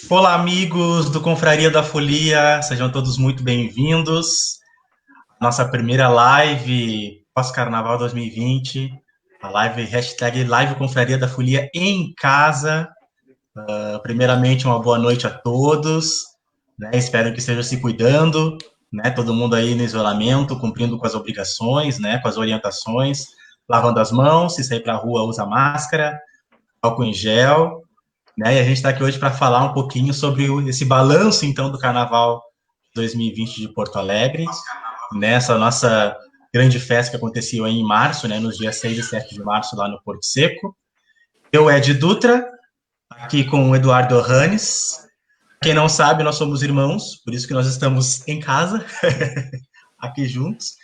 Olá, amigos do Confraria da Folia, sejam todos muito bem-vindos. Nossa primeira live pós-Carnaval 2020, a live hashtag Live Confraria da Folia em casa. Primeiramente, uma boa noite a todos, né? Espero que estejam se cuidando, né? Todo mundo aí no isolamento, cumprindo com as obrigações, né? Com as orientações, lavando as mãos, se sair para a rua, usa máscara, álcool em gel. Né? E a gente está aqui hoje para falar um pouquinho sobre esse balanço, então, do Carnaval 2020 de Porto Alegre, nessa nossa grande festa que aconteceu aí em março, né, nos dias 6 e 7 de março, lá no Porto Seco. Eu, Ed Dutra, aqui com o Eduardo Orranes. Quem não sabe, nós somos irmãos, por isso que nós estamos em casa, aqui juntos.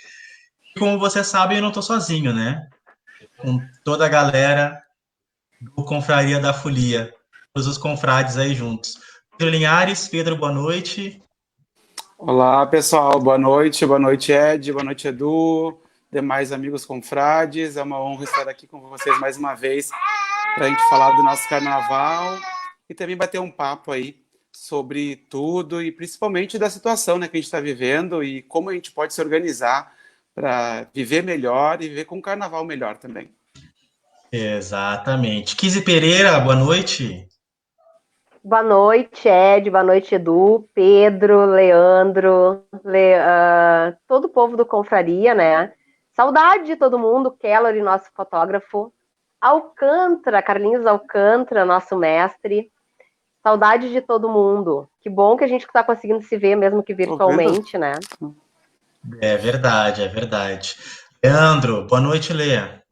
E como vocês sabem, eu não estou sozinho, né? Com toda a galera do Confraria da Folia, todos os confrades aí juntos. Pedro Linhares, Pedro, boa noite. Olá, pessoal, boa noite Ed, boa noite Edu, demais amigos confrades, é uma honra estar aqui com vocês mais uma vez para a gente falar do nosso carnaval e também bater um papo aí sobre tudo e principalmente da situação, né, que a gente está vivendo e como a gente pode se organizar para viver melhor e viver com um carnaval melhor também. Exatamente. Kizzy Pereira, boa noite. Boa noite, Ed, boa noite, Edu, Pedro, Leandro, todo o povo do Confraria, né? Saudade de todo mundo, Keller, nosso fotógrafo, Alcântara, Carlinhos Alcântara, nosso mestre, saudade de todo mundo. Que bom que a gente está conseguindo se ver, mesmo que virtualmente, né? É verdade, é verdade. Leandro, boa noite, Lea.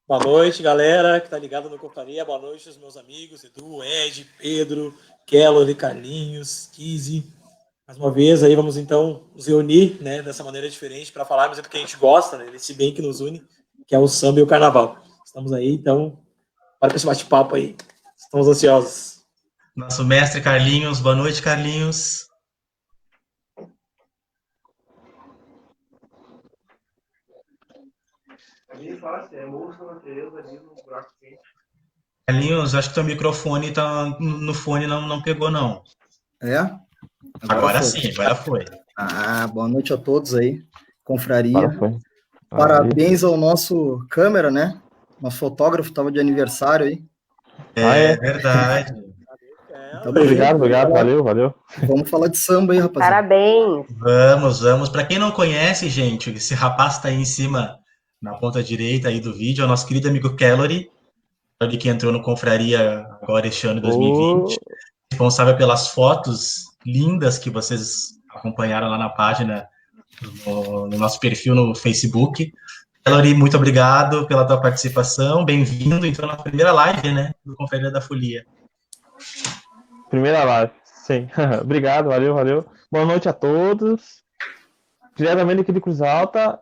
Boa noite, galera que tá ligado no Confraria. Boa noite aos meus amigos, Edu, Ed, Pedro, Keller, Carlinhos, Kizzy. Mais uma vez aí vamos então nos reunir, né, dessa maneira diferente para falarmos do que a gente gosta, né, desse bem que nos une, que é o samba e o carnaval. Estamos aí, então, para esse bate-papo aí. Estamos ansiosos. Nosso mestre Carlinhos, boa noite, Carlinhos. Carlinhos, acho que teu microfone tá no fone, não pegou, não. É? Agora sim, agora foi. Boa noite a todos aí, confraria. Parabéns ao nosso câmera, né? Nosso fotógrafo estava de aniversário aí. É verdade. Então, obrigado, valeu. Vamos falar de samba aí, rapaziada. Parabéns. Vamos. Para quem não conhece, gente, esse rapaz está aí em cima, na ponta direita aí do vídeo, é o nosso querido amigo Keller, que entrou no Confraria agora este ano, 2020. Responsável pelas fotos lindas que vocês acompanharam lá na página, no nosso perfil no Facebook. Keller, muito obrigado pela tua participação. Bem-vindo, então, na primeira live, né, do Confraria da Folia. Primeira live, sim. Obrigado, valeu. Boa noite a todos. Diretamente aqui de Cruz Alta,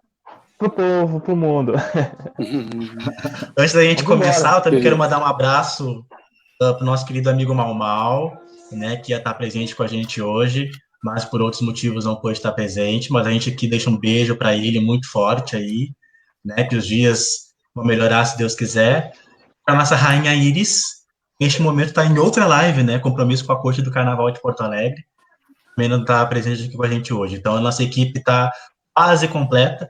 pro povo, pro mundo. Antes da gente começar, eu também quero mandar um abraço pro nosso querido amigo Mal, né, que ia estar presente com a gente hoje, mas por outros motivos não pôde estar presente, mas a gente aqui deixa um beijo para ele muito forte aí, né, que os dias vão melhorar se Deus quiser. Para nossa rainha Iris, neste momento está em outra live, né, compromisso com a corte do Carnaval de Porto Alegre, também não está presente aqui com a gente hoje. Então a nossa equipe está quase completa,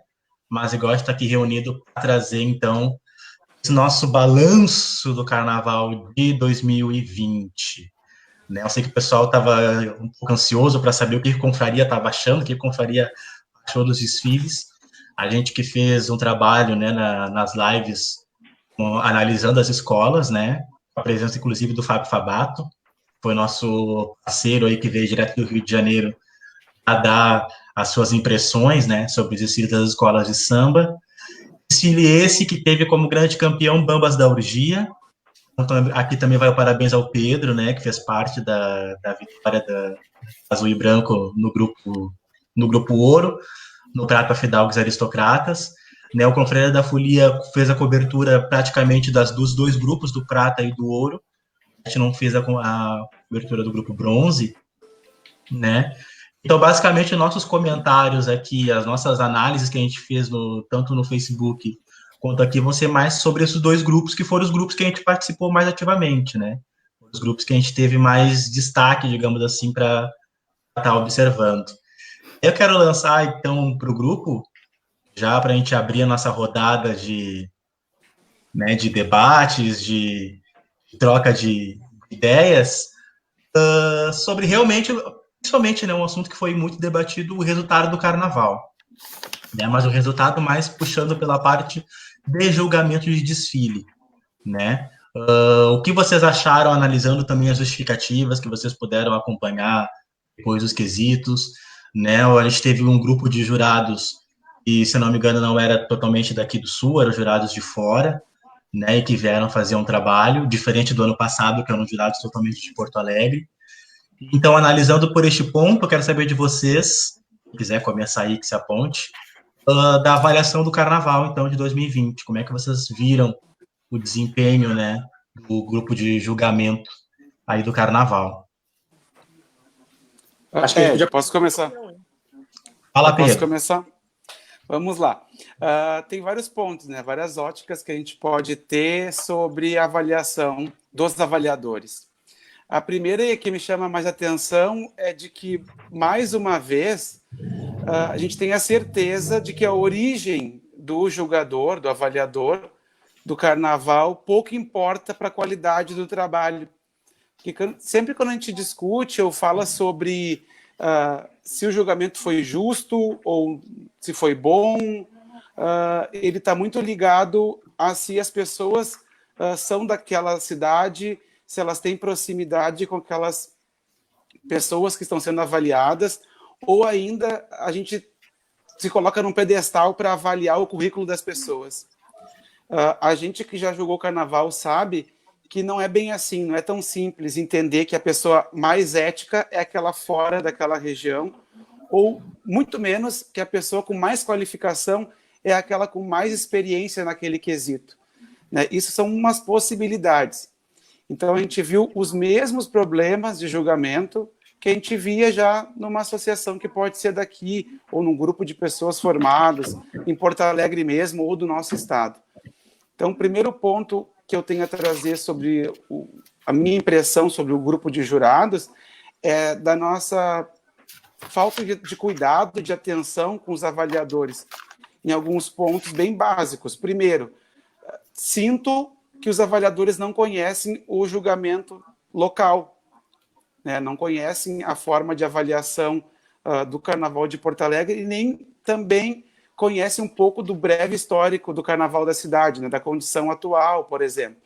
mas igual está aqui reunido para trazer então esse nosso balanço do Carnaval de 2020. Né? Eu sei que o pessoal estava um pouco ansioso para saber o que a Confraria estava achando, o que a Confraria achou dos desfiles. A gente que fez um trabalho, né, nas lives, analisando as escolas, né, com a presença, inclusive, do Fábio Fabato, foi nosso parceiro aí que veio direto do Rio de Janeiro a dar as suas impressões, né, sobre os desfiles das escolas de samba. Desfile esse que teve como grande campeão Bambas da Urgia. Então, aqui também vai o parabéns ao Pedro, né, que fez parte da vitória da Azul e Branco no grupo Ouro, no Prata Fidalgos Aristocratas. Né, o Confraria da Folia fez a cobertura praticamente dos dois grupos, do Prata e do Ouro. A gente não fez a cobertura do grupo Bronze, né? Então, basicamente, nossos comentários aqui, as nossas análises que a gente fez tanto no Facebook quanto aqui vão ser mais sobre esses dois grupos, que foram os grupos que a gente participou mais ativamente, né? os grupos que a gente teve mais destaque, digamos assim, para estar observando. Eu quero lançar, então, para o grupo, já para a gente abrir a nossa rodada de debates, de troca de ideias, sobre realmente, principalmente, né, um assunto que foi muito debatido, o resultado do carnaval. Né, mas o resultado mais puxando pela parte de julgamento de desfile. Né? O que vocês acharam, analisando também as justificativas que vocês puderam acompanhar depois dos quesitos, né? A gente teve um grupo de jurados e, se não me engano, não era totalmente daqui do Sul, eram jurados de fora, né? E que vieram fazer um trabalho diferente do ano passado, que eram jurados totalmente de Porto Alegre. Então, analisando por este ponto, eu quero saber de vocês, se quiser começar aí, que se aponte, da avaliação do Carnaval, então, de 2020. Como é que vocês viram o desempenho, né, do grupo de julgamento aí do Carnaval? Acho que já posso começar. Fala, Pedro. Posso começar? Vamos lá. Tem vários pontos, né, várias óticas que a gente pode ter sobre a avaliação dos avaliadores. A primeira e que me chama mais atenção é de que, mais uma vez, a gente tem a certeza de que a origem do julgador, do avaliador, do Carnaval, pouco importa para a qualidade do trabalho. Porque sempre quando a gente discute ou fala sobre se o julgamento foi justo ou se foi bom, ele está muito ligado a se as pessoas são daquela cidade, se elas têm proximidade com aquelas pessoas que estão sendo avaliadas, ou ainda a gente se coloca num pedestal para avaliar o currículo das pessoas. A gente que já jogou Carnaval sabe que não é bem assim, não é tão simples entender que a pessoa mais ética é aquela fora daquela região, ou muito menos que a pessoa com mais qualificação é aquela com mais experiência naquele quesito. Né? Isso são umas possibilidades. Então, a gente viu os mesmos problemas de julgamento que a gente via já numa associação que pode ser daqui, ou num grupo de pessoas formadas, em Porto Alegre mesmo, ou do nosso estado. Então, o primeiro ponto que eu tenho a trazer sobre a minha impressão sobre o grupo de jurados é da nossa falta de cuidado, de atenção com os avaliadores, em alguns pontos bem básicos. Primeiro, sinto que os avaliadores não conhecem o julgamento local, né? Não conhecem a forma de avaliação do Carnaval de Porto Alegre e nem também conhecem um pouco do breve histórico do Carnaval da cidade, né? Da condição atual, por exemplo.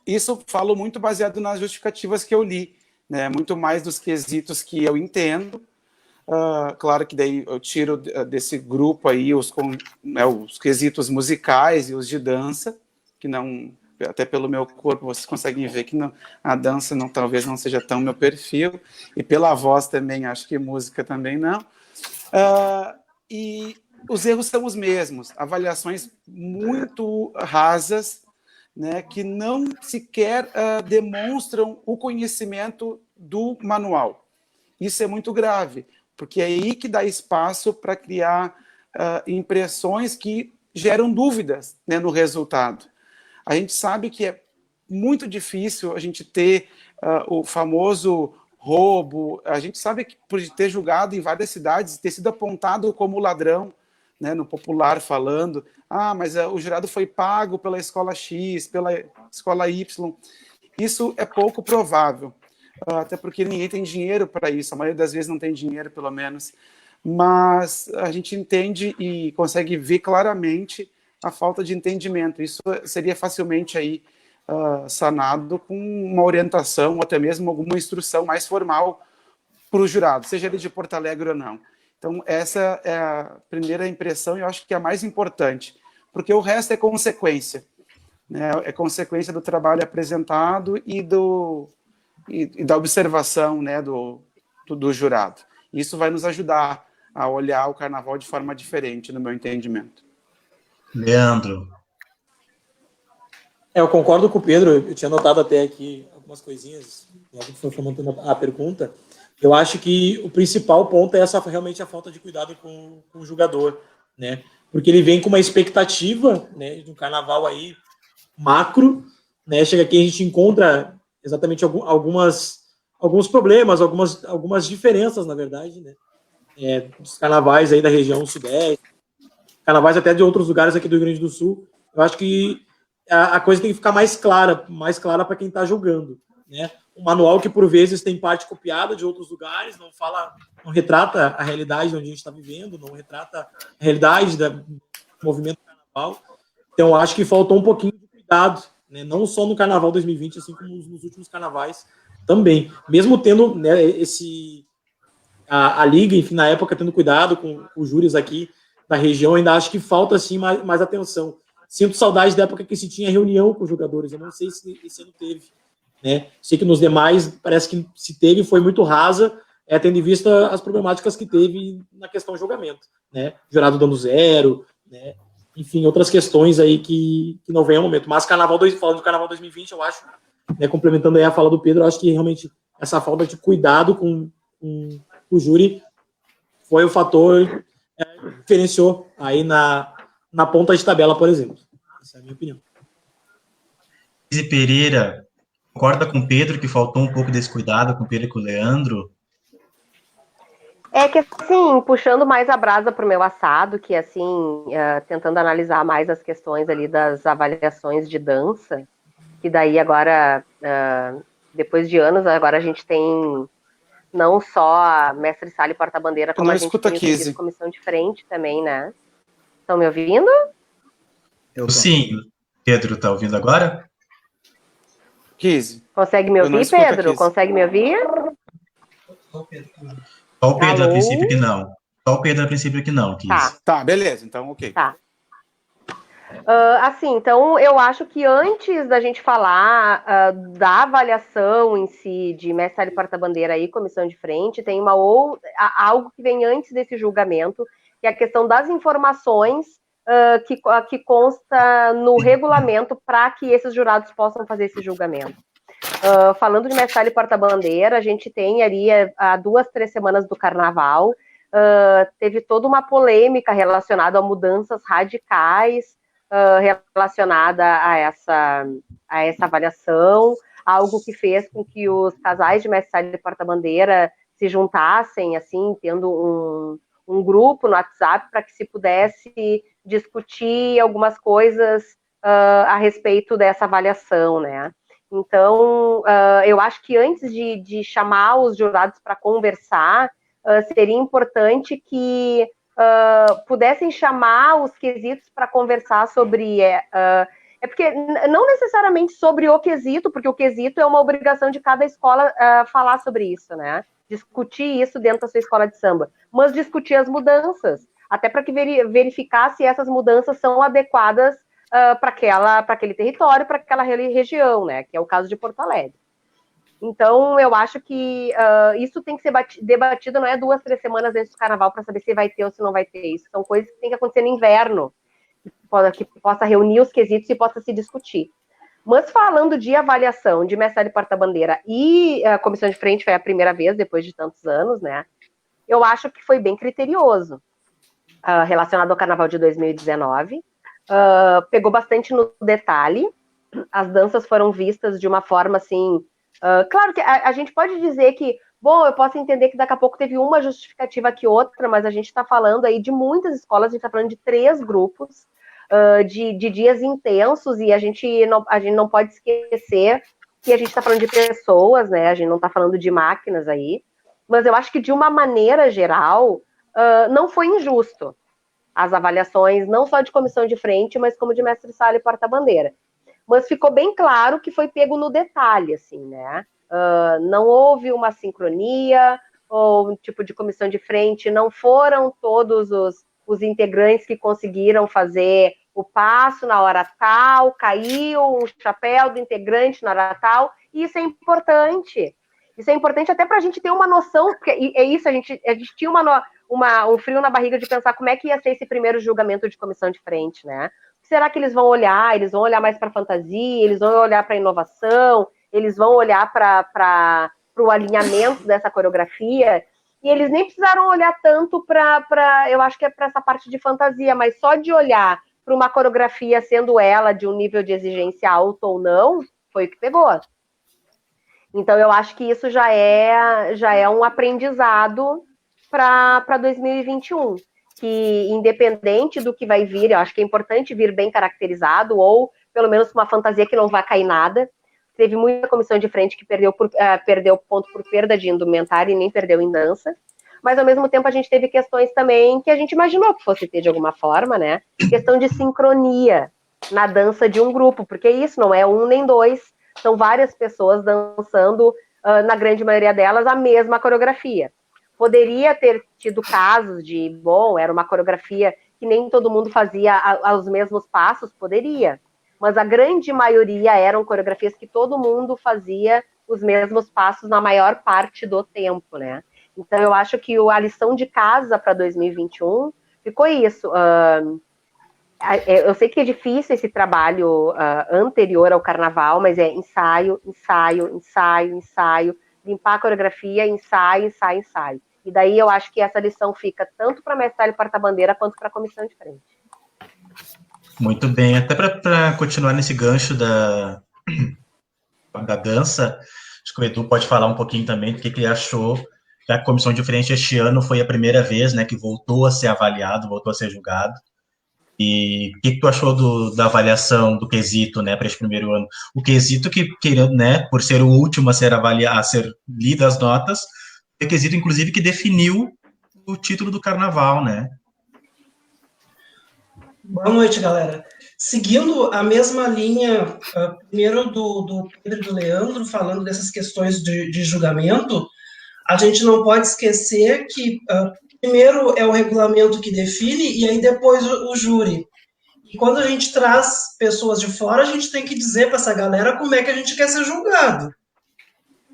Isso falo muito baseado nas justificativas que eu li, né? Muito mais dos quesitos que eu entendo. Claro que daí eu tiro desse grupo aí os quesitos musicais e os de dança, que não, até pelo meu corpo vocês conseguem ver que não, a dança talvez não seja tão meu perfil, e pela voz também acho que música também não. E os erros são os mesmos, avaliações muito rasas, né, que não sequer demonstram o conhecimento do manual. Isso é muito grave, porque é aí que dá espaço para criar impressões que geram dúvidas, né, no resultado. A gente sabe que é muito difícil a gente ter o famoso roubo. A gente sabe que por ter julgado em várias cidades, ter sido apontado como ladrão, né, no popular falando, mas o jurado foi pago pela escola X, pela escola Y. Isso é pouco provável, até porque ninguém tem dinheiro para isso, a maioria das vezes não tem dinheiro, pelo menos. Mas a gente entende e consegue ver claramente a falta de entendimento. Isso seria facilmente aí sanado com uma orientação ou até mesmo alguma instrução mais formal para o jurado, seja ele de Porto Alegre ou não. Então, essa é a primeira impressão e eu acho que é a mais importante, porque o resto é consequência, né? É consequência do trabalho apresentado e da observação, né, do jurado. Isso vai nos ajudar a olhar o Carnaval de forma diferente, no meu entendimento. Leandro. Eu concordo com o Pedro, eu tinha notado até aqui algumas coisinhas, logo que foi formando a pergunta. Eu acho que o principal ponto é realmente a falta de cuidado com o jogador, né? Porque ele vem com uma expectativa, né, de um Carnaval aí macro, né? Chega aqui, a gente encontra exatamente alguns problemas, algumas diferenças, na verdade, né? Dos carnavais aí da região sudeste, carnavais até de outros lugares aqui do Rio Grande do Sul. Eu acho que a coisa tem que ficar mais clara para quem está julgando, né? Um manual que, por vezes, tem parte copiada de outros lugares, não retrata a realidade onde a gente está vivendo, não retrata a realidade do movimento do carnaval. Então, eu acho que faltou um pouquinho de cuidado, né? Não só no Carnaval 2020, assim como nos últimos carnavais também. Mesmo tendo, né, a Liga, enfim, na época, tendo cuidado com os júris aqui da região, ainda acho que falta, assim, mais atenção. Sinto saudade da época que se tinha reunião com os jogadores, eu não sei se esse ano teve, né? Sei que nos demais, parece que se teve, foi muito rasa, tendo em vista as problemáticas que teve na questão do julgamento, né? Jurado dando zero, né? Enfim, outras questões aí que não vem ao momento. Mas falando do Carnaval 2020, eu acho, né, complementando aí a fala do Pedro, eu acho que realmente essa falta de cuidado com o júri foi o fator que diferenciou aí na ponta de tabela, por exemplo. Essa é a minha opinião. Pereira, concorda com o Pedro que faltou um pouco desse cuidado com o Pedro e com o Leandro? É que, assim, puxando mais a brasa para o meu assado, que, assim, tentando analisar mais as questões ali das avaliações de dança, que daí agora, depois de anos, agora a gente tem não só mestre sala e porta-bandeira, como a gente tem comissão de frente também, né? Estão me ouvindo? Sim. Pedro, tá ouvindo agora? Kizzy. Consegue me ouvir, Pedro? Consegue me ouvir? Só o Pedro, a princípio, que não. Só o Pedro, a princípio, que não, Kizzy. Tá, beleza. Então, ok. Tá. Assim, então, eu acho que antes da gente falar da avaliação em si de mestre sala e porta-bandeira e comissão de frente, tem algo que vem antes desse julgamento, que é a questão das informações que consta no regulamento para que esses jurados possam fazer esse julgamento. Falando de mestre sala e porta-bandeira, a gente tem ali há 2, 3 semanas do Carnaval, teve toda uma polêmica relacionada a mudanças radicais relacionada a essa avaliação, algo que fez com que os casais de mestre sala e porta-bandeira se juntassem, assim, tendo um grupo no WhatsApp para que se pudesse discutir algumas coisas a respeito dessa avaliação, né? Então, eu acho que antes de chamar os jurados para conversar, seria importante que pudessem chamar os quesitos para conversar sobre... porque não necessariamente sobre o quesito, porque o quesito é uma obrigação de cada escola falar sobre isso, né? Discutir isso dentro da sua escola de samba, mas discutir as mudanças, até para que verificar se essas mudanças são adequadas para aquele território, para aquela região, né? Que é o caso de Porto Alegre. Então, eu acho que isso tem que ser debatido, não é 2, 3 semanas antes do Carnaval para saber se vai ter ou se não vai ter. Isso são coisas que tem que acontecer no inverno, que possa reunir os quesitos e possa se discutir. Mas falando de avaliação de mestre sala e porta-bandeira e a comissão de frente, foi a primeira vez depois de tantos anos, né? Eu acho que foi bem criterioso relacionado ao Carnaval de 2019. Pegou bastante no detalhe. As danças foram vistas de uma forma, assim... claro que a gente pode dizer que, bom, eu posso entender que daqui a pouco teve uma justificativa que outra, mas a gente está falando aí de muitas escolas, a gente está falando de 3 grupos, de dias intensos, e a gente não pode esquecer que a gente está falando de pessoas, né? A gente não está falando de máquinas aí, mas eu acho que de uma maneira geral, não foi injusto as avaliações, não só de comissão de frente, mas como de mestre sala e porta-bandeira. Mas ficou bem claro que foi pego no detalhe, assim, né? Não houve uma sincronia, ou tipo de comissão de frente, não foram todos os integrantes que conseguiram fazer o passo na hora tal, caiu um chapéu do integrante na hora tal, e isso é importante. Isso é importante até para a gente ter uma noção, porque é isso, a gente tinha um frio na barriga de pensar como é que ia ser esse primeiro julgamento de comissão de frente, né? Será que eles vão olhar? Eles vão olhar mais para a fantasia, eles vão olhar para a inovação, eles vão olhar para o alinhamento dessa coreografia, e eles nem precisaram olhar tanto eu acho que é para essa parte de fantasia, mas só de olhar para uma coreografia, sendo ela de um nível de exigência alto ou não, foi o que pegou. Então, eu acho que isso já é um aprendizado para 2021, que independente do que vai vir, eu acho que é importante vir bem caracterizado, ou pelo menos com uma fantasia que não vai cair nada. Teve muita comissão de frente que perdeu ponto por perda de indumentária e nem perdeu em dança. Mas, ao mesmo tempo, a gente teve questões também que a gente imaginou que fosse ter de alguma forma, né? Questão de sincronia na dança de um grupo, porque isso não é um nem dois, são várias pessoas dançando, na grande maioria delas, a mesma coreografia. Poderia ter tido casos de, era uma coreografia que nem todo mundo fazia os mesmos passos, poderia. Mas a grande maioria eram coreografias que todo mundo fazia os mesmos passos na maior parte do tempo, né? Então, eu acho que a lição de casa para 2021 ficou isso. Eu sei que é difícil esse trabalho anterior ao carnaval, mas é ensaio, ensaio, ensaio, ensaio, limpar a coreografia, ensaio, ensaio, ensaio. E daí eu acho que essa lição fica tanto para mestre e porta-bandeira quanto para a comissão de frente. Muito bem. Até para continuar nesse gancho da dança, acho que o Edu pode falar um pouquinho também do que ele achou. A comissão de frente este ano foi a primeira vez, né, que voltou a ser avaliado, voltou a ser julgado. E o que tu achou da avaliação do quesito, né, para esse primeiro ano? O quesito que, né, por ser o último a ser avaliado, a ser lido as notas, é o quesito, inclusive, que definiu o título do carnaval, né? Boa noite, galera. Seguindo a mesma linha, primeiro do Pedro e do Leandro, falando dessas questões de julgamento, a gente não pode esquecer que primeiro é o regulamento que define e aí depois o júri. E quando a gente traz pessoas de fora, a gente tem que dizer para essa galera como é que a gente quer ser julgado.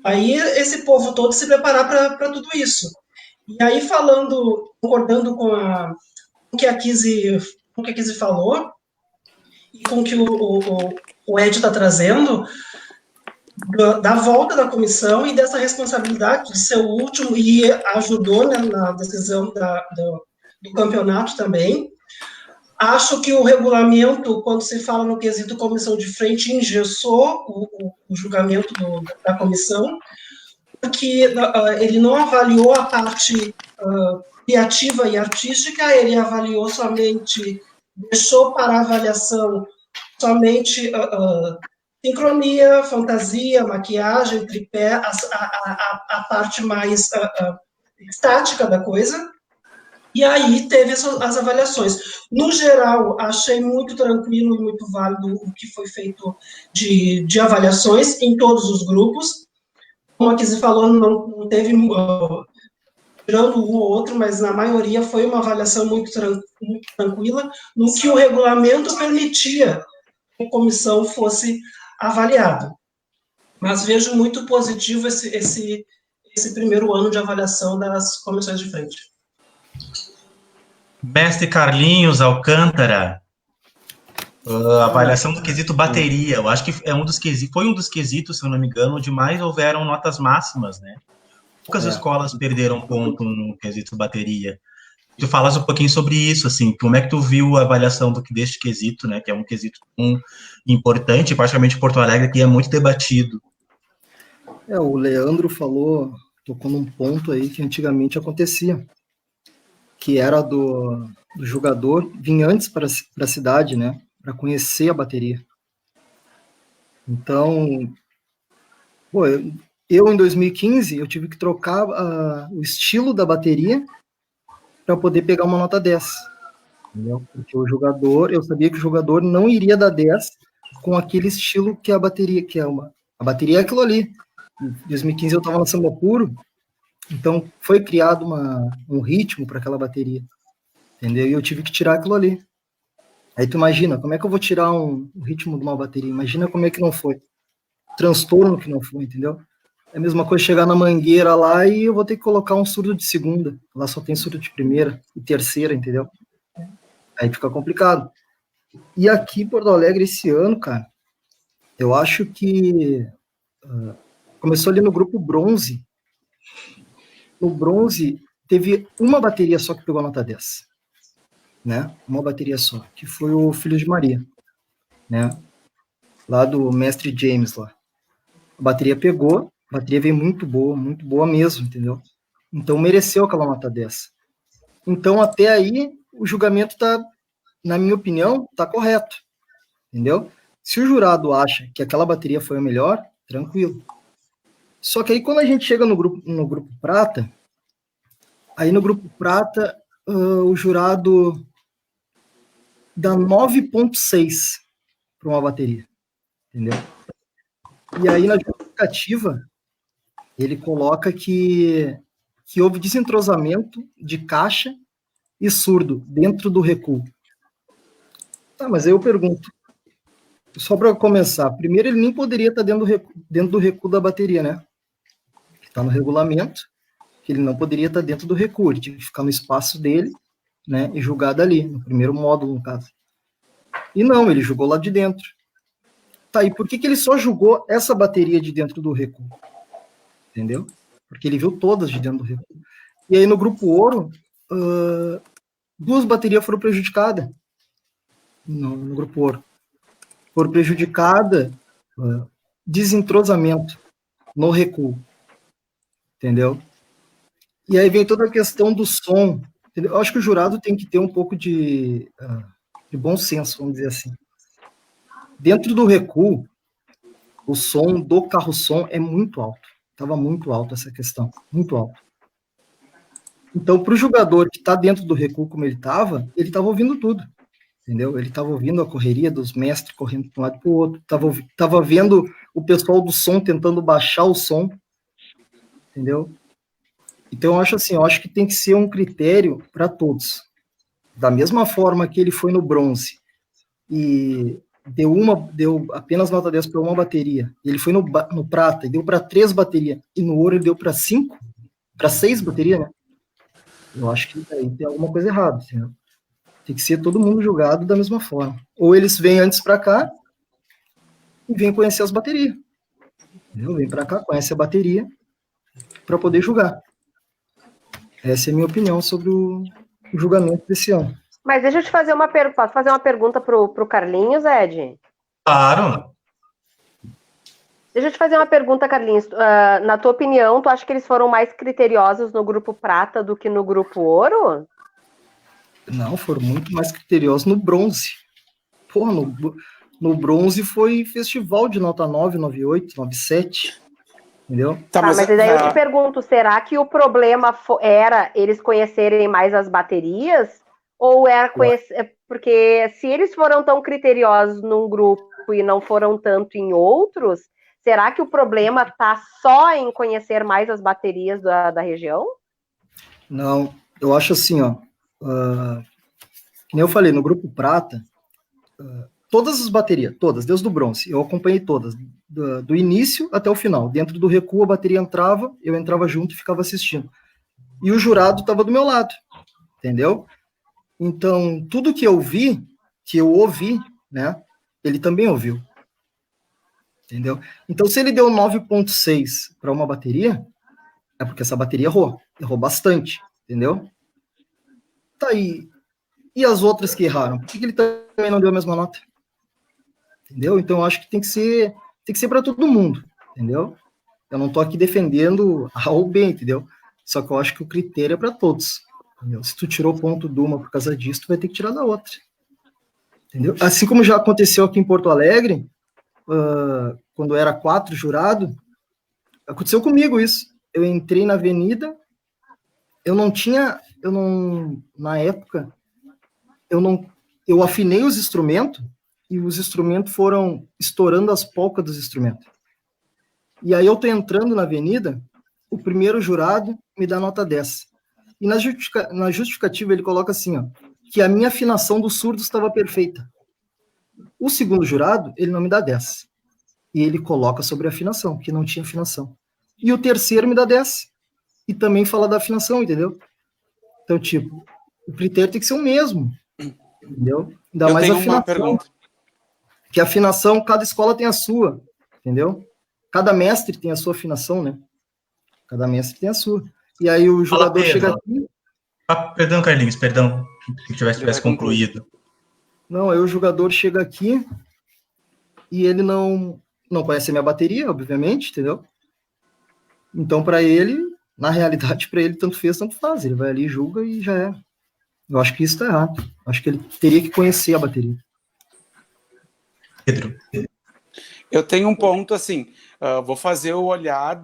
Aí esse povo todo se preparar para tudo isso. E aí concordando com o que a Kizzy falou, e com o que o Ed está trazendo, da volta da comissão e dessa responsabilidade de ser o último, e ajudou, né, na decisão do campeonato também. Acho que o regulamento, quando se fala no quesito comissão de frente, engessou o julgamento da comissão, porque ele não avaliou a parte criativa e artística, ele avaliou somente, deixou para avaliação somente sincronia, fantasia, maquiagem, tripé, a parte mais estática da coisa, e aí teve as avaliações. No geral, achei muito tranquilo e muito válido o que foi feito de avaliações em todos os grupos. Como a Kizzy falou, não teve, tirando um ou outro, mas na maioria foi uma avaliação muito tranquila, no que o regulamento permitia que a comissão fosse avaliado. Mas vejo muito positivo esse primeiro ano de avaliação das comissões de frente. Mestre Carlinhos Alcântara, a avaliação do quesito bateria, eu acho que foi um dos quesitos, se eu não me engano, onde mais houveram notas máximas, né? Poucas escolas perderam ponto no quesito bateria. Tu falas um pouquinho sobre isso, assim, como é que tu viu a avaliação deste quesito, né, que é um quesito importante, praticamente Porto Alegre, que é muito debatido. O Leandro tocou num ponto aí que antigamente acontecia, que era do jogador vir antes para a cidade, né, para conhecer a bateria. Então, eu em 2015, eu tive que trocar o estilo da bateria para poder pegar uma nota 10. Entendeu? Porque eu sabia que o jogador não iria dar 10 com aquele estilo que a bateria, a bateria é aquilo ali. Em 2015 eu estava no samba puro, então foi criado um ritmo para aquela bateria. Entendeu? E eu tive que tirar aquilo ali. Aí tu imagina, como é que eu vou tirar um ritmo de uma bateria? Imagina como é que não foi. Transtorno que não foi, entendeu? É a mesma coisa chegar na Mangueira lá e eu vou ter que colocar um surdo de segunda. Lá só tem surdo de primeira e terceira, entendeu? Aí fica complicado. E aqui em Porto Alegre esse ano, cara, eu acho que começou ali no grupo bronze. No bronze teve uma bateria só que pegou a nota 10. Né? Uma bateria só, que foi o Filho de Maria. Né? lá do mestre James lá. A bateria pegou, a bateria veio muito boa mesmo, entendeu? Então mereceu aquela nota 10. Então até aí o julgamento tá, na minha opinião, tá correto, entendeu? Se o jurado acha que aquela bateria foi a melhor, tranquilo. Só que aí quando a gente chega no grupo prata, aí no grupo prata o jurado dá 9,6 para uma bateria, entendeu? E aí na justificativa ele coloca que houve desentrosamento de caixa e surdo dentro do recuo. Tá, mas aí eu pergunto, só para começar, primeiro ele nem poderia estar dentro do recuo da bateria, né? Está no regulamento, que ele não poderia estar dentro do recuo, ele tinha que ficar no espaço dele, né, e julgado ali, no primeiro módulo, no caso. E não, ele jogou lá de dentro. Tá, e por que ele só julgou essa bateria de dentro do recuo? Entendeu? Porque ele viu todas de dentro do recuo. E aí no grupo ouro, 2 baterias foram prejudicadas. No grupo ouro. Foram prejudicadas, desentrosamento no recuo. Entendeu? E aí vem toda a questão do som. Entendeu? Eu acho que o jurado tem que ter um pouco de bom senso, vamos dizer assim. Dentro do recuo, o som do carro-som é muito alto. Estava muito alto essa questão, muito alto. Então, para o jogador que está dentro do recuo como ele estava ouvindo tudo, entendeu? Ele estava ouvindo a correria dos mestres correndo de um lado para o outro, estava vendo o pessoal do som tentando baixar o som, entendeu? Então, eu acho que tem que ser um critério para todos. Da mesma forma que ele foi no bronze e deu apenas nota 10 para uma bateria, ele foi no prata e deu para 3 baterias, e no ouro ele deu para 5, para 6 baterias, né? Eu acho que aí tem alguma coisa errada, entendeu? Tem que ser todo mundo julgado da mesma forma. Ou eles vêm antes para cá e vêm conhecer as baterias. Entendeu? Vem para cá, conhece a bateria para poder julgar. Essa é a minha opinião sobre o julgamento desse ano. Mas deixa eu te fazer uma pergunta. Posso fazer uma pergunta pro Carlinhos, Ed? Claro. Deixa eu te fazer uma pergunta, Carlinhos. Na tua opinião, tu acha que eles foram mais criteriosos no grupo prata do que no grupo ouro? Não, foram muito mais criteriosos no bronze. Pô, no bronze foi festival de nota 9, 9,8, 9,7. Entendeu? Tá, mas daí eu te pergunto, será que o problema era eles conhecerem mais as baterias? Ou era conhecer... Porque se eles foram tão criteriosos num grupo e não foram tanto em outros, será que o problema está só em conhecer mais as baterias da região? Não, eu acho assim, ó. Que nem eu falei, no grupo prata, todas as baterias, todas, desde o bronze, eu acompanhei todas, do início até o final. Dentro do recuo, a bateria entrava, eu entrava junto e ficava assistindo. E o jurado estava do meu lado, entendeu? Então, tudo que eu vi, que eu ouvi, né, ele também ouviu. Entendeu? Então, se ele deu 9,6 para uma bateria, é porque essa bateria errou bastante, entendeu? Tá aí. E as outras que erraram? Por que ele também não deu a mesma nota? Entendeu? Então, eu acho que tem que ser para todo mundo, entendeu? Eu não tô aqui defendendo A ou B, entendeu? Só que eu acho que o critério é para todos. Entendeu? Se tu tirou ponto de uma por causa disso, tu vai ter que tirar da outra. Entendeu? Assim como já aconteceu aqui em Porto Alegre, quando era 4 jurado, aconteceu comigo isso. Eu entrei na avenida, na época, eu afinei os instrumentos e os instrumentos foram estourando as polcas dos instrumentos. E aí eu tô entrando na avenida, o primeiro jurado me dá nota 10. E na justificativa ele coloca assim, ó, que a minha afinação do surdo estava perfeita. O segundo jurado, ele não me dá 10. E ele coloca sobre a afinação, que não tinha afinação. E o terceiro me dá 10. E também fala da afinação, entendeu? Então, tipo, o critério tem que ser o mesmo. Entendeu? Ainda mais a afinação. Uma pergunta. Que a afinação, cada escola tem a sua. Entendeu? Cada mestre tem a sua afinação, né? Cada mestre tem a sua. E aí o jogador chega aqui... Perdão, Carlinhos, perdão. Se tivesse concluído. Não, aí o jogador chega aqui e ele não conhece a minha bateria, obviamente, entendeu? Então, para ele, na realidade, para ele, tanto fez, tanto faz. Ele vai ali, julga e já é. Eu acho que isso tá errado. Eu acho que ele teria que conhecer a bateria. Pedro. Eu tenho um ponto assim, vou fazer o olhar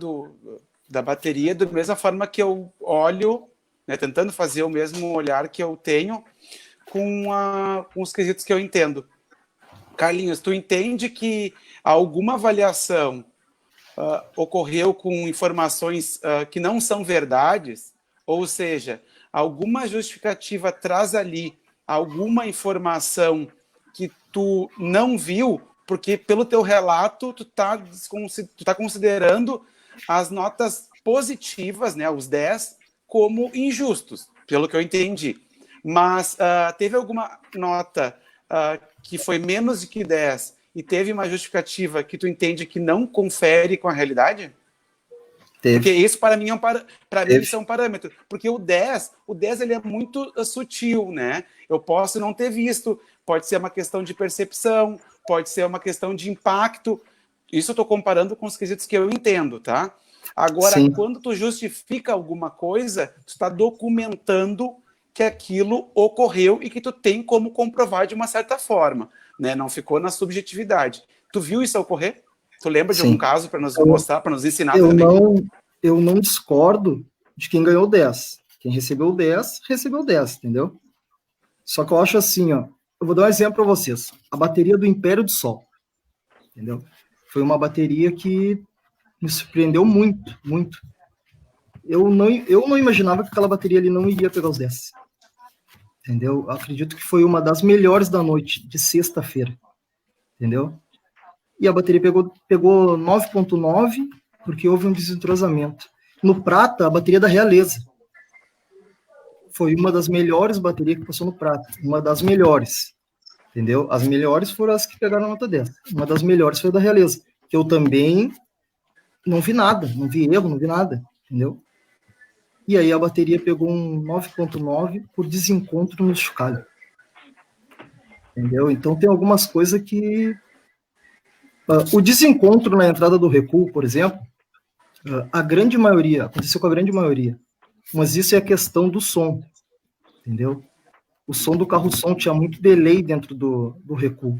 da bateria da mesma forma que eu olho, né, tentando fazer o mesmo olhar que eu tenho com os quesitos que eu entendo. Carlinhos, tu entende que alguma avaliação ocorreu com informações que não são verdades? Ou seja, alguma justificativa traz ali alguma informação que tu não viu, porque pelo teu relato tu tá considerando as notas positivas, né, os 10, como injustos, pelo que eu entendi. Mas teve alguma nota que foi menos de que 10 e teve uma justificativa que tu entende que não confere com a realidade? Teve. Porque isso, para mim, isso é um parâmetro. Porque o 10 ele é muito sutil, né? Eu posso não ter visto, pode ser uma questão de percepção, pode ser uma questão de impacto. Isso eu estou comparando com os quesitos que eu entendo, tá? Agora, Sim. quando tu justifica alguma coisa, tu está documentando que aquilo ocorreu e que tu tem como comprovar de uma certa forma, né? Não ficou na subjetividade. Tu viu isso ocorrer? Tu lembra de algum caso para nos mostrar, para nos ensinar também? Eu não discordo de quem ganhou 10. Quem recebeu 10, recebeu 10, entendeu? Só que eu acho assim, ó. Eu vou dar um exemplo para vocês. A bateria do Império do Sol, entendeu? Foi uma bateria que me surpreendeu muito, muito. Eu não imaginava que aquela bateria ali não iria pegar os 10. Entendeu? Eu acredito que foi uma das melhores da noite, de sexta-feira. Entendeu? E a bateria pegou 9.9, porque houve um desentrosamento. No prata, a bateria da Realeza. Foi uma das melhores baterias que passou no prata. Uma das melhores. Entendeu? As melhores foram as que pegaram a nota 10. Uma das melhores foi a da Realeza. Que eu também não vi nada. Não vi erro, não vi nada. Entendeu? E aí a bateria pegou um 9.9 por desencontro no chocalho. Entendeu? Então tem algumas coisas que... o desencontro na entrada do recuo, por exemplo, a grande maioria, aconteceu com a grande maioria, mas isso é a questão do som, entendeu? O som do carro-som tinha muito delay dentro do recuo,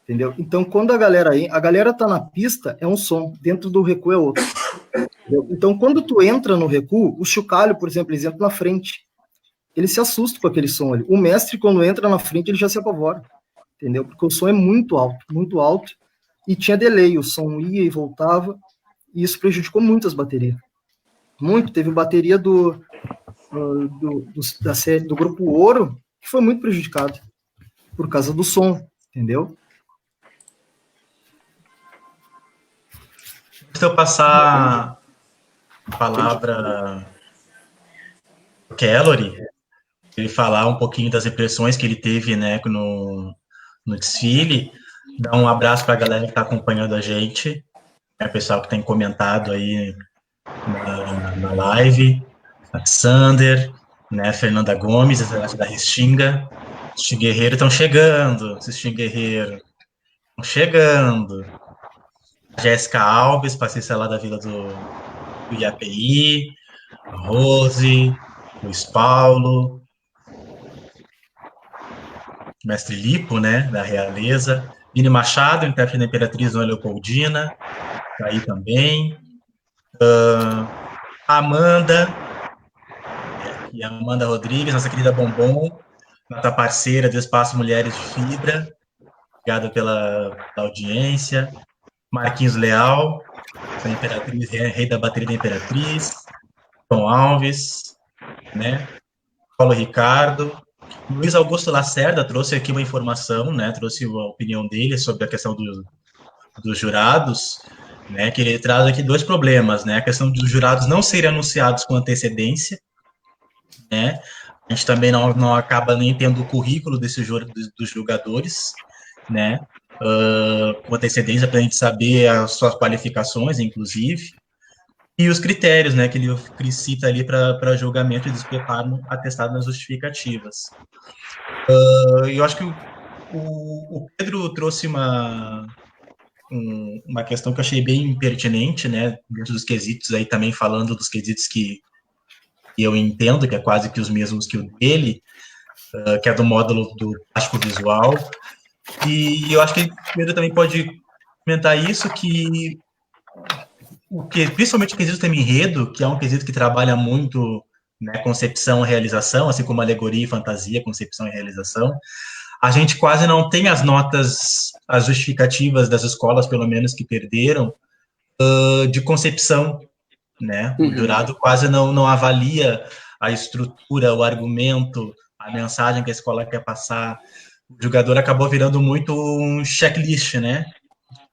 entendeu? Então, quando a galera tá na pista, é um som, dentro do recuo é outro. Entendeu? Então, quando tu entra no recuo, o chocalho, por exemplo, eles entram na frente, ele se assusta com aquele som ali. O mestre, quando entra na frente, ele já se apavora, entendeu? Porque o som é muito alto, e tinha delay, o som ia e voltava, e isso prejudicou muito as baterias. Muito. Teve bateria do grupo Ouro, que foi muito prejudicado, por causa do som, entendeu? Antes de eu passar a palavra para o Kellory, ele falar um pouquinho das impressões que ele teve, né, no desfile, dar um abraço para a galera que está acompanhando a gente, né, o pessoal que tem comentado aí na live, Alexander, né, Fernanda Gomes, da Restinga, os Guerreiros estão chegando, esses Guerreiros estão chegando, Jéssica Alves, passista lá da Vila do IAPI, a Rose, Luiz Paulo, Mestre Lipo, né, da Realeza, Vini Machado, intérprete da Imperatriz Dona Leopoldina, tá aí também, Amanda, e a Amanda Rodrigues, nossa querida Bombom, nossa parceira do Espaço Mulheres de Fibra, obrigado pela audiência, Marquinhos Leal, da Imperatriz, rei da bateria da Imperatriz, Tom Alves, né, Paulo Ricardo, Luiz Augusto Lacerda trouxe aqui uma informação, né, trouxe a opinião dele sobre a questão dos jurados, né, que ele traz aqui dois problemas, né, a questão dos jurados não serem anunciados com antecedência, né, a gente também não acaba nem tendo o currículo dos jogadores, né, com antecedência para a gente saber as suas qualificações, inclusive, e os critérios, né, que ele cita ali para julgamento e despreparo atestado nas justificativas. Eu acho que o Pedro trouxe uma uma questão que eu achei bem pertinente, né, dentro dos quesitos aí, também falando dos quesitos que eu entendo, que é quase que os mesmos que o dele, que é do módulo do plástico visual, e eu acho que o Pedro também pode comentar isso, que principalmente o quesito tema enredo, que é um quesito que trabalha muito, né, concepção e realização, assim como alegoria e fantasia, concepção e realização, a gente quase não tem as notas, as justificativas das escolas, pelo menos, que perderam, de concepção, né? O jurado quase não avalia a estrutura, o argumento, a mensagem que a escola quer passar. O jogador acabou virando muito um checklist, né?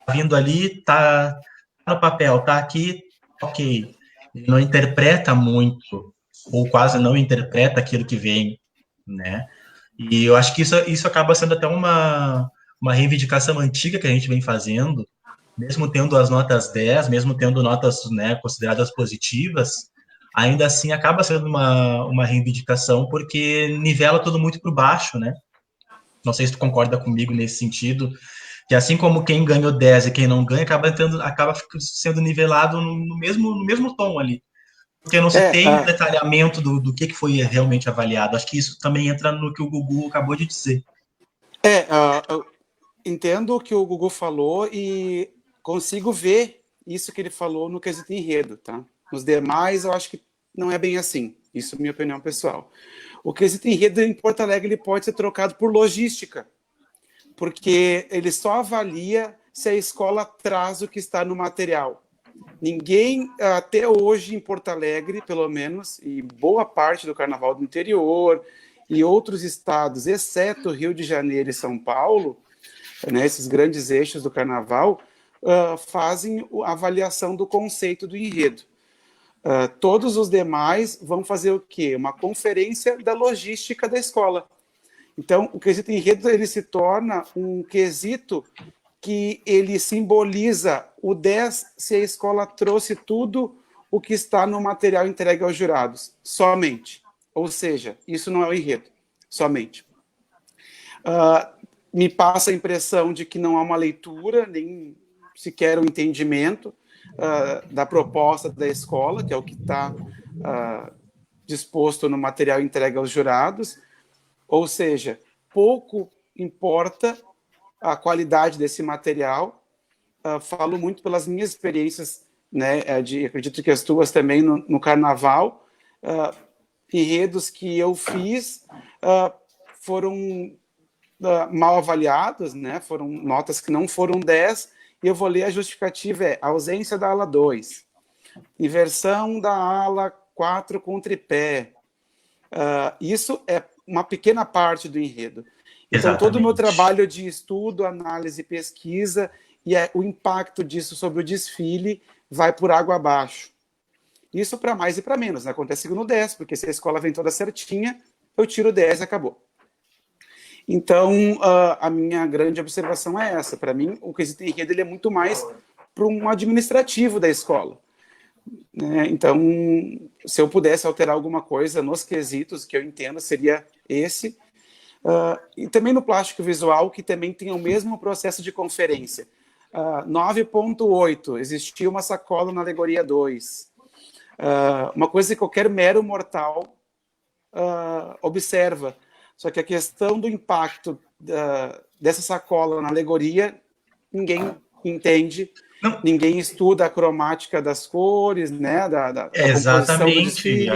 Tá vindo ali, tá no papel, tá aqui, ok. Ele não interpreta muito, ou quase não interpreta aquilo que vem, né? E eu acho que isso acaba sendo até uma reivindicação antiga que a gente vem fazendo, mesmo tendo as notas 10, mesmo tendo notas, né, consideradas positivas, ainda assim acaba sendo uma reivindicação, porque nivela tudo muito para baixo, né? Não sei se tu concorda comigo nesse sentido, que assim como quem ganhou 10 e quem não ganha, acaba sendo nivelado no mesmo tom ali. Porque não se tem um detalhamento do que foi realmente avaliado. Acho que isso também entra no que o Gugu acabou de dizer. Eu entendo o que o Gugu falou e consigo ver isso que ele falou no quesito enredo, tá? Nos demais, eu acho que não é bem assim. Isso é minha opinião pessoal. O quesito enredo em Porto Alegre ele pode ser trocado por logística, porque ele só avalia se a escola traz o que está no material. Ninguém, até hoje, em Porto Alegre, pelo menos, e boa parte do Carnaval do Interior e outros estados, exceto Rio de Janeiro e São Paulo, né, esses grandes eixos do Carnaval, fazem a avaliação do conceito do enredo. Todos os demais vão fazer o quê? Uma conferência da logística da escola. Então, o quesito enredo ele se torna um quesito que ele simboliza o 10 se a escola trouxe tudo o que está no material entregue aos jurados, somente. Ou seja, isso não é o enredo, somente. Me passa a impressão de que não há uma leitura, nem sequer um entendimento da proposta da escola, que é o que está disposto no material entregue aos jurados, ou seja, pouco importa a qualidade desse material. Falo muito pelas minhas experiências, né, acredito que as tuas também no Carnaval, enredos que eu fiz foram mal avaliados, né, foram notas que não foram 10, e eu vou ler a justificativa, ausência da ala 2, inversão da ala 4 com tripé. Isso é uma pequena parte do enredo. Então, todo o meu trabalho de estudo, análise e pesquisa e o impacto disso sobre o desfile vai por água abaixo. Isso para mais e para menos, né? Acontece no 10, porque se a escola vem toda certinha, eu tiro 10 e acabou. Então, a minha grande observação é essa. Para mim, o quesito enredo ele é muito mais para um administrativo da escola. Né? Então, se eu pudesse alterar alguma coisa nos quesitos, que eu entendo, seria esse. E também no plástico visual, que também tem o mesmo processo de conferência. 9.8, existia uma sacola na alegoria 2. Uma coisa que qualquer mero mortal observa. Só que a questão do impacto dessa sacola na alegoria, ninguém entende, ninguém estuda a cromática das cores, né, da composição do desfile.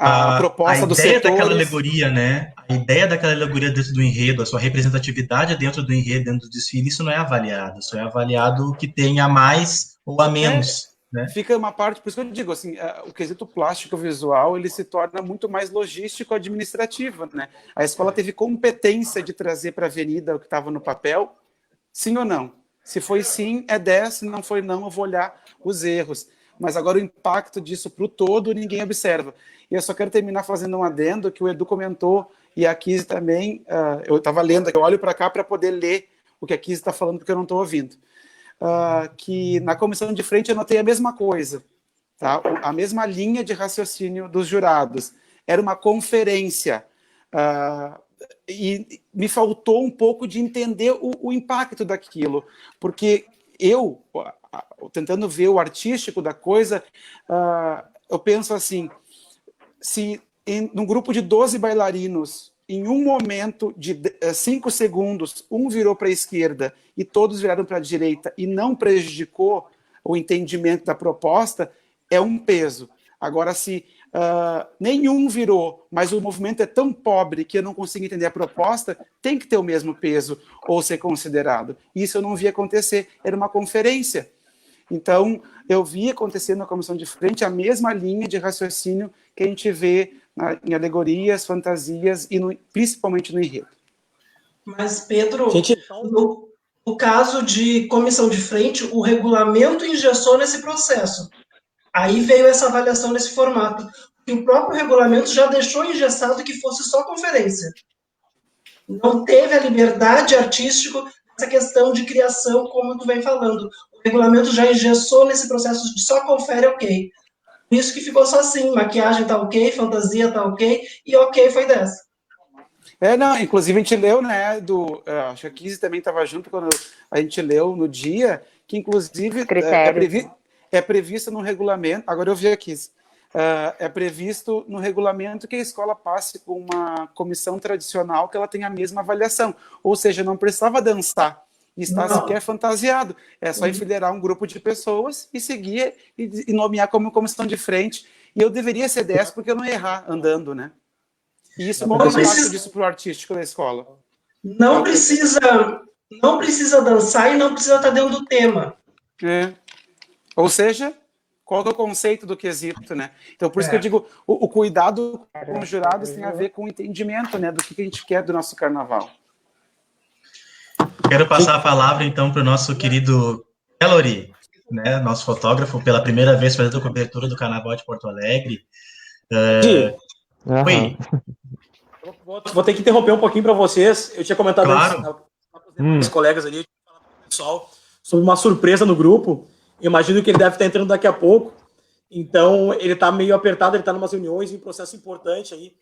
A proposta dos setores. Daquela alegoria, né? A ideia daquela alegoria dentro do enredo, a sua representatividade dentro do enredo, dentro do desfile, isso não é avaliado. Isso é avaliado o que tem a mais ou a menos. Né? Fica uma parte, por isso que eu digo, assim, o quesito plástico visual, ele se torna muito mais logístico administrativo, né? A escola teve competência de trazer para a avenida o que estava no papel, sim ou não? Se foi sim, é 10, se não foi não, eu vou olhar os erros. Mas agora o impacto disso para o todo, ninguém observa. E eu só quero terminar fazendo um adendo que o Edu comentou, e a Kizzy também, eu estava lendo, eu olho para cá para poder ler o que a Kizzy está falando, porque eu não estou ouvindo. Que na comissão de frente eu notei a mesma coisa, tá? A mesma linha de raciocínio dos jurados. Era uma conferência, e me faltou um pouco de entender o impacto daquilo, porque eu, tentando ver o artístico da coisa, eu penso assim, se num grupo de 12 bailarinos, em um momento de 5 segundos, um virou para a esquerda e todos viraram para a direita e não prejudicou o entendimento da proposta, é um peso. Agora, se nenhum virou, mas o movimento é tão pobre que eu não consigo entender a proposta, tem que ter o mesmo peso ou ser considerado. Isso eu não vi acontecer, era uma conferência. Então, eu vi acontecer na comissão de frente a mesma linha de raciocínio que a gente vê em alegorias, fantasias e principalmente no enredo. Mas, Pedro, no caso de comissão de frente, o regulamento engessou nesse processo. Aí veio essa avaliação nesse formato. E o próprio regulamento já deixou engessado que fosse só conferência. Não teve a liberdade artística, essa questão de criação, como tu vem falando. O regulamento já engessou nesse processo de só confere, ok. Por isso que ficou só assim, maquiagem tá ok, fantasia tá ok, e ok foi dessa. Não, inclusive a gente leu, né, acho que a Kizzy também estava junto quando a gente leu no dia, que inclusive é previsto no regulamento, agora eu vi aqui, é previsto no regulamento que a escola passe com uma comissão tradicional que ela tenha a mesma avaliação, ou seja, não precisava dançar e estar sequer fantasiado, é só enfileirar um grupo de pessoas e seguir e nomear como comissão de frente, e eu deveria ser 10 porque eu não ia errar andando, né? E isso não precisa disso para o artístico da escola. Não precisa dançar e não precisa estar dentro do tema. Ou seja, qual que é o conceito do quesito, né? Então, por isso que eu digo, o cuidado com os jurados tem a ver com o entendimento, né, do que a gente quer do nosso carnaval. Quero passar a palavra, então, para o nosso querido Kellory, né, nosso fotógrafo, pela primeira vez fazendo a cobertura do Carnaval de Porto Alegre. Oi. Vou ter que interromper um pouquinho para vocês. Eu tinha comentado claro. antes com os colegas ali, falar para o pessoal sobre uma surpresa no grupo. Eu imagino que ele deve estar entrando daqui a pouco. Então, ele está meio apertado, ele está em umas reuniões, em um processo importante aí,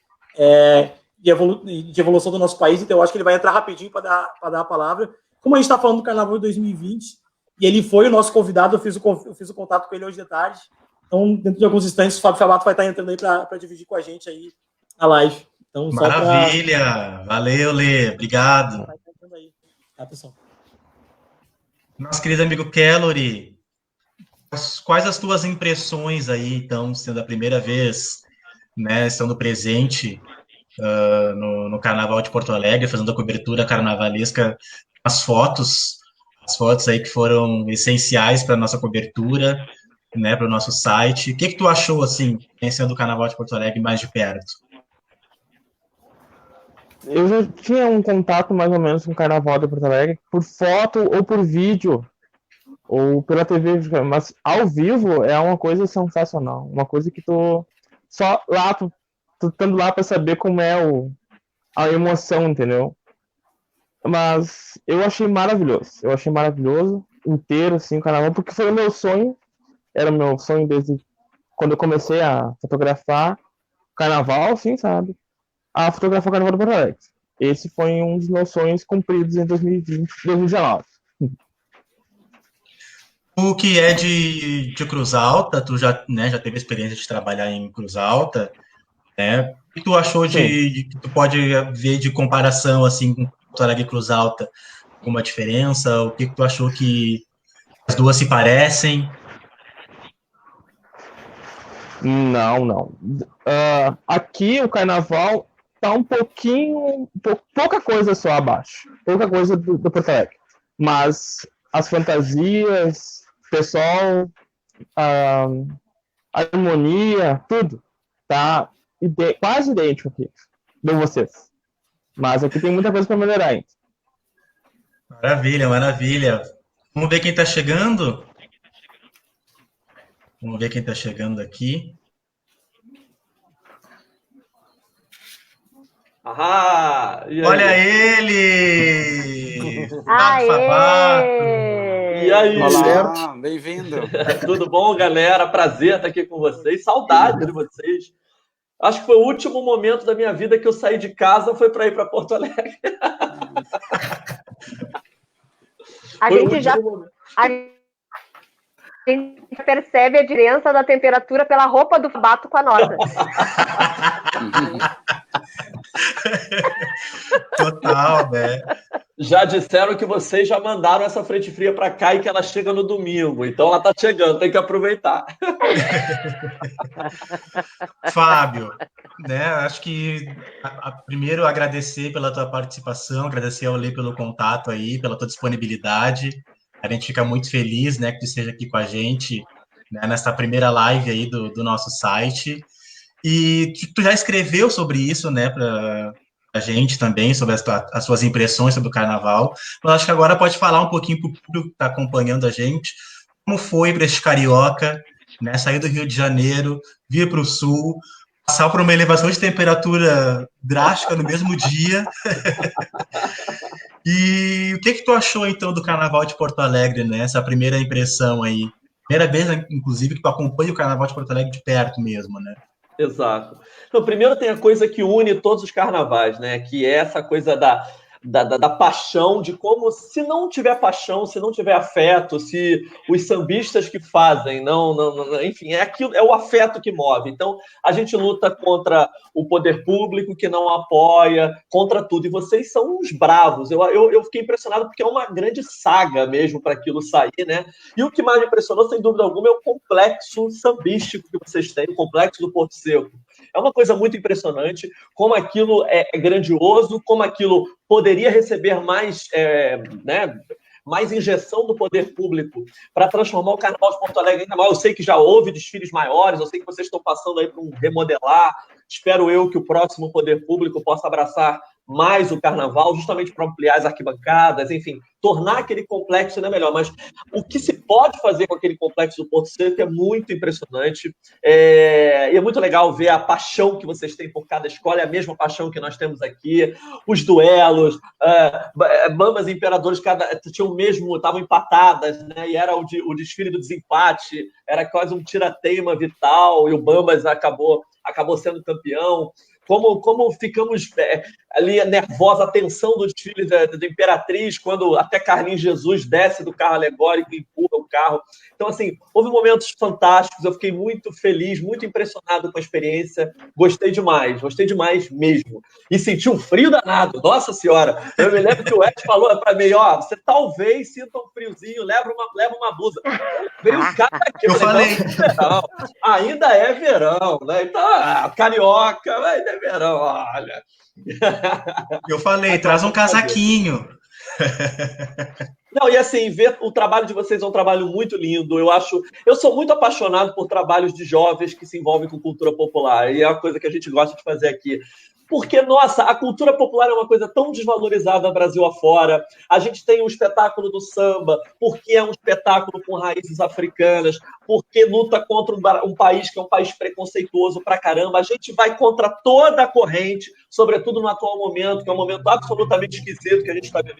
de evolução do nosso país. Então, eu acho que ele vai entrar rapidinho para dar a palavra. Como a gente está falando do Carnaval de 2020, e ele foi o nosso convidado, eu fiz o contato com ele hoje de tarde. Então, dentro de alguns instantes, o Fábio Falato vai estar entrando aí para dividir com a gente aí a live. Então, maravilha! Valeu, Lê. Obrigado. Tá, pessoal. Nosso querido amigo Kellory, quais as tuas impressões aí, então, sendo a primeira vez, né, estando presente no Carnaval de Porto Alegre, fazendo a cobertura carnavalesca, as fotos aí que foram essenciais para a nossa cobertura, né, para o nosso site. O que tu achou, assim, conhecendo o Carnaval de Porto Alegre mais de perto? Eu já tinha um contato mais ou menos com o Carnaval de Porto Alegre, por foto ou por vídeo, ou pela TV, mas ao vivo é uma coisa sensacional, uma coisa que tu estando lá para saber como é a emoção, entendeu? Mas eu achei maravilhoso, inteiro, assim, o Carnaval, porque foi o meu sonho, era o meu sonho desde quando eu comecei a fotografar Carnaval, assim, sabe? A fotografar o Carnaval de Porto Alegre. Esse foi um dos meus sonhos cumpridos em 2020, 2019. O que é de Cruz Alta, tu já teve experiência de trabalhar em Cruz Alta, né? O que tu achou que tu pode ver de comparação, assim, com Porto Alegre e Cruz Alta, alguma diferença? O que tu achou que as duas se parecem? Não. Aqui o Carnaval tá um pouquinho, pouca coisa só abaixo, pouca coisa do Porto Alegre, mas as fantasias, pessoal, a harmonia, tudo tá quase idêntico aqui de vocês, mas aqui tem muita coisa para melhorar ainda. Maravilha. Vamos ver quem tá chegando? Vamos ver quem tá chegando aqui. Olha ele! E aí? Olá, bem-vindo. Tudo bom, galera? Prazer estar aqui com vocês. Saudade de vocês. Acho que foi o último momento da minha vida que eu saí de casa, foi para ir para Porto Alegre. A gente já A gente percebe a diferença da temperatura pela roupa do Fabato com a nossa. Total, né? Já disseram que vocês já mandaram essa frente fria para cá e que ela chega no domingo. Então ela está chegando, tem que aproveitar. Fábio, né? Acho que primeiro agradecer pela tua participação, agradecer ao Lê pelo contato aí, pela tua disponibilidade. A gente fica muito feliz, né, que tu esteja aqui com a gente, né, nessa primeira live aí do nosso site. E tu já escreveu sobre isso, né, para a gente também, sobre as suas impressões sobre o carnaval. Mas acho que agora pode falar um pouquinho para o público que está acompanhando a gente, como foi para este carioca, né, sair do Rio de Janeiro, vir para o Sul, passar por uma elevação de temperatura drástica no mesmo dia. E o que tu achou, então, do Carnaval de Porto Alegre, né? Essa primeira impressão aí. Primeira vez, inclusive, que tu acompanha o Carnaval de Porto Alegre de perto mesmo, né? Exato. Então, primeiro tem a coisa que une todos os carnavais, né? Que é essa coisa da paixão, de como, se não tiver paixão, se não tiver afeto, se os sambistas que fazem, enfim, é o afeto que move. Então, a gente luta contra o poder público que não apoia, contra tudo. E vocês são uns bravos. Eu fiquei impressionado porque é uma grande saga mesmo para aquilo sair, né? E o que mais me impressionou, sem dúvida alguma, é o complexo sambístico que vocês têm, o complexo do Porto Seco. É uma coisa muito impressionante, como aquilo é grandioso, como aquilo poderia receber mais, mais injeção do poder público para transformar o Carnaval de Porto Alegre ainda mais. Eu sei que já houve desfiles maiores, eu sei que vocês estão passando aí para um remodelar. Espero eu que o próximo poder público possa abraçar mais o Carnaval, justamente para ampliar as arquibancadas, enfim, tornar aquele complexo ainda melhor. Mas o que se pode fazer com aquele complexo do Porto Seco é muito impressionante. E é muito legal ver a paixão que vocês têm por cada escola, é a mesma paixão que nós temos aqui. Os duelos, Bambas e Imperadores tinham mesmo, estavam empatadas, né? E era o desfile do desempate, era quase um tira-teima vital, e o Bambas acabou sendo campeão. Como ficamos ali nervosa, a tensão do desfile da Imperatriz, quando até Carlinhos Jesus desce do carro alegórico e empurra o carro. Então, assim, houve momentos fantásticos, eu fiquei muito feliz, muito impressionado com a experiência, gostei demais mesmo. E senti um frio danado, nossa senhora. Eu me lembro que o Ed falou para mim, você talvez sinta um friozinho, leva uma blusa. Veio o cara aqui, eu falei. Ainda é verão, né? Então, carioca, ainda é verão, olha. Eu falei, traz um casaquinho. Não, e assim, ver o trabalho de vocês é um trabalho muito lindo. Eu sou muito apaixonado por trabalhos de jovens que se envolvem com cultura popular, e é uma coisa que a gente gosta de fazer aqui. Porque, nossa, a cultura popular é uma coisa tão desvalorizada no Brasil afora. A gente tem um espetáculo do samba, porque é um espetáculo com raízes africanas, porque luta contra um país que é um país preconceituoso pra caramba. A gente vai contra toda a corrente, sobretudo no atual momento, que é um momento absolutamente esquisito que a gente está vivendo.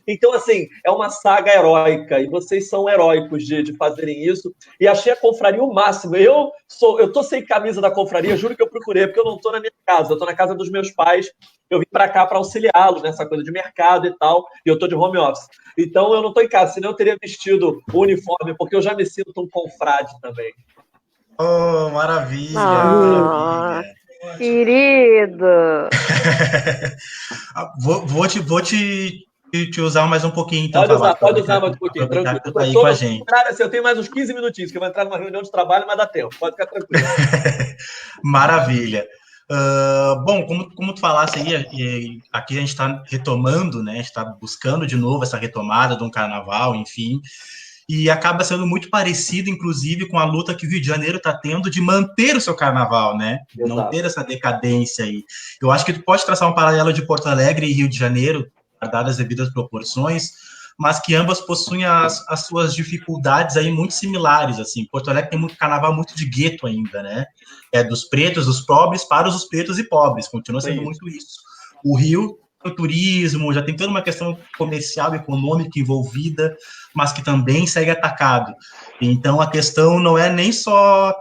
Então, assim, é uma saga heróica, e vocês são heróicos de fazerem isso. E achei a confraria o máximo. Eu tô sem camisa da confraria, juro que eu procurei, porque eu não tô na minha casa, eu tô na casa dos meus pais. Eu vim para cá para auxiliá-los nessa coisa de mercado e tal, e eu tô de home office. Então eu não tô em casa, senão eu teria vestido o uniforme, porque eu já me sinto um confrade também. Oh, maravilha, maravilha. Querido! Vou te usar mais um pouquinho, então. Pode usar mais um pouquinho, tranquilo. Tá aí com a gente. Eu tenho mais uns 15 minutinhos, que eu vou entrar numa reunião de trabalho, mas dá tempo. Pode ficar tranquilo. Maravilha. Bom, como tu falasse aí, aqui a gente está retomando, né? A gente está buscando de novo essa retomada de um carnaval, enfim, e acaba sendo muito parecido, inclusive, com a luta que o Rio de Janeiro está tendo de manter o seu carnaval, né? Exato. Não ter essa decadência aí. Eu acho que tu pode traçar um paralelo de Porto Alegre e Rio de Janeiro, dadas as devidas proporções, mas que ambas possuem as suas dificuldades aí muito similares, assim. Porto Alegre tem muito carnaval, muito de gueto ainda, né? Dos pretos, dos pobres, para os pretos e pobres, continua sendo muito isso. O Rio, o turismo, já tem toda uma questão comercial, econômica envolvida, mas que também segue atacado. Então, a questão não é nem só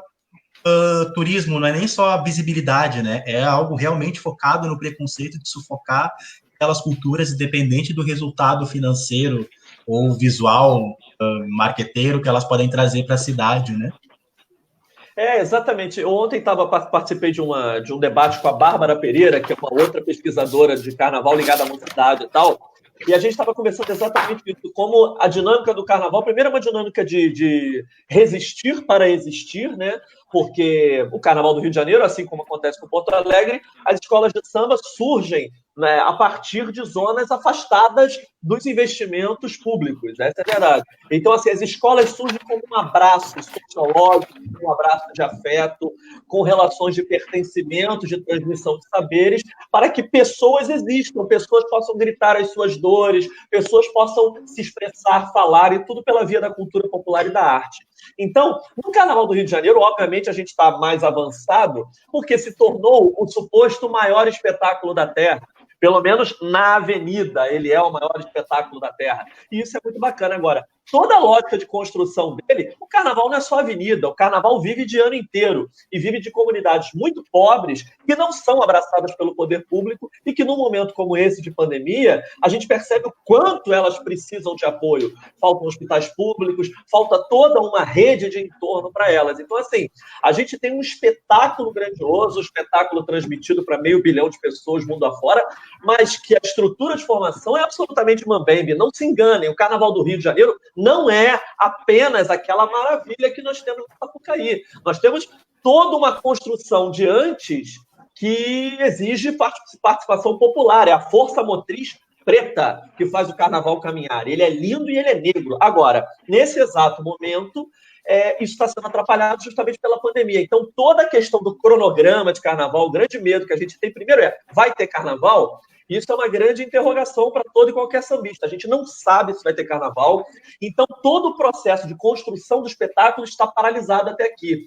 turismo, não é nem só a visibilidade, né? É algo realmente focado no preconceito de sufocar aquelas culturas, independente do resultado financeiro ou visual marqueteiro que elas podem trazer para a cidade, né? Exatamente. Ontem participei de um debate com a Bárbara Pereira, que é uma outra pesquisadora de carnaval ligada à mocidade e tal, e a gente estava conversando exatamente isso, como a dinâmica do carnaval, primeiro é uma dinâmica de resistir para existir, né? Porque o carnaval do Rio de Janeiro, assim como acontece com Porto Alegre, as escolas de samba surgem, né, a partir de zonas afastadas dos investimentos públicos, essa é a verdade. Então, assim, as escolas surgem como um abraço sociológico, um abraço de afeto, com relações de pertencimento, de transmissão de saberes, para que pessoas existam, pessoas possam gritar as suas dores, pessoas possam se expressar, falar, e tudo pela via da cultura popular e da arte. Então, no Carnaval do Rio de Janeiro, obviamente, a gente está mais avançado, porque se tornou o suposto maior espetáculo da Terra. Pelo menos na avenida, ele é o maior espetáculo da Terra. E isso é muito bacana. Agora, toda a lógica de construção dele, o carnaval não é só avenida, o carnaval vive de ano inteiro e vive de comunidades muito pobres que não são abraçadas pelo poder público e que, num momento como esse de pandemia, a gente percebe o quanto elas precisam de apoio. Faltam hospitais públicos, falta toda uma rede de entorno para elas. Então, assim, a gente tem um espetáculo grandioso, um espetáculo transmitido para 500 milhão de pessoas mundo afora, mas que a estrutura de formação é absolutamente mambembe. Não se enganem, o Carnaval do Rio de Janeiro não é apenas aquela maravilha que nós temos no Sapucaí. Nós temos toda uma construção de antes que exige participação popular, é a força motriz preta que faz o carnaval caminhar. Ele é lindo e ele é negro. Agora, nesse exato momento, isso está sendo atrapalhado justamente pela pandemia. Então, toda a questão do cronograma de carnaval, o grande medo que a gente tem, primeiro vai ter carnaval? Isso é uma grande interrogação para todo e qualquer sambista. A gente não sabe se vai ter carnaval, então todo o processo de construção do espetáculo está paralisado até aqui.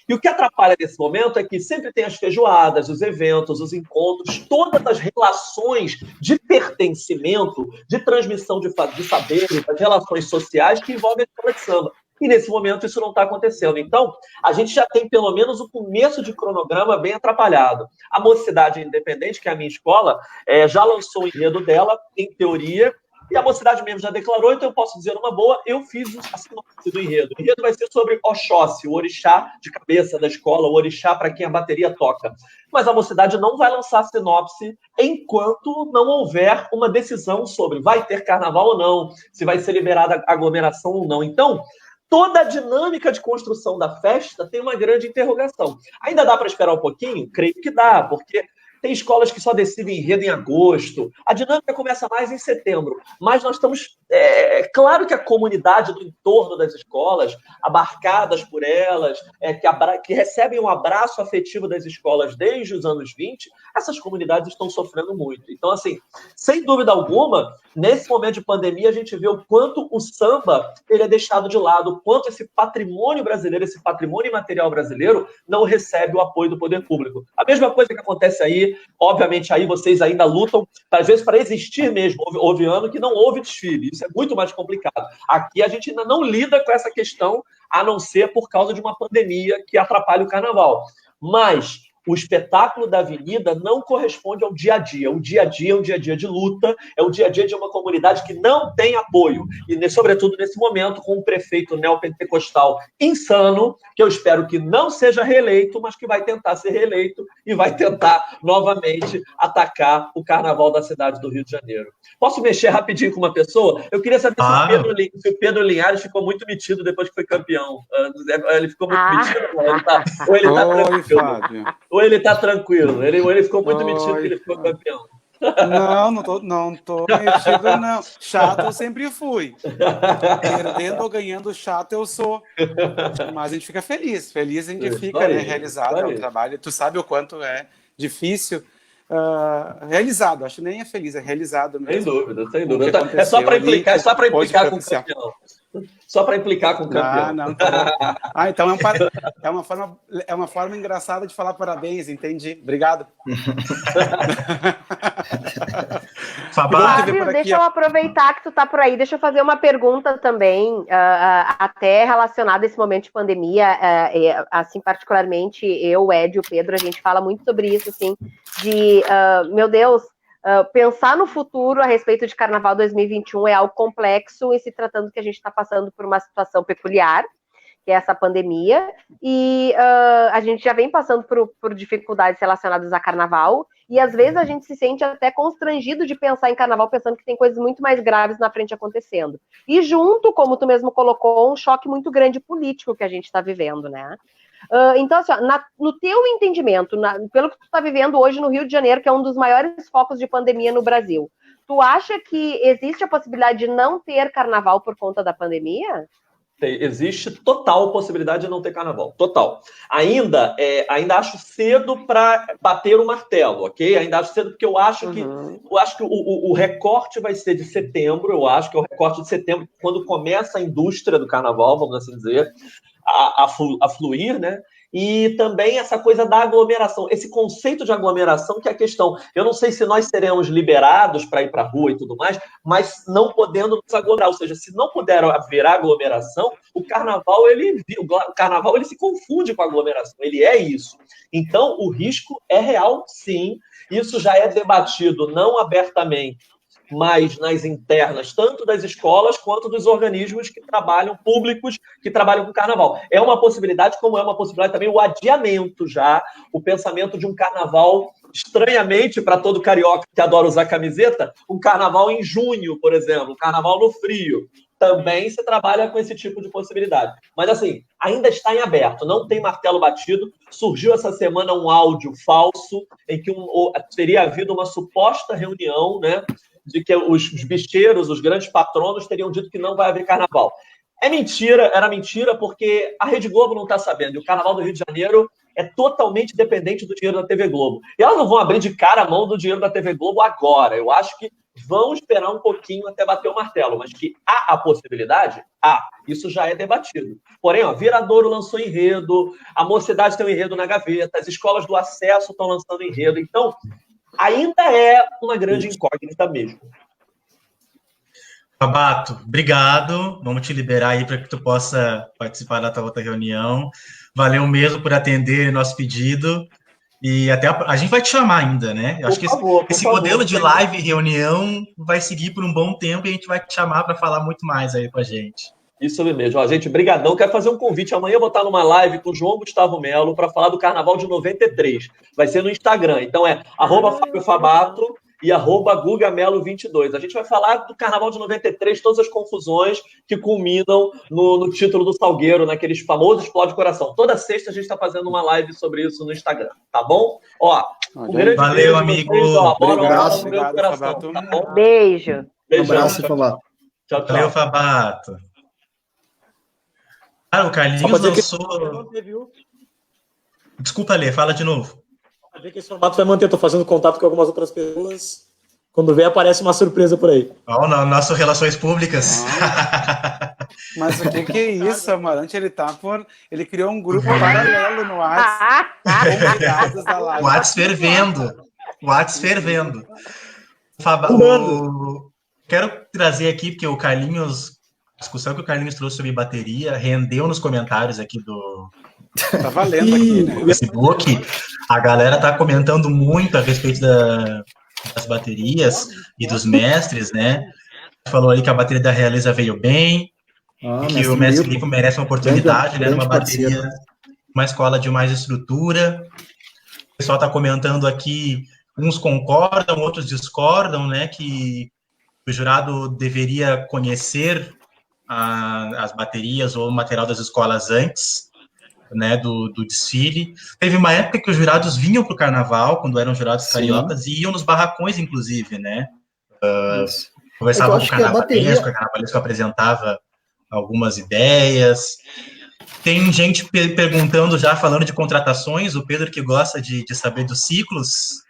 E o que atrapalha nesse momento é que sempre tem as feijoadas, os eventos, os encontros, todas as relações de pertencimento, de transmissão de saberes, as relações sociais que envolvem a escola de samba. E nesse momento isso não está acontecendo. Então, a gente já tem pelo menos o começo de cronograma bem atrapalhado. A Mocidade Independente, que é a minha escola, já lançou o enredo dela, em teoria, e a Mocidade mesmo já declarou, então eu posso dizer uma boa, eu fiz a sinopse do enredo. O enredo vai ser sobre Oxóssi, o orixá de cabeça da escola, o orixá para quem a bateria toca. Mas a Mocidade não vai lançar a sinopse enquanto não houver uma decisão sobre vai ter carnaval ou não, se vai ser liberada aglomeração ou não. Então, toda a dinâmica de construção da festa tem uma grande interrogação. Ainda dá para esperar um pouquinho? Creio que dá, porque tem escolas que só decidem enredo em agosto. A dinâmica começa mais em setembro. Mas nós estamos... claro que a comunidade do entorno das escolas, abarcadas por elas, que recebem um abraço afetivo das escolas desde os anos 20, essas comunidades estão sofrendo muito. Então, assim, sem dúvida alguma, nesse momento de pandemia, a gente vê o quanto o samba ele é deixado de lado, o quanto esse patrimônio brasileiro, esse patrimônio imaterial brasileiro, não recebe o apoio do poder público. A mesma coisa que acontece aí, obviamente, aí vocês ainda lutam, às vezes, para existir mesmo. Houve ano que não houve desfile. Isso é muito mais complicado. Aqui a gente ainda não lida com essa questão, a não ser por causa de uma pandemia que atrapalha o carnaval. Mas o espetáculo da avenida não corresponde ao dia a dia. O dia a dia é um dia a dia de luta, é o dia a dia de uma comunidade que não tem apoio. E, sobretudo, nesse momento, com um prefeito neopentecostal insano, que eu espero que não seja reeleito, mas que vai tentar ser reeleito e vai tentar, novamente, atacar o carnaval da cidade do Rio de Janeiro. Posso mexer rapidinho com uma pessoa? Eu queria saber se o Pedro Linhares ficou muito metido depois que foi campeão. Ele ficou muito metido? Ou ele está tranquilo? Ou ele tá tranquilo? Ele ficou muito metido que ele ficou campeão. Não tô metido, não. Chato eu sempre fui. Perdendo ou ganhando chato eu sou. Mas a gente fica feliz. Feliz a gente fica, né? Realizado. É um trabalho. Tu sabe o quanto é difícil. Realizado. Acho que nem é feliz, é realizado mesmo. Sem dúvida. É só para implicar com o campeão. Só para implicar com o campeão. Então é uma forma engraçada de falar parabéns, entendi. Obrigado. Fábio, deixa eu aproveitar que tu tá por aí, deixa eu fazer uma pergunta também, até relacionada a esse momento de pandemia, assim, particularmente eu, o Ed e o Pedro, a gente fala muito sobre isso, assim, de, meu Deus, pensar no futuro a respeito de Carnaval 2021 é algo complexo, e se tratando que a gente está passando por uma situação peculiar, que é essa pandemia, e a gente já vem passando por dificuldades relacionadas a Carnaval, e às vezes a gente se sente até constrangido de pensar em Carnaval, pensando que tem coisas muito mais graves na frente acontecendo. E junto, como tu mesmo colocou, um choque muito grande político que a gente está vivendo, né? Então, assim, no teu entendimento, pelo que tu está vivendo hoje no Rio de Janeiro, que é um dos maiores focos de pandemia no Brasil, tu acha que existe a possibilidade de não ter Carnaval por conta da pandemia? Existe total possibilidade de não ter carnaval. Total. Ainda acho cedo para bater o martelo, ok? Ainda acho cedo porque eu acho que o recorte vai ser de setembro. Eu acho que é o recorte de setembro, quando começa a indústria do carnaval, vamos assim dizer, a fluir, né? E também essa coisa da aglomeração, esse conceito de aglomeração que é a questão. Eu não sei se nós seremos liberados para ir para a rua e tudo mais, mas não podendo nos aglomerar. Ou seja, se não puder haver aglomeração, o carnaval ele se confunde com a aglomeração. Ele é isso. Então, o risco é real, sim. Isso já é debatido não abertamente, mas nas internas, tanto das escolas quanto dos organismos que trabalham, públicos, que trabalham com carnaval. É uma possibilidade, como é uma possibilidade também o adiamento já, o pensamento de um carnaval, estranhamente, para todo carioca que adora usar camiseta, um carnaval em junho, por exemplo, um carnaval no frio. Também se trabalha com esse tipo de possibilidade. Mas, assim, ainda está em aberto, não tem martelo batido. Surgiu essa semana um áudio falso em que teria havido uma suposta reunião, né, de que os bicheiros, os grandes patronos, teriam dito que não vai haver carnaval. É mentira, era mentira, porque a Rede Globo não está sabendo. E o Carnaval do Rio de Janeiro é totalmente dependente do dinheiro da TV Globo. E elas não vão abrir de cara a mão do dinheiro da TV Globo agora. Eu acho que vão esperar um pouquinho até bater o martelo, mas que há a possibilidade, isso já é debatido. Porém, Viradouro lançou enredo, a Mocidade tem um enredo na gaveta, as escolas do acesso estão lançando enredo. Então, ainda é uma grande incógnita mesmo. Fabato, obrigado. Vamos te liberar aí para que tu possa participar da tua outra reunião. Valeu mesmo por atender nosso pedido. E até a gente vai te chamar ainda, né? Eu acho que esse modelo de live e reunião vai seguir por um bom tempo e a gente vai te chamar para falar muito mais aí com a gente. Isso mesmo. Ó, gente, brigadão. Quero fazer um convite. Amanhã eu vou estar numa live com o João Gustavo Melo para falar do Carnaval de 93. Vai ser no Instagram. Então é @FábioFabato e @GugaMelo22. A gente vai falar do Carnaval de 93, todas as confusões que culminam no título do Salgueiro, naqueles famosos Explode Coração. Toda sexta a gente está fazendo uma live sobre isso no Instagram, tá bom? Ó, um grande valeu, beijo, amigo. Vocês, ó, obrigado, no meu coração, tá bom? Beijo. Beijão. Um abraço, Fabato. Tchau, tchau. Valeu, Fabato. Cara, o Carlinhos lançou... Desculpa, Lê, fala de novo. Ver que esse formato vai manter. Estou fazendo contato com algumas outras pessoas. Quando vê, aparece uma surpresa por aí. Nossas relações públicas. Mas o que é isso, Amarante? Ele criou um grupo paralelo no WhatsApp. O WhatsApp fervendo. Quero trazer aqui, porque o Carlinhos, a discussão que o Carlinhos trouxe sobre bateria, rendeu nos comentários aqui do... Tá valendo aqui, né? Facebook. A galera tá comentando muito a respeito das baterias e dos mestres, né? Falou ali que a bateria da Realiza veio bem, e que o mestre Lico merece uma oportunidade, né? Numa bateria, uma escola de mais estrutura. O pessoal tá comentando aqui, uns concordam, outros discordam, né? Que o jurado deveria conhecer as baterias ou o material das escolas antes, né, do desfile. Teve uma época que os jurados vinham para o carnaval, quando eram jurados cariocas, e iam nos barracões, inclusive, né? Conversavam com o carnavalesco apresentava algumas ideias. Tem gente perguntando já, falando de contratações, o Pedro que gosta de saber dos ciclos,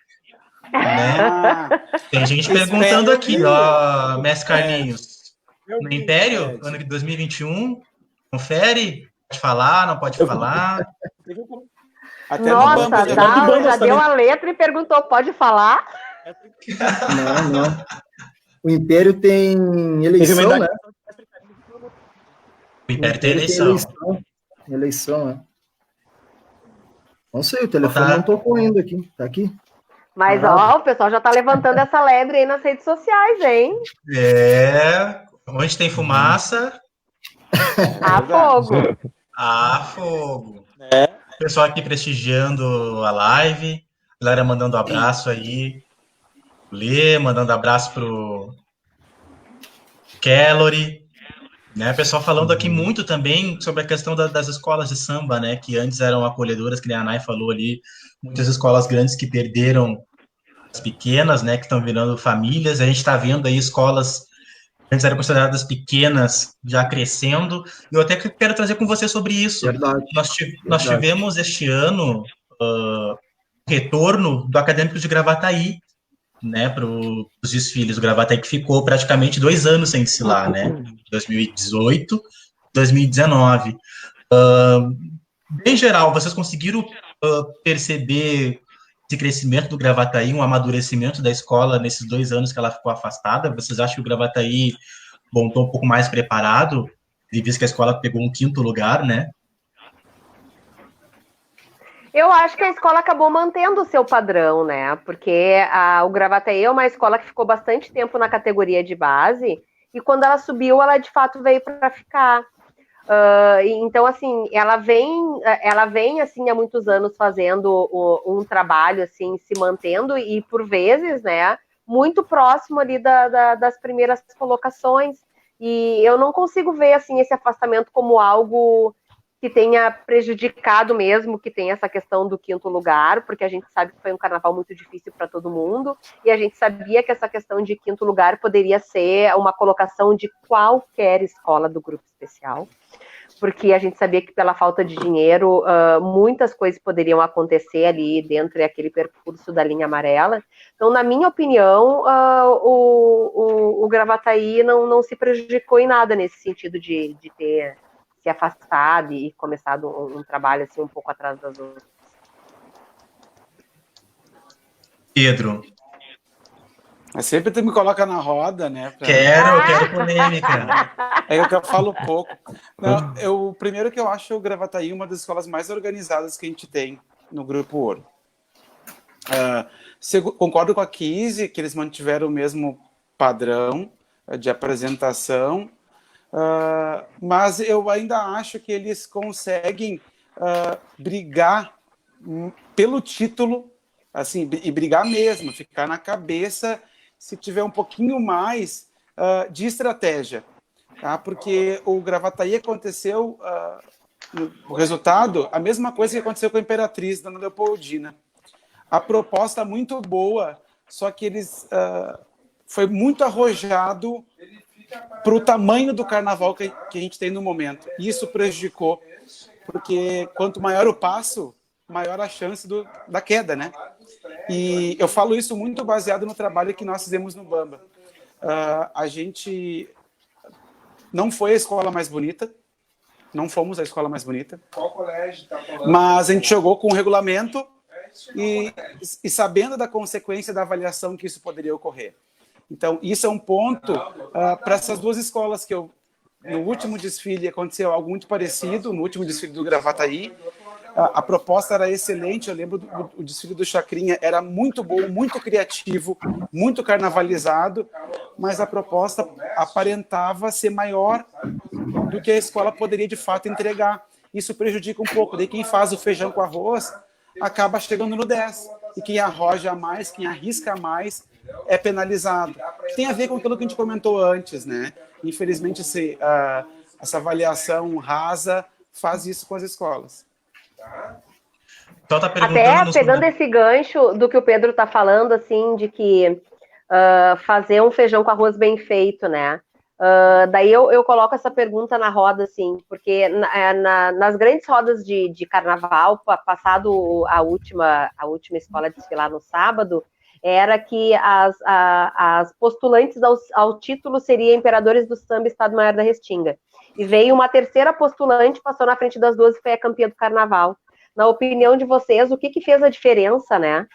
né? Tem gente perguntando aqui, ó, mestre Carlinhos, no Império, ano de 2021, confere? Pode falar, não pode falar? Até Nossa, já deu a letra e perguntou, pode falar? Não. O Império tem eleição, né? O Império tem eleição. Eleição, né? Não sei, o telefone não tocou ainda aqui. Tá aqui? Mas, ó, o pessoal já tá levantando essa lebre aí nas redes sociais, hein? Onde tem fumaça, Há fogo. há fogo. O pessoal aqui prestigiando a live, galera mandando abraço aí, Lê, mandando abraço pro Kellory, né? O pessoal falando aqui muito também sobre a questão das escolas de samba, né? Que antes eram acolhedoras, que nem a Nay falou ali, muitas escolas grandes que perderam as pequenas, né? Que estão virando famílias. A gente está vendo aí escolas que antes eram consideradas pequenas, já crescendo. Eu até quero trazer com você sobre isso. Verdade. Nós tivemos este ano retorno do Acadêmico de Gravataí, né, para os desfiles. O Gravataí que ficou praticamente 2 anos sem desfilar, né, 2018, 2019. Em geral, vocês conseguiram perceber esse crescimento do Gravataí, um amadurecimento da escola nesses 2 anos que ela ficou afastada? Vocês acham que o Gravataí voltou um pouco mais preparado, visto que a escola pegou um 5º lugar, né? Eu acho que a escola acabou mantendo o seu padrão, né? Porque o Gravataí é uma escola que ficou bastante tempo na categoria de base, e quando ela subiu, ela de fato veio para ficar. Então, assim, ela vem assim há muitos anos fazendo um trabalho, assim, se mantendo, e por vezes, né, muito próximo ali das primeiras colocações. E eu não consigo ver, assim, esse afastamento como algo que tenha prejudicado mesmo, que tem essa questão do 5º lugar, porque a gente sabe que foi um carnaval muito difícil para todo mundo, e a gente sabia que essa questão de 5º lugar poderia ser uma colocação de qualquer escola do grupo especial, porque a gente sabia que pela falta de dinheiro, muitas coisas poderiam acontecer ali dentro daquele percurso da linha amarela. Então, na minha opinião, o Gravataí não se prejudicou em nada nesse sentido de ter se afastado e começado um trabalho assim um pouco atrás das outras. Pedro. Mas sempre tu me coloca na roda, né? Quero polêmica. É que eu falo pouco. Não, primeiro que eu acho o Gravataí uma das escolas mais organizadas que a gente tem no Grupo Ouro. Concordo com a Kizzy, que eles mantiveram o mesmo padrão de apresentação, mas eu ainda acho que eles conseguem brigar pelo título, assim, e brigar mesmo, ficar na cabeça se tiver um pouquinho mais de estratégia, tá? Porque o Gravataí aconteceu, o resultado, a mesma coisa que aconteceu com a Imperatriz, Dona Leopoldina. A proposta muito boa, só que eles foi muito arrojado para o tamanho do carnaval que a gente tem no momento. Isso prejudicou, porque quanto maior o passo, maior a chance da queda, né? E eu falo isso muito baseado no trabalho que nós fizemos no Bamba. A gente não foi a escola mais bonita, não fomos a escola mais bonita, mas a gente jogou com o regulamento e sabendo da consequência da avaliação que isso poderia ocorrer. Então, isso é um ponto para essas 2 escolas que no último desfile aconteceu algo muito parecido, no último desfile do Gravataí. A proposta era excelente, eu lembro do desfile do Chacrinha, era muito bom, muito criativo, muito carnavalizado, mas a proposta aparentava ser maior do que a escola poderia de fato entregar. Isso prejudica um pouco, daí quem faz o feijão com arroz acaba chegando no 10, e quem arroja mais, quem arrisca mais, é penalizado. Tem a ver com aquilo que a gente comentou antes, né? Infelizmente, essa avaliação rasa faz isso com as escolas. Então tá até pegando esse gancho do que o Pedro está falando, assim, de que fazer um feijão com arroz bem feito, né? Daí eu coloco essa pergunta na roda, assim, porque nas grandes rodas de carnaval, passado a última escola desfilar no sábado, era que as postulantes ao título seriam Imperadores do Samba Estado Maior da Restinga. E veio uma terceira postulante, passou na frente das 2 e foi a campeã do carnaval. Na opinião de vocês, o que fez a diferença, né?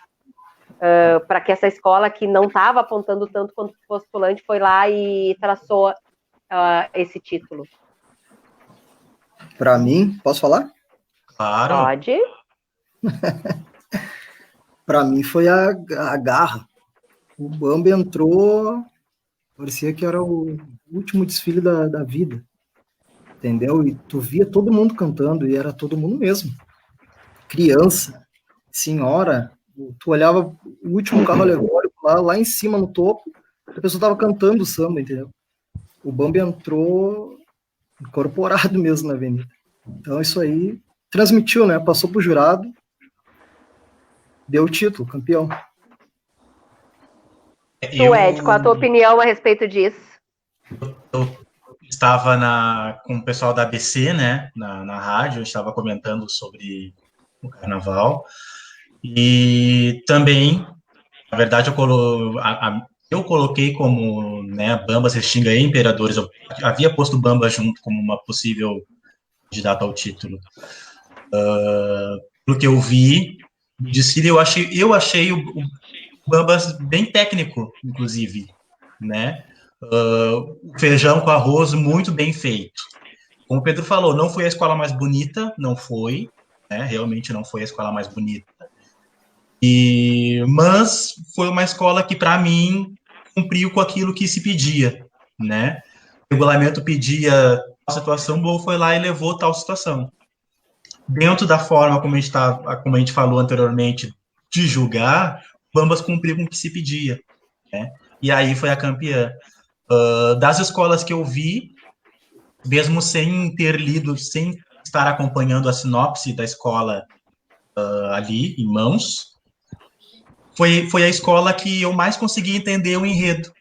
Para que essa escola que não estava apontando tanto quanto postulante foi lá e traçou esse título? Para mim, posso falar? Claro. Pode. Para mim foi a garra. O Bamba entrou, parecia que era o último desfile da vida, entendeu? E tu via todo mundo cantando, e era todo mundo mesmo. Criança, senhora, tu olhava o último carro alegórico lá em cima no topo, a pessoa tava cantando o samba, entendeu? O Bamba entrou incorporado mesmo na avenida. Então isso aí transmitiu, né? Passou pro jurado, deu o título, campeão. Tu, Ed, qual a tua opinião a respeito disso? Eu estava com o pessoal da ABC, né, na rádio, eu estava comentando sobre o carnaval, e também, na verdade, eu coloquei como, né, Bambas, Restinga e Imperadores, eu havia posto Bamba junto como uma possível candidata ao título. Pelo que eu vi, no desfile, eu achei o Bambas bem técnico, inclusive, né? O feijão com arroz muito bem feito. Como o Pedro falou, não foi a escola mais bonita, não foi, né? Realmente não foi a escola mais bonita. Mas foi uma escola que, para mim, cumpriu com aquilo que se pedia, né? O regulamento pedia tal situação, o foi lá e levou tal situação. Dentro da forma como a gente falou anteriormente, de julgar, Bambas cumpriu com o que se pedia, né? E aí foi a campeã. Das escolas que eu vi, mesmo sem ter lido, sem estar acompanhando a sinopse da escola ali em mãos, foi a escola que eu mais consegui entender o enredo.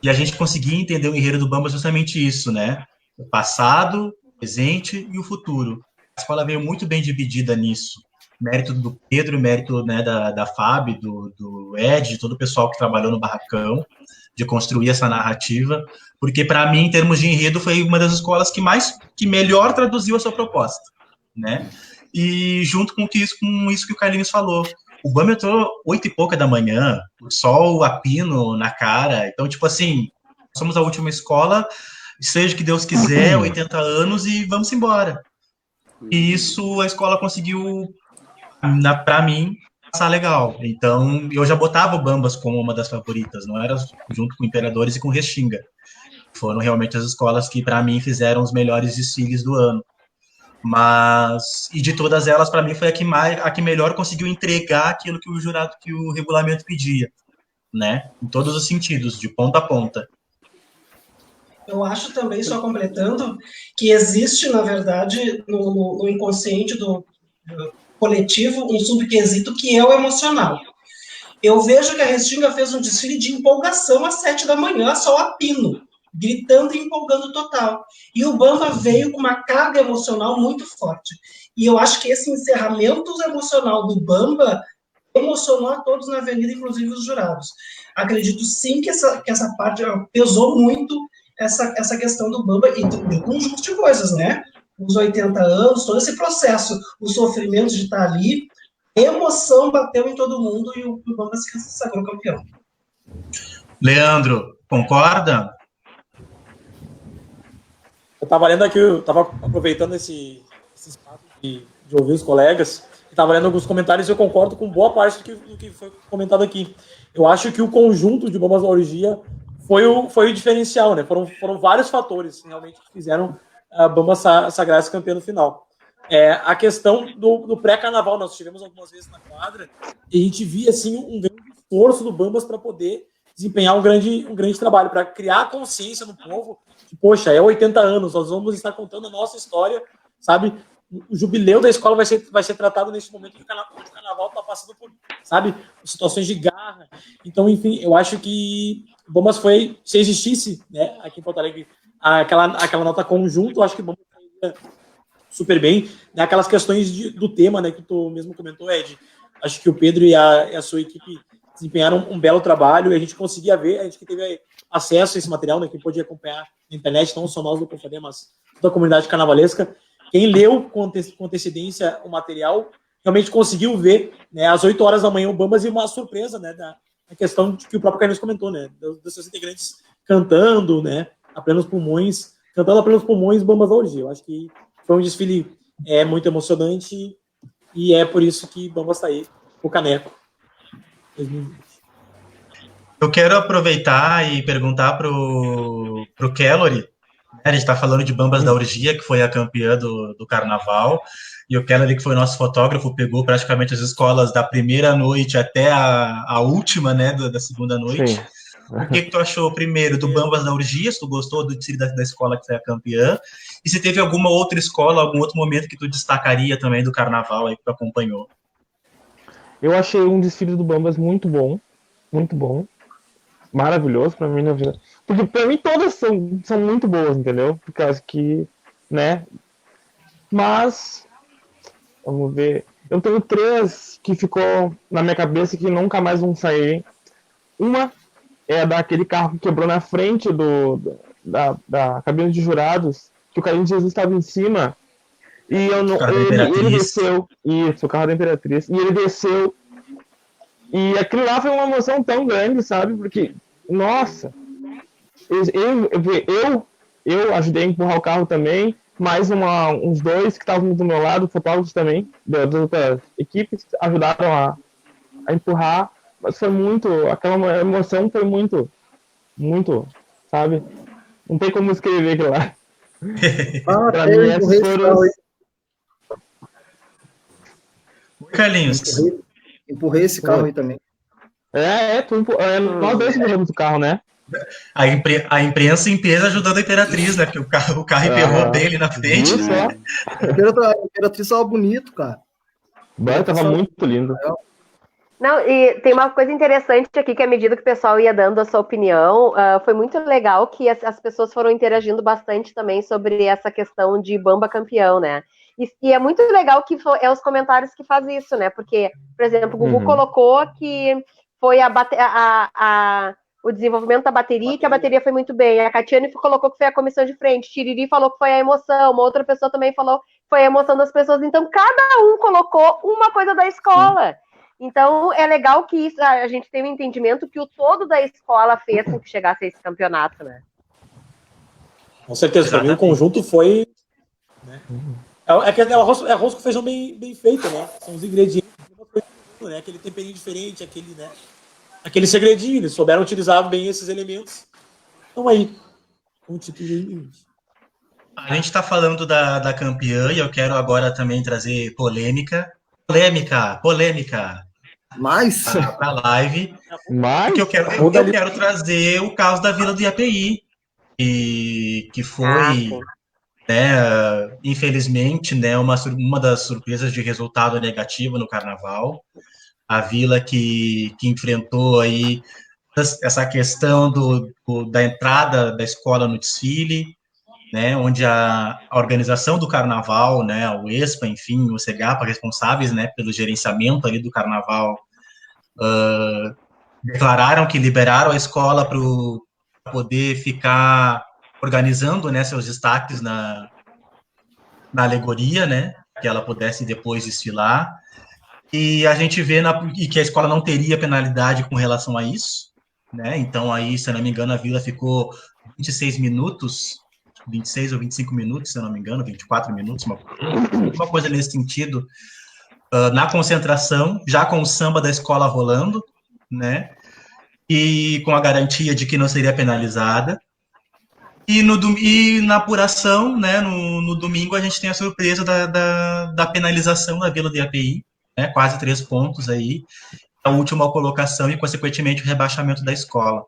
E a gente conseguia entender o enredo do Bambas justamente isso, né? O passado, o presente e o futuro. A escola veio muito bem dividida nisso. Mérito do Pedro, mérito, né, da Fábio, do Ed, de todo o pessoal que trabalhou no Barracão, de construir essa narrativa, porque, para mim, em termos de enredo, foi uma das escolas que melhor traduziu a sua proposta, né? E junto com isso que o Carlinhos falou, o Bamba entrou 8 e pouca da manhã, o sol a pino na cara, então, tipo assim, somos a última escola, seja o que Deus quiser, 80 anos e vamos embora. E isso a escola conseguiu, para mim, passar legal. Então, eu já botava o Bambas como uma das favoritas, não era junto com Imperadores e com Restinga. Foram realmente as escolas que, para mim, fizeram os melhores desfiles do ano. E de todas elas, para mim, foi a que melhor conseguiu entregar aquilo que o regulamento pedia, né? Em todos os sentidos, de ponta a ponta. Eu acho também, só completando, que existe, na verdade, no inconsciente do coletivo, um subquesito que é o emocional. Eu vejo que a Restinga fez um desfile de empolgação às 7 da manhã, só a pino, gritando e empolgando total. E o Bamba veio com uma carga emocional muito forte. E eu acho que esse encerramento emocional do Bamba emocionou a todos na avenida, inclusive os jurados. Acredito sim que essa parte pesou muito essa questão do Bamba e do conjunto de coisas, né? Os 80 anos, todo esse processo, o sofrimento de estar ali, a emoção bateu em todo mundo e o Bamba se sagrou campeão. Leandro, concorda? Eu estava lendo aqui, eu estava aproveitando esse espaço de ouvir os colegas, estava lendo alguns comentários e eu concordo com boa parte do que foi comentado aqui. Eu acho que o conjunto de Bambas da Orgia foi o diferencial, né? Foram vários fatores realmente que fizeram a Bamba sagrar esse campeão no final. A questão do pré-carnaval, nós tivemos algumas vezes na quadra e a gente via assim, um grande esforço do Bambas para poder desempenhar um grande trabalho, para criar consciência no povo que, poxa, 80 anos, nós vamos estar contando a nossa história, sabe? O jubileu da escola vai ser tratado nesse momento que o carnaval está passando por, sabe, situações de garra. Então, enfim, eu acho que o Bambas se existisse, né, aqui em Porto Alegre, aquela nota conjunto, eu acho que o Bambas sairia super bem, né, aquelas questões do tema, né, que tu mesmo comentou, Ed. Acho que o Pedro e a sua equipe desempenharam um belo trabalho e a gente conseguia ver, a gente que teve acesso a esse material, né, quem podia acompanhar na internet, não só nós do Confraria, mas toda a comunidade carnavalesca. Quem leu com antecedência o material realmente conseguiu ver, né, às 8 horas da manhã o Bambas, e uma surpresa, né, da questão de que o próprio Carlinhos comentou, né, dos seus integrantes cantando, né, a plenos pulmões, Bambas da Orgia. Eu acho que foi um desfile muito emocionante e é por isso que Bambas está aí o caneco. 2020. Eu quero aproveitar e perguntar pro Kellory. A gente está falando de Bambas da Orgia, que foi a campeã do carnaval, e o Kellory, que foi nosso fotógrafo, pegou praticamente as escolas da primeira noite até a última, né, da segunda noite. Sim. O que tu achou primeiro do Bambas da Orgia, se tu gostou do desfile da escola que foi a campeã, e se teve alguma outra escola, algum outro momento que tu destacaria também do carnaval aí que tu acompanhou? Eu achei um desfile do Bambas muito bom, maravilhoso pra mim, na vida. Porque pra mim todas são muito boas, entendeu? Por causa que, né? Mas, vamos ver. Eu tenho 3 que ficou na minha cabeça que nunca mais vão sair. Uma é daquele carro que quebrou na frente da cabine de jurados, que o Carlinhos Jesus estava em cima, e ele desceu. Isso, o carro da Imperatriz. E ele desceu. E aquilo lá foi uma emoção tão grande, sabe? Porque, nossa, eu ajudei a empurrar o carro também, mais uns 2 que estavam do meu lado, fotógrafos também, das outras equipes, ajudaram a empurrar. Mas foi muito, aquela emoção foi muito, sabe? Não tem como escrever aquilo lá. Pra mim, esses foram... Carlinhos. Empurrei esse carro aí também. Nós dois empurramos o carro, né? A imprensa ajudando a Imperatriz, né? Porque o carro emperrou bem ali na frente. Isso, né? A Imperatriz tava bonito, cara. Tava muito lindo. Não, e tem uma coisa interessante aqui, que à medida que o pessoal ia dando a sua opinião, foi muito legal que as pessoas foram interagindo bastante também sobre essa questão de Bamba campeão, né? E é muito legal que é os comentários que fazem isso, né? Porque, por exemplo, o Gugu colocou que foi o desenvolvimento da bateria, que a bateria foi muito bem. A Catiane colocou que foi a comissão de frente. Tiriri falou que foi a emoção. Uma outra pessoa também falou que foi a emoção das pessoas. Então, cada um colocou uma coisa da escola. Então, é legal que isso, a gente tem um entendimento que o todo da escola fez com que chegasse a esse campeonato, né? Com certeza, para mim o conjunto foi... Né? É arroz com feijão bem feito, né? São os ingredientes, né? Aquele temperinho diferente, aquele segredinho, eles souberam utilizar bem esses elementos. Então aí, um tipo de ingrediente. A gente está falando da campeã e eu quero agora também trazer polêmica. Mais? Para a live. Porque eu quero trazer o caso da Vila do IAPI, que foi, né, infelizmente, né, uma das surpresas de resultado negativo no Carnaval. A Vila que enfrentou aí essa questão da entrada da escola no desfile, né, onde a organização do Carnaval, né, o ESPA, enfim, o CEGAPA, responsáveis, né, pelo gerenciamento ali do Carnaval, declararam que liberaram a escola para poder ficar organizando, né, seus destaques na alegoria, né, que ela pudesse depois desfilar. E a gente vê que a escola não teria penalidade com relação a isso, né? Então aí, se eu não me engano, a Vila ficou 26 minutos, 26 ou 25 minutos, se eu não me engano, 24 minutos, uma coisa nesse sentido, na concentração, já com o samba da escola rolando, né? E com a garantia de que não seria penalizada. E na apuração, né, no domingo, a gente tem a surpresa da penalização da Vila do IAPI, né, quase 3 pontos aí, a última colocação e, consequentemente, o rebaixamento da escola.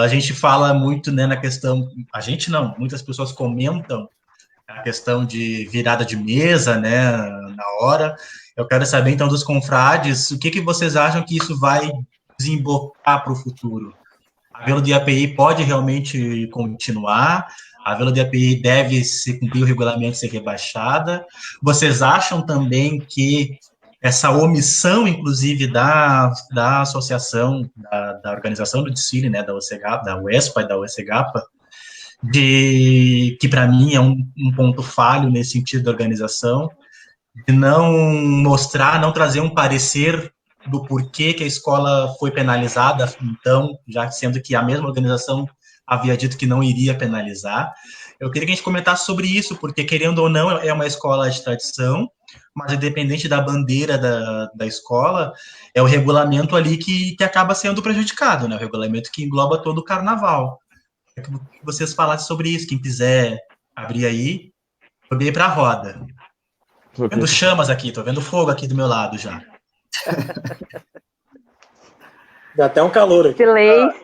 A gente fala muito, né, na questão... A gente não, muitas pessoas comentam a questão de virada de mesa, né, na hora. Eu quero saber, então, dos confrades, o que vocês acham que isso vai desembocar para o futuro? A Vila do IAPI pode realmente continuar? A Vila do IAPI deve se cumprir o regulamento, ser rebaixada? Vocês acham também que essa omissão, inclusive, da associação, da organização do desfile, né, da UESPA e da UESEGAPA, que para mim é um ponto falho nesse sentido da organização, de não trazer um parecer do porquê que a escola foi penalizada, então, já sendo que a mesma organização havia dito que não iria penalizar. Eu queria que a gente comentasse sobre isso, porque, querendo ou não, é uma escola de tradição, mas independente da bandeira da escola, é o regulamento ali que acaba sendo prejudicado, né? O regulamento que engloba todo o carnaval. Queria que vocês falassem sobre isso, quem quiser abrir aí, eu bem para a roda. Tô vendo chamas aqui, tô vendo fogo aqui do meu lado já. Dá até um calor aqui. Silêncio.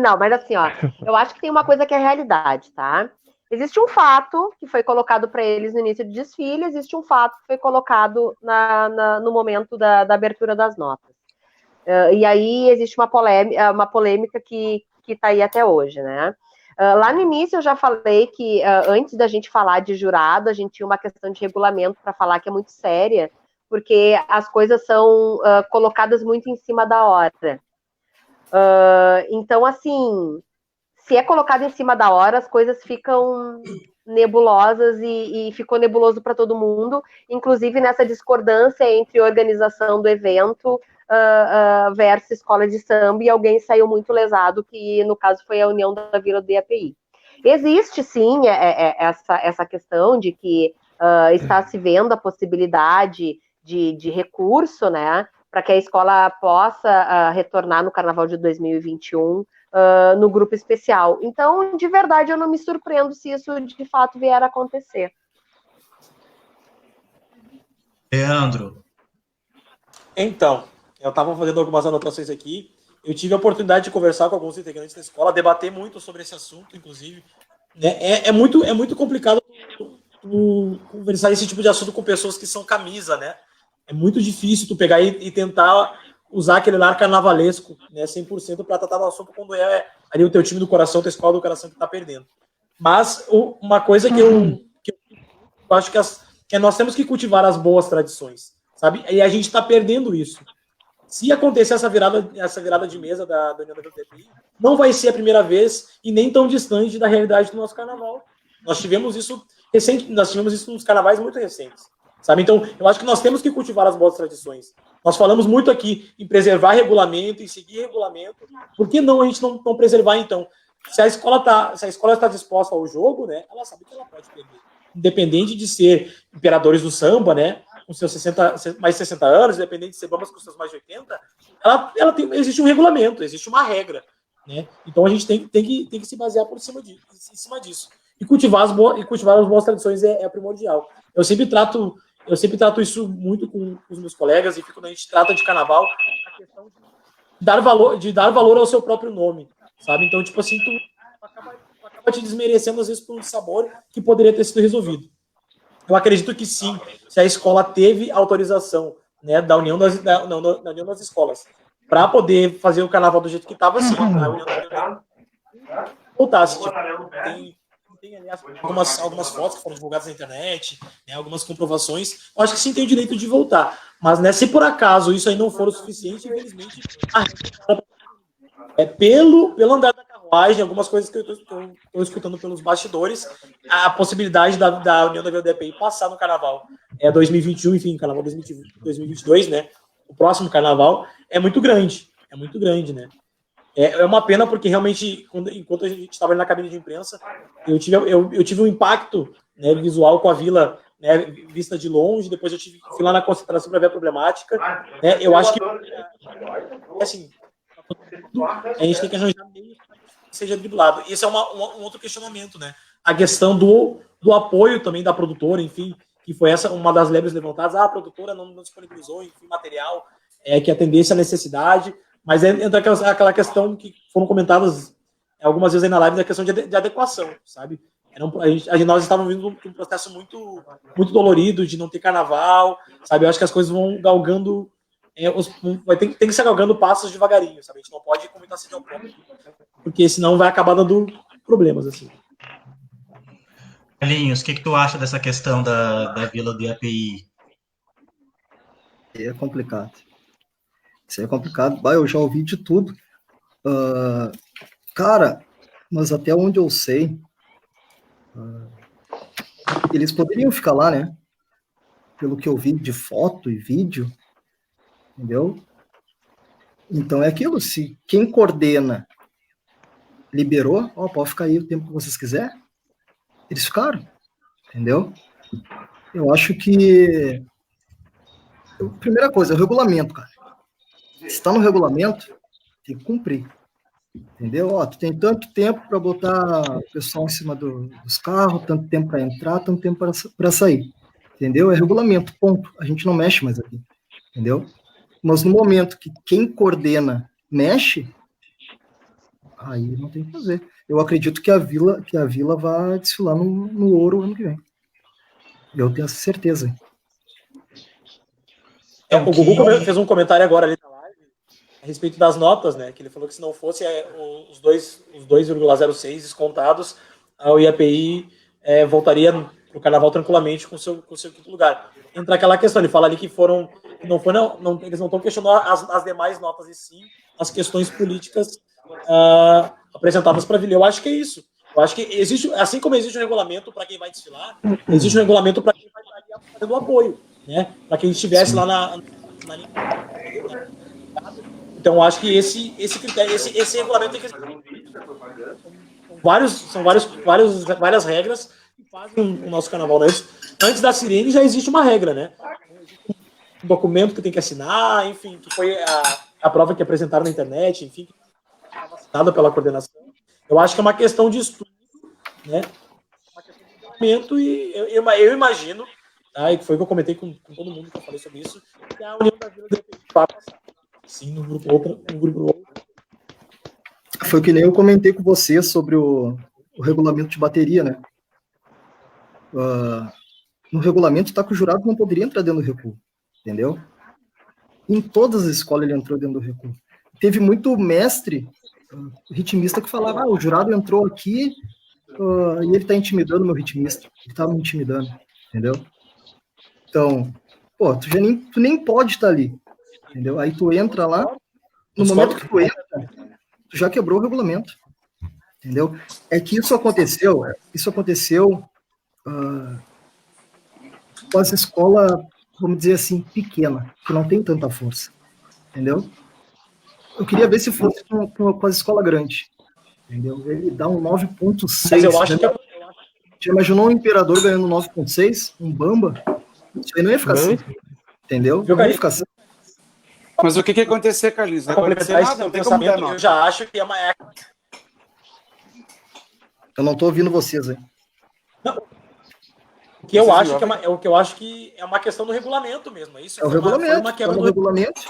Não, mas assim, ó, eu acho que tem uma coisa que é realidade, tá? Existe um fato que foi colocado para eles no início do desfile, existe um fato que foi colocado no momento da abertura das notas. E aí existe uma polêmica que está aí até hoje, né? Lá no início eu já falei que antes da gente falar de jurado, a gente tinha uma questão de regulamento para falar que é muito séria, porque as coisas são colocadas muito em cima da hora. Então, assim, se é colocado em cima da hora, as coisas ficam nebulosas e ficou nebuloso para todo mundo, inclusive nessa discordância entre organização do evento versus escola de samba, e alguém saiu muito lesado, que no caso foi a União da Vila do API. Existe, sim, essa questão de que está se vendo a possibilidade de recurso, né, para que a escola possa retornar no Carnaval de 2021 no grupo especial. Então, de verdade, eu não me surpreendo se isso de fato vier a acontecer. Leandro. Então, eu estava fazendo algumas anotações aqui. Eu tive a oportunidade de conversar com alguns integrantes da escola, debater muito sobre esse assunto, inclusive. É muito complicado conversar esse tipo de assunto com pessoas que são camisa, né? É muito difícil tu pegar e tentar usar aquele lar carnavalesco, né, 100% para tratar do assunto quando é ali o teu time do coração, tua escola do coração que está perdendo. Mas uma coisa que eu acho que nós temos que cultivar as boas tradições, sabe? E a gente está perdendo isso. Se acontecer essa virada de mesa da União da VTPI, não vai ser a primeira vez e nem tão distante da realidade do nosso carnaval. Nós tivemos isso nos carnavais muito recentes. Sabe? Então, eu acho que nós temos que cultivar as boas tradições. Nós falamos muito aqui em preservar regulamento, em seguir regulamento. Por que não a gente não preservar, então? Se a escola está disposta ao jogo, né, ela sabe que ela pode perder. Independente de ser imperadores do samba, né, com seus mais de 60 anos, independente de ser bambas com seus mais de 80, existe um regulamento, existe uma regra. Né? Então, a gente tem que se basear em cima disso. E cultivar as boas tradições é primordial. Eu sempre trato isso muito com os meus colegas, e quando a gente trata de carnaval, a questão de dar valor ao seu próprio nome, sabe? Então, tipo assim, tu acaba te desmerecendo, às vezes, por um sabor que poderia ter sido resolvido. Eu acredito que sim, se a escola teve autorização, né, da União das Escolas para poder fazer o carnaval do jeito que estava, assim, a União voltasse. Tipo, tem aliás, algumas fotos que foram divulgadas na internet, né, algumas comprovações. Eu acho que sim, tem o direito de voltar. Mas, né, se por acaso isso aí não for o suficiente, infelizmente, pelo andar da carruagem, algumas coisas que eu estou escutando pelos bastidores, a possibilidade da União da VDPI passar no carnaval 2021, enfim, carnaval 2022, né, o próximo carnaval, é muito grande, né. É uma pena, porque realmente, enquanto a gente estava na cabine de imprensa, eu tive um impacto, né, visual com a vila, né, vista de longe. Depois fui lá na concentração para ver a problemática. Né, eu acho que, assim, a gente tem que arranjar meio que seja driblado. Esse é um outro questionamento, né? A questão do apoio também da produtora, enfim, que foi essa uma das lebres levantadas. A produtora não disponibilizou, enfim, material que atendesse a necessidade. Mas entra aquela questão que foram comentadas algumas vezes aí na live, da questão de adequação, sabe? Nós estávamos vindo um processo muito, muito dolorido de não ter carnaval, sabe? Eu acho que as coisas vão galgando, tem que ser galgando passos devagarinho, sabe? A gente não pode comentar assim de um ponto, porque senão vai acabar dando problemas, assim. Carlinhos, o que tu acha dessa questão da Vila do API? É complicado. Isso é complicado. Eu já ouvi de tudo. Cara, mas até onde eu sei, eles poderiam ficar lá, né? Pelo que eu vi de foto e vídeo, entendeu? Então é aquilo, se quem coordena liberou, pode ficar aí o tempo que vocês quiserem, Eles ficaram, entendeu? Eu acho que... Primeira coisa, é o regulamento, cara. Se está no regulamento, tem que cumprir. Entendeu? Ó, tu tem tanto tempo para botar o pessoal em cima dos carros, tanto tempo para entrar, tanto tempo para sair. Entendeu? É regulamento, ponto. A gente não mexe mais aqui. Entendeu? Mas no momento que quem coordena mexe, aí não tem o que fazer. Eu acredito que a Vila vai desfilar no Ouro ano que vem. Eu tenho essa certeza. O Gugu fez um comentário agora ali na live a respeito das notas, né? Que ele falou que se não fosse os 2,06 descontados, o IAPI voltaria para o Carnaval tranquilamente com seu quinto lugar. Entra aquela questão, ele fala ali que eles não estão questionando as demais notas, e sim as questões políticas apresentadas para a Vila. Eu acho que é isso. Eu acho que existe, assim como existe um regulamento para quem vai desfilar, existe um regulamento para quem vai estar fazendo o apoio, né? Para quem estivesse lá na linha. Então, eu acho que esse critério, esse regulamento tem que são várias regras que fazem o nosso carnaval. Antes da sirene já existe uma regra, né? Um documento que tem que assinar, enfim, que foi a prova que apresentaram na internet, enfim, que foi assinada pela coordenação. Eu acho que é uma questão de estudo, né? Uma questão de regulamento, e eu imagino, tá? E foi o que eu comentei com todo mundo que eu falei sobre isso, que a União da Vila de repente vai passar. Sim, no grupo outro. Foi que nem eu comentei com você sobre o regulamento de bateria, né? No regulamento está que o jurado não poderia entrar dentro do recuo, entendeu? Em todas as escolas ele entrou dentro do recuo. Teve muito mestre ritmista que falava, o jurado entrou aqui e ele está intimidando o meu ritmista. Ele estava me intimidando, entendeu? Então, pô, tu nem pode estar ali, entendeu? Aí tu entra lá, no momento que tu entra, tu já quebrou o regulamento, entendeu? É que isso aconteceu com essa escola, vamos dizer assim, pequena, que não tem tanta força, entendeu? Eu queria ver se fosse com a escola grande, entendeu? Ele dá um 9.6. Mas eu acho que... Já imaginou um Imperador ganhando 9.6? Um Bamba? Isso aí não ia ficar assim, entendeu? Não ia ficar assim. Mas o que ia acontecer, Carlinhos? Não vai acontecer nada, não tem como dar nota. Eu já acho que é uma... Eu não estou ouvindo vocês aí. Não. O que eu acho que é uma questão do regulamento mesmo. Isso é o regulamento. Regulamento.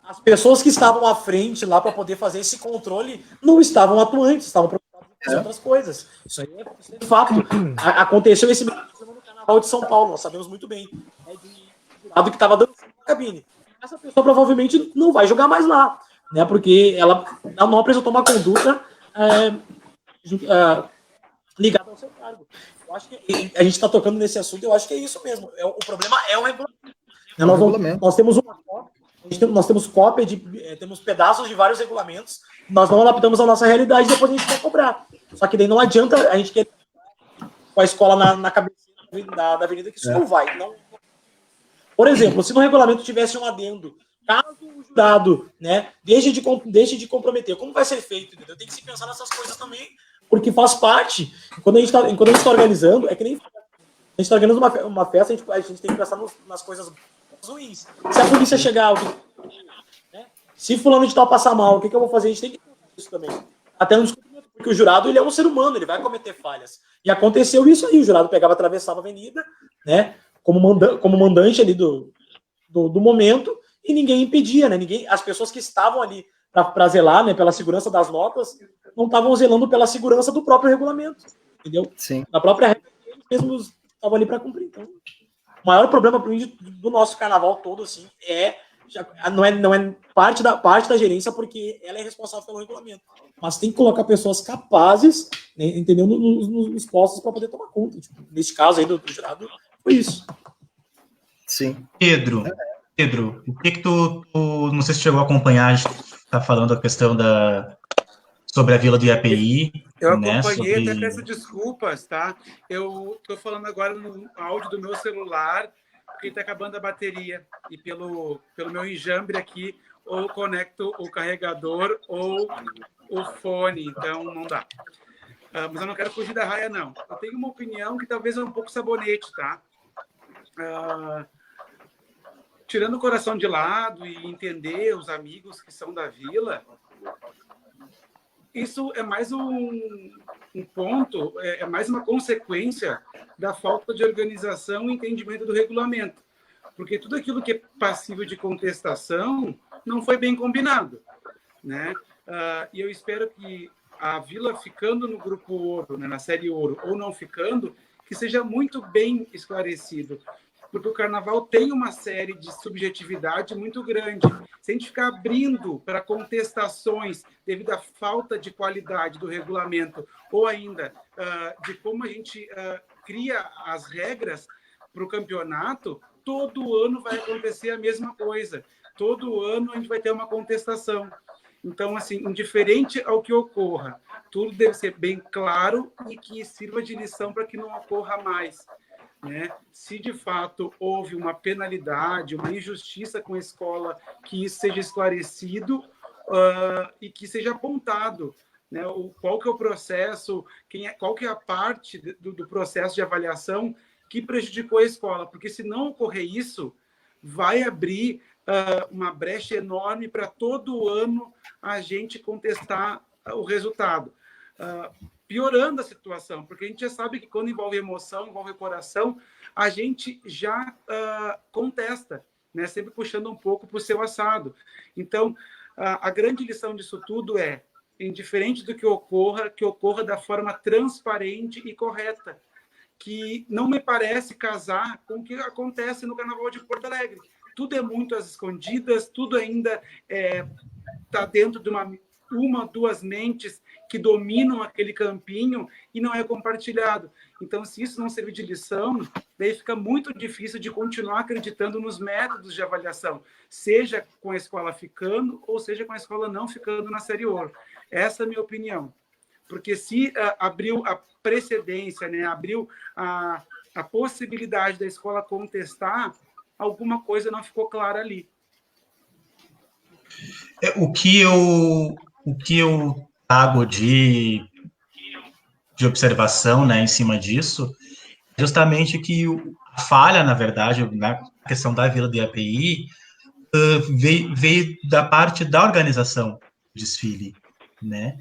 As pessoas que estavam à frente lá para poder fazer esse controle não estavam atuantes, estavam preocupadas com outras coisas. Isso aí é de fato. Aconteceu esse mesmo no Carnaval de São Paulo, nós sabemos muito bem. De lado que estava dançando na cabine. Essa pessoa provavelmente não vai jogar mais lá, né? Porque ela não apresentou uma conduta ligada ao seu cargo. Eu acho que a gente está tocando nesse assunto, eu acho que é isso mesmo. O problema é o regulamento. Nós temos uma cópia. Nós temos cópia temos pedaços de vários regulamentos, nós não adaptamos a nossa realidade, depois a gente quer cobrar. Só que daí não adianta a gente querer com a escola na cabeça da avenida, que isso não vai. Não. Por exemplo, se no regulamento tivesse um adendo, caso o jurado, né, deixe de comprometer, como vai ser feito? Entendeu? Tem que se pensar nessas coisas também, porque faz parte. Quando a gente está organizando, é que nem a gente está organizando uma festa, a gente tem que pensar nas coisas ruins. Se a polícia chegar, né? Se fulano de tal passar mal, o que eu vou fazer? A gente tem que pensar isso também. Até no descobrimento, porque o jurado ele é um ser humano, ele vai cometer falhas. E aconteceu isso aí, o jurado pegava, atravessava a avenida, né? Como mandante ali do momento, e ninguém impedia, né? As pessoas que estavam ali para zelar, né, pela segurança das notas, não estavam zelando pela segurança do próprio regulamento, entendeu? Sim. Da própria regra, eles mesmos estavam ali para cumprir. Então, o maior problema para mim do nosso carnaval todo, assim, não é parte da gerência, porque ela é responsável pelo regulamento. Mas tem que colocar pessoas capazes, né, entendeu, nos postos para poder tomar conta. Tipo, nesse caso aí do jurado, foi isso. Sim. Pedro, o que tu não sei se chegou a acompanhar, a gente está falando a questão sobre a Vila do IAPI. Eu acompanhei, até peço desculpas, tá? Eu estou falando agora no áudio do meu celular, porque está acabando a bateria. E pelo meu enjambre aqui, ou conecto o carregador ou o fone, então não dá. Mas eu não quero fugir da raia, não. Eu tenho uma opinião que talvez é um pouco sabonete, tá? Tirando o coração de lado e entender os amigos que são da Vila, isso é mais um ponto, é mais uma consequência da falta de organização e entendimento do regulamento. Porque tudo aquilo que é passível de contestação não foi bem combinado, né? E eu espero que a Vila ficando no Grupo Ouro, né, na Série Ouro, ou não ficando, que seja muito bem esclarecido. Porque o Carnaval tem uma série de subjetividade muito grande. Se a gente ficar abrindo para contestações devido à falta de qualidade do regulamento, ou ainda de como a gente cria as regras para o campeonato, todo ano vai acontecer a mesma coisa. Todo ano a gente vai ter uma contestação. Então, assim, indiferente ao que ocorra, tudo deve ser bem claro e que sirva de lição para que não ocorra mais. Né? Se de fato houve uma penalidade, uma injustiça com a escola, que isso seja esclarecido e que seja apontado, né? Qual que é o processo, qual que é a parte do processo de avaliação que prejudicou a escola, porque se não ocorrer isso, vai abrir uma brecha enorme para todo ano a gente contestar o resultado. Piorando a situação, porque a gente já sabe que quando envolve emoção, envolve coração, a gente já contesta, né? Sempre puxando um pouco para o seu assado. Então, a grande lição disso tudo é, indiferente do que ocorra da forma transparente e correta, que não me parece casar com o que acontece no Carnaval de Porto Alegre. Tudo é muito às escondidas, tudo ainda está dentro de uma, duas mentes que dominam aquele campinho e não é compartilhado. Então, se isso não servir de lição, daí fica muito difícil de continuar acreditando nos métodos de avaliação, seja com a escola ficando ou seja com a escola não ficando na Série Ouro. Essa é a minha opinião. Porque se abriu a precedência, né, abriu a possibilidade da escola contestar, alguma coisa não ficou clara ali. O que eu trago de observação, né, em cima disso, justamente que a falha, na verdade, na questão da Vila do IAPI, veio da parte da organização do desfile, né?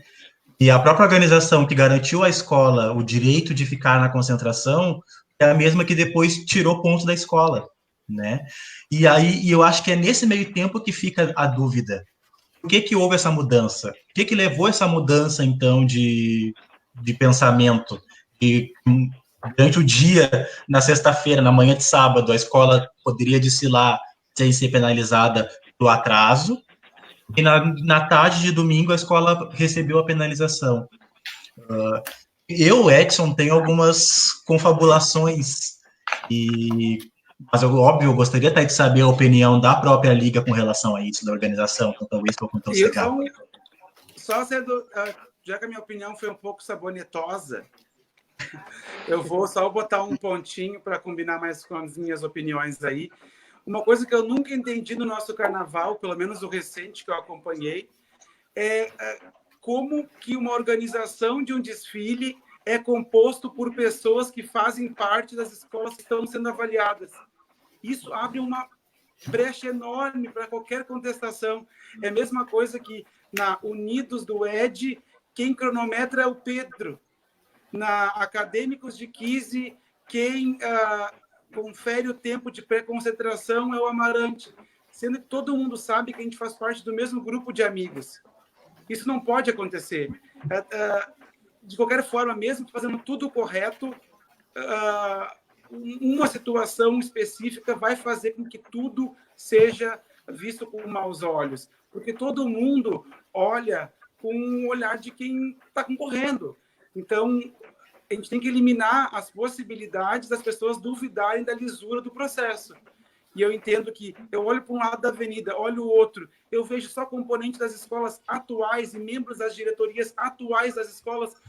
E a própria organização que garantiu à escola o direito de ficar na concentração é a mesma que depois tirou pontos da escola, né? E aí eu acho que é nesse meio tempo que fica a dúvida. Por que houve essa mudança? O que levou essa mudança, então, de pensamento? E durante o dia, na sexta-feira, na manhã de sábado, a escola poderia desfilar sem ser penalizada pelo atraso, e na tarde de domingo a escola recebeu a penalização. Eu, Edson, tenho algumas confabulações, mas eu gostaria até de saber a opinião da própria liga com relação a isso, da organização, tanto o Whisper quanto o CK. Só sendo, já que a minha opinião foi um pouco sabonetosa, eu vou só botar um pontinho para combinar mais com as minhas opiniões aí. Uma coisa que eu nunca entendi no nosso carnaval, pelo menos o recente que eu acompanhei, é como que uma organização de um desfile é composto por pessoas que fazem parte das escolas que estão sendo avaliadas. Isso abre uma brecha enorme para qualquer contestação. É a mesma coisa que na Unidos do ED, quem cronometra é o Pedro. Na Acadêmicos de Quise, quem confere o tempo de pré-concentração é o Amarante, sendo que todo mundo sabe que a gente faz parte do mesmo grupo de amigos. Isso não pode acontecer. De qualquer forma, mesmo fazendo tudo correto, uma situação específica vai fazer com que tudo seja visto com maus olhos, porque todo mundo olha com o olhar de quem está concorrendo. Então, a gente tem que eliminar as possibilidades das pessoas duvidarem da lisura do processo. E eu entendo que eu olho para um lado da avenida, olho o outro, eu vejo só componentes das escolas atuais e membros das diretorias atuais das escolas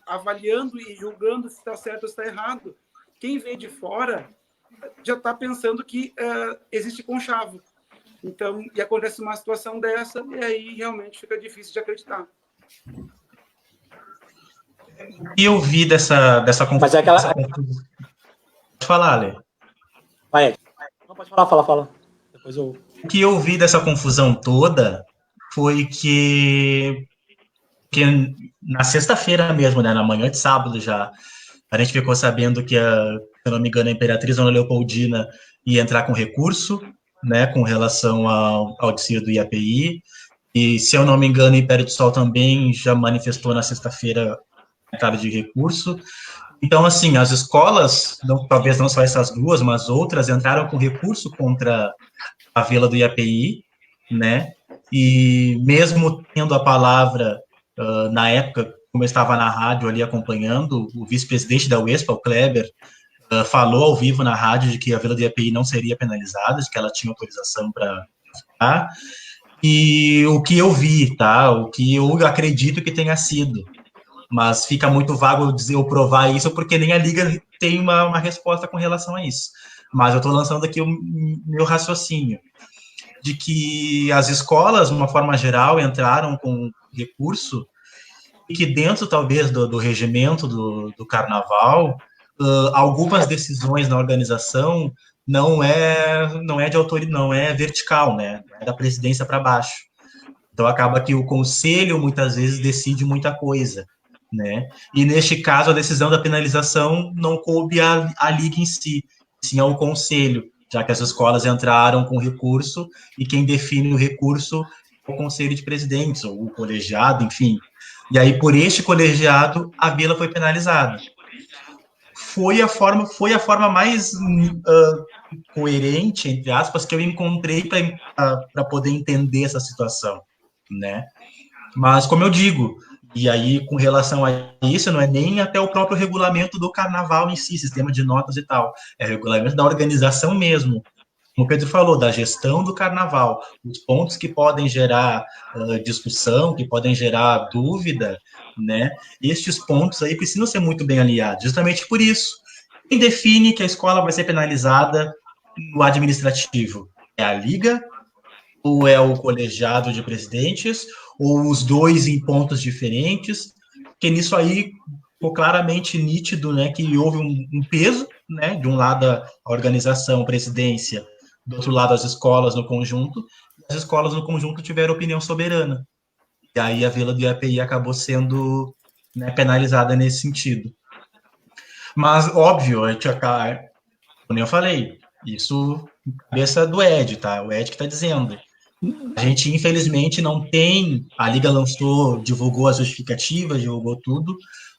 avaliando e julgando se está certo ou se está errado. Quem vê de fora já está pensando que existe conchavo. Então, e acontece uma situação dessa, e aí realmente fica difícil de acreditar. E eu vi dessa confusão. Mas é aquela. Pode falar, Ale. Vai, não pode falar, fala. Depois eu. O que eu vi dessa confusão toda foi que na sexta-feira mesmo, né, na manhã de sábado já, a gente ficou sabendo que, se eu não me engano, a Imperatriz Dona Leopoldina ia entrar com recurso, né, com relação ao desvio do IAPI, e, se eu não me engano, o Império do Sol também já manifestou na sexta-feira a entrada de recurso. Então, assim, as escolas, talvez não só essas duas, mas outras, entraram com recurso contra a vila do IAPI, né, e mesmo tendo a palavra, na época, como eu estava na rádio ali acompanhando, o vice-presidente da UESPA, o Kleber, falou ao vivo na rádio de que a vila do IAPI não seria penalizada, de que ela tinha autorização para ficar, e o que eu vi, tá, o que eu acredito que tenha sido, mas fica muito vago dizer ou provar isso, porque nem a Liga tem uma resposta com relação a isso. Mas eu estou lançando aqui o meu raciocínio, de que as escolas, de uma forma geral, entraram com recurso, e que dentro, talvez, do regimento do Carnaval, algumas decisões na organização não é de autoridade, não é vertical, né? É da presidência para baixo. Então, acaba que o conselho, muitas vezes, decide muita coisa, né? E, neste caso, a decisão da penalização não coube à Liga em si, sim ao conselho, já que as escolas entraram com recurso, e quem define o recurso é o conselho de presidentes, ou o colegiado, enfim. E aí, por este colegiado, a vila foi penalizada. Foi a forma mais coerente, entre aspas, que eu encontrei para poder entender essa situação, né? Mas, como eu digo, e aí, com relação a isso, não é nem até o próprio regulamento do Carnaval em si, sistema de notas e tal, é o regulamento da organização mesmo. Como o Pedro falou, da gestão do Carnaval, os pontos que podem gerar discussão, que podem gerar dúvida, né? Estes pontos aí precisam ser muito bem alinhados, justamente por isso. Quem define que a escola vai ser penalizada no administrativo? É a Liga, ou é o colegiado de presidentes, ou os dois em pontos diferentes? Porque nisso aí ficou claramente nítido, né, que houve um peso, né, de um lado a organização, a presidência, do outro lado as escolas no conjunto, e as escolas no conjunto tiveram opinião soberana. E aí a vila do IAPI acabou sendo, né, penalizada nesse sentido. Mas, óbvio, como eu falei, isso cabeça do Ed, tá? O Ed que está dizendo. A gente, infelizmente, não tem... A Liga divulgou as justificativas, divulgou tudo,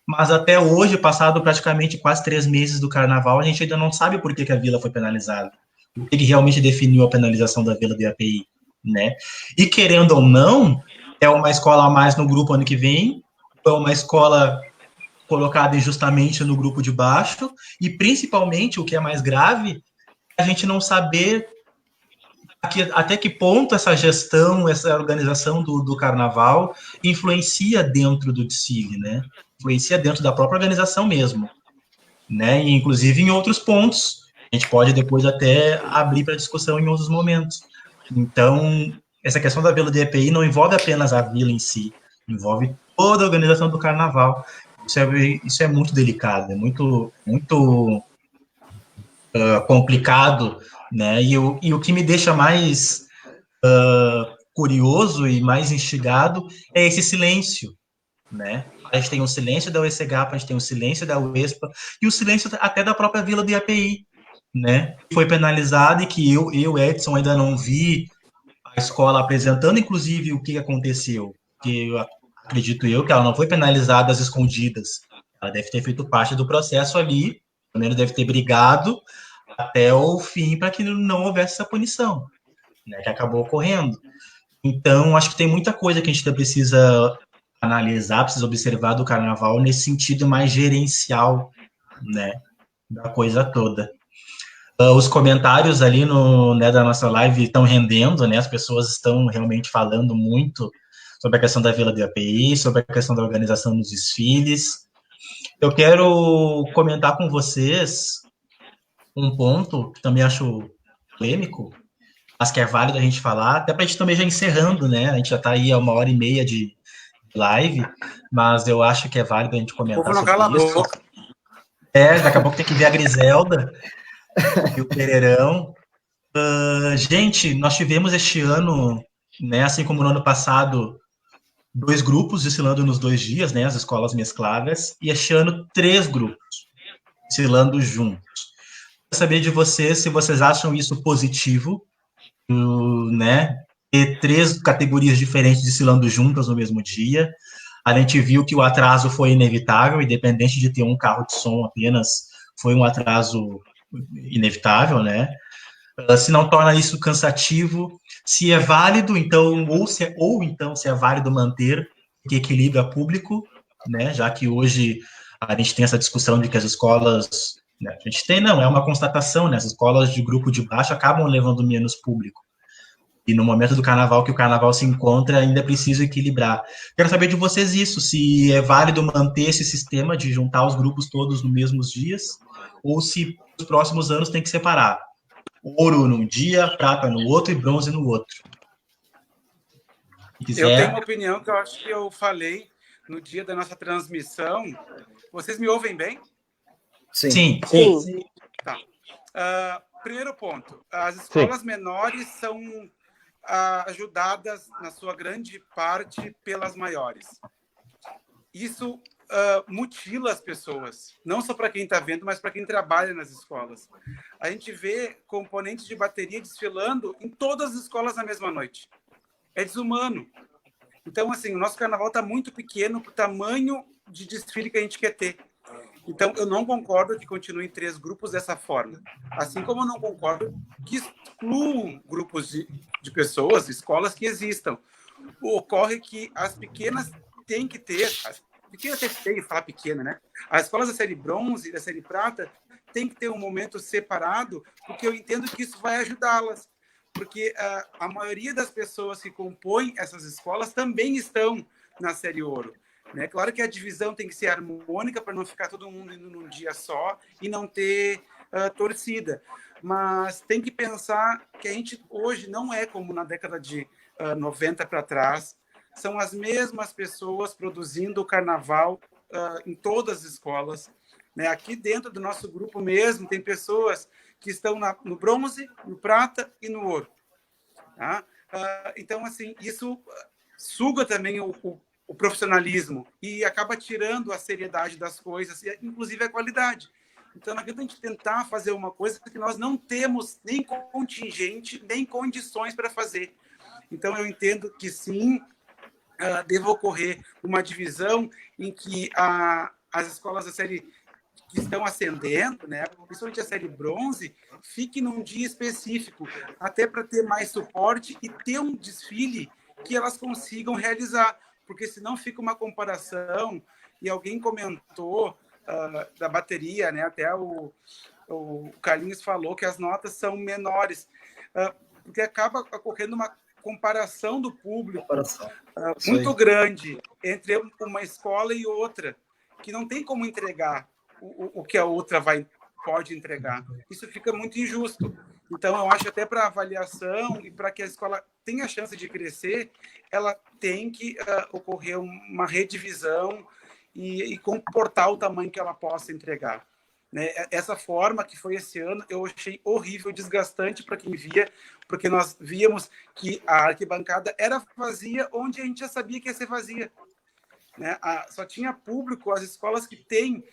mas até hoje, passado praticamente quase 3 meses do Carnaval, a gente ainda não sabe por que a vila foi penalizada. O que realmente definiu a penalização da vila do IAPI, né? E, querendo ou não, é uma escola a mais no grupo ano que vem, é uma escola colocada injustamente no grupo de baixo, e, principalmente, o que é mais grave, é a gente não saber até que ponto essa gestão, essa organização do Carnaval influencia dentro do desfile, né? Influencia dentro da própria organização mesmo, né? E, inclusive, em outros pontos. A gente pode depois até abrir para discussão em outros momentos. Então, essa questão da vila do IAPI não envolve apenas a vila em si, envolve toda a organização do Carnaval. Isso é muito delicado, é muito complicado, né? E o que me deixa mais curioso e mais instigado é esse silêncio, né? A gente tem o silêncio da UECGAP, a gente tem o silêncio da UESPA e o silêncio até da própria vila do IAPI, né? Foi penalizado, e que eu, Edson, ainda não vi a escola apresentando, inclusive, o que aconteceu. Que acredito eu que ela não foi penalizada às escondidas. Ela deve ter feito parte do processo ali, pelo menos deve ter brigado até o fim para que não houvesse essa punição, né, que acabou ocorrendo. Então, acho que tem muita coisa que a gente precisa analisar, precisa observar do Carnaval nesse sentido mais gerencial, né, da coisa toda. Os comentários ali né, da nossa live estão rendendo, né, as pessoas estão realmente falando muito sobre a questão da Vila do IAPI, sobre a questão da organização dos desfiles. Eu quero comentar com vocês um ponto que também acho polêmico, mas que é válido a gente falar, até para a gente também já encerrando, né? A gente já está aí a 1h30 de live, mas eu acho que é válido a gente comentar sobre isso. Boca. Daqui a pouco tem que ver a Griselda e o Pereirão. Gente, nós tivemos este ano, né, assim como no ano passado, 2 grupos desfilando nos 2 dias, né, as escolas mescladas, e este ano 3 grupos desfilando juntos. Quero saber de vocês se vocês acham isso positivo, né, ter 3 categorias diferentes desfilando juntas no mesmo dia. A gente viu que o atraso foi inevitável, independente de ter um carro de som apenas, foi um atraso inevitável, né? Se não torna isso cansativo, se é válido, então, ou então se é válido manter que equilibra público, né? Já que hoje a gente tem essa discussão de que as escolas, né, a gente tem, não, é uma constatação, né? As escolas de grupo de baixo acabam levando menos público. E no momento do carnaval que o carnaval se encontra, ainda é preciso equilibrar. Quero saber de vocês isso, se é válido manter esse sistema de juntar os grupos todos nos mesmos dias, ou se nos próximos anos tem que separar. Ouro num dia, prata no outro e bronze no outro. Eu tenho uma opinião que eu acho que eu falei no dia da nossa transmissão. Vocês me ouvem bem? Sim. Tá. Primeiro ponto. As escolas menores são ajudadas, na sua grande parte, pelas maiores. Isso mutila as pessoas, não só para quem está vendo, mas para quem trabalha nas escolas. A gente vê componentes de bateria desfilando em todas as escolas na mesma noite. É desumano. Então, assim, o nosso carnaval está muito pequeno para o tamanho de desfile que a gente quer ter. Então, eu não concordo que continuem 3 grupos dessa forma. Assim como eu não concordo que excluam grupos de pessoas, escolas que existam. Ocorre que as pequenas têm que ter... Pequena até feio falar pequena, né? As escolas da série bronze e da série prata têm que ter um momento separado, porque eu entendo que isso vai ajudá-las. Porque a maioria das pessoas que compõem essas escolas também estão na série ouro. Né? Claro que a divisão tem que ser harmônica para não ficar todo mundo indo num dia só e não ter torcida. Mas tem que pensar que a gente hoje não é como na década de 90 para trás. São as mesmas pessoas produzindo o carnaval em todas as escolas. Né? Aqui dentro do nosso grupo mesmo, tem pessoas que estão no bronze, no prata e no ouro. Tá? Então, assim, isso suga também o profissionalismo e acaba tirando a seriedade das coisas, e inclusive a qualidade. Então, não adianta a gente tentar fazer uma coisa que nós não temos nem contingente, nem condições para fazer. Então, eu entendo que sim, deva ocorrer uma divisão em que as escolas da série que estão ascendendo, né, principalmente a série bronze, fique num dia específico, até para ter mais suporte e ter um desfile que elas consigam realizar, porque senão fica uma comparação, e alguém comentou da bateria, né, até o Carlinhos falou que as notas são menores, porque acaba ocorrendo uma comparação do público muito grande entre uma escola e outra, que não tem como entregar o que a outra pode entregar. Isso fica muito injusto. Então, eu acho até para avaliação e para que a escola tenha a chance de crescer, ela tem que ocorrer uma redivisão e comportar o tamanho que ela possa entregar. Né? Essa forma que foi esse ano, eu achei horrível, desgastante para quem via, porque nós víamos que a arquibancada era vazia, onde a gente já sabia que ia ser vazia. Né? Só tinha público as escolas que têm,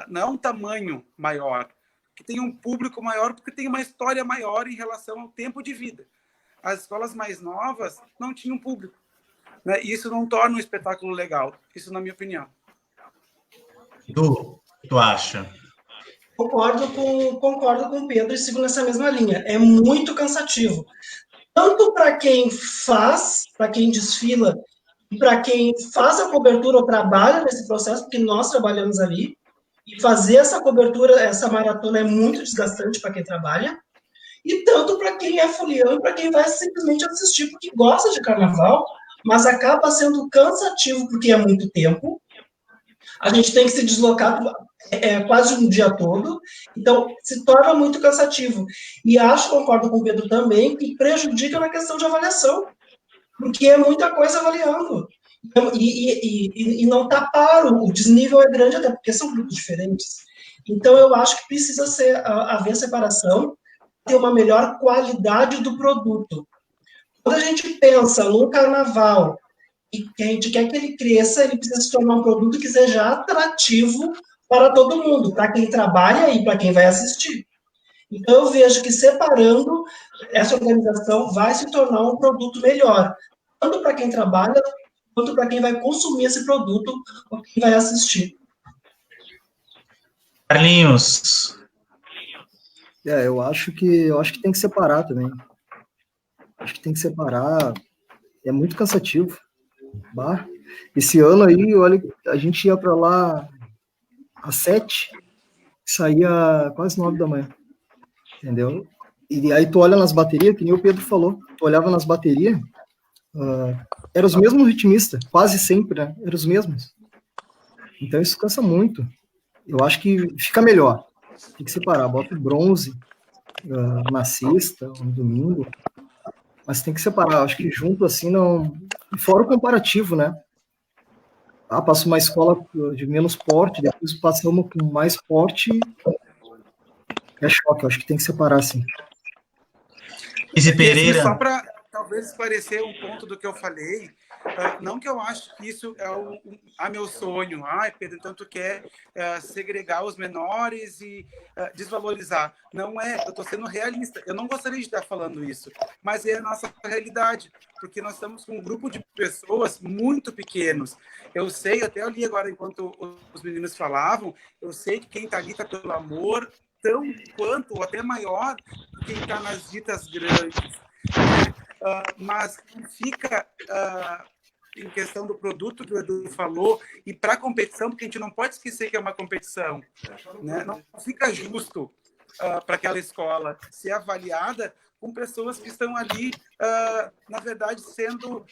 não um tamanho maior, que tem um público maior, porque tem uma história maior em relação ao tempo de vida. As escolas mais novas não tinham público. Né? E isso não torna um espetáculo legal. Isso na minha opinião. Du, o que tu acha? Concordo com o Pedro e sigo nessa mesma linha. É muito cansativo. Tanto para quem faz, para quem desfila, e para quem faz a cobertura ou trabalha nesse processo, porque nós trabalhamos ali, e fazer essa cobertura, essa maratona é muito desgastante para quem trabalha, e tanto para quem é folião e para quem vai simplesmente assistir porque gosta de carnaval, mas acaba sendo cansativo porque é muito tempo. A gente tem que se deslocar quase um dia todo, então se torna muito cansativo. E concordo com o Pedro também, que prejudica na questão de avaliação, porque é muita coisa avaliando. e não taparam, o desnível é grande até porque são grupos diferentes. Então, eu acho que precisa haver separação, ter uma melhor qualidade do produto. Quando a gente pensa no carnaval e que a gente quer que ele cresça, ele precisa se tornar um produto que seja atrativo para todo mundo, para quem trabalha e para quem vai assistir. Então, eu vejo que separando, essa organização vai se tornar um produto melhor, tanto para quem trabalha, quanto para quem vai consumir esse produto ou quem vai assistir. Carlinhos. Eu acho que tem que separar também. Acho que tem que separar. É muito cansativo. Bah. Esse ano aí, olha, a gente ia para lá às 7, saía quase 9 da manhã. Entendeu? E aí tu olha nas baterias, que nem o Pedro falou, tu olhava nas baterias, eram os mesmos ritmistas, quase sempre, né? Eram os mesmos. Então isso cansa muito. Eu acho que fica melhor. Tem que separar, bota o bronze na sexta, no domingo, mas tem que separar. Acho que junto assim não. Fora o comparativo, né? Passa uma escola de menos porte, depois passa uma com mais porte. É choque, eu acho que tem que separar, sim. Izzy Pereira. Só para talvez esclarecer um ponto do que eu falei, não que eu acho que isso é meu sonho. Pedro, então tu quer segregar os menores e desvalorizar. Não é, eu estou sendo realista. Eu não gostaria de estar falando isso, mas é a nossa realidade, porque nós estamos com um grupo de pessoas muito pequenos. Eu sei, até eu li agora enquanto os meninos falavam, eu sei que quem está ali está pelo amor, tão quanto ou até maior do que quem está nas ditas grandes. Mas fica em questão do produto que o Edu falou e para a competição, porque a gente não pode esquecer que é uma competição, né? Não fica justo para aquela escola ser avaliada com pessoas que estão ali, na verdade, sendo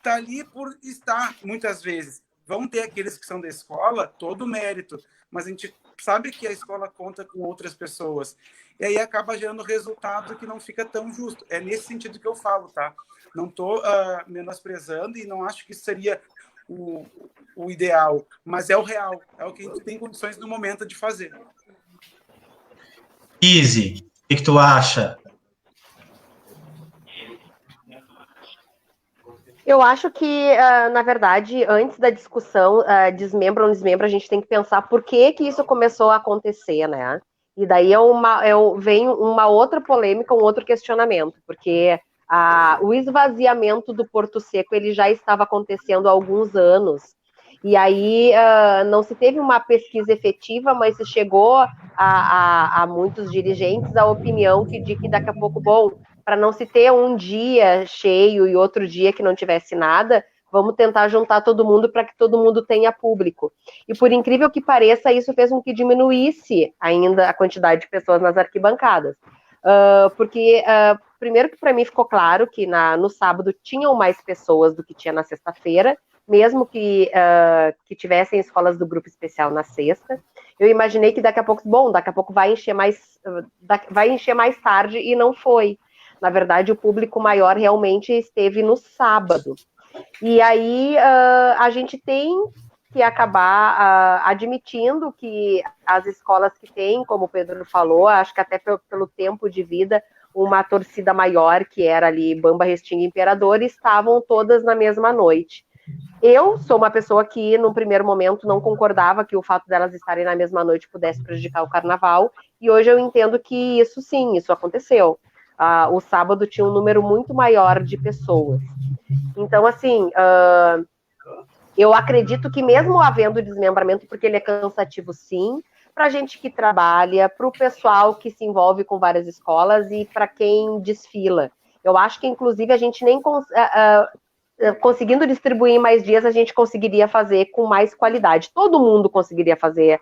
tá ali por estar, muitas vezes. Vão ter aqueles que são da escola, todo o mérito, mas a gente sabe que a escola conta com outras pessoas. E aí acaba gerando resultado que não fica tão justo. É nesse sentido que eu falo, tá? Não estou menosprezando e não acho que isso seria o ideal, mas é o real, é o que a gente tem condições no momento de fazer. Izzy, o que tu acha? Eu acho que, na verdade, antes da discussão desmembra ou não desmembra, a gente tem que pensar por que isso começou a acontecer, né? E daí vem uma outra polêmica, um outro questionamento, porque o esvaziamento do Porto Seco ele já estava acontecendo há alguns anos. E aí não se teve uma pesquisa efetiva, mas se chegou a muitos dirigentes a opinião de que daqui a pouco, para não se ter um dia cheio e outro dia que não tivesse nada, vamos tentar juntar todo mundo para que todo mundo tenha público. E por incrível que pareça, isso fez com que diminuísse ainda a quantidade de pessoas nas arquibancadas. Porque, primeiro que para mim ficou claro que no sábado tinham mais pessoas do que tinha na sexta-feira, mesmo que tivessem escolas do grupo especial na sexta. Eu imaginei que daqui a pouco vai encher mais tarde, e não foi. Na verdade, o público maior realmente esteve no sábado. E aí a gente tem que acabar admitindo que as escolas que têm, como o Pedro falou, acho que até pelo tempo de vida, uma torcida maior, que era ali Bamba, Restinga e Imperador, estavam todas na mesma noite. Eu sou uma pessoa que, num primeiro momento, não concordava que o fato delas estarem na mesma noite pudesse prejudicar o carnaval, e hoje eu entendo que isso sim, isso aconteceu. O sábado tinha um número muito maior de pessoas. Então, assim, eu acredito que mesmo havendo desmembramento, porque ele é cansativo sim, para a gente que trabalha, para o pessoal que se envolve com várias escolas e para quem desfila. Eu acho que, inclusive, a gente nem conseguindo distribuir em mais dias, a gente conseguiria fazer com mais qualidade. Todo mundo conseguiria fazer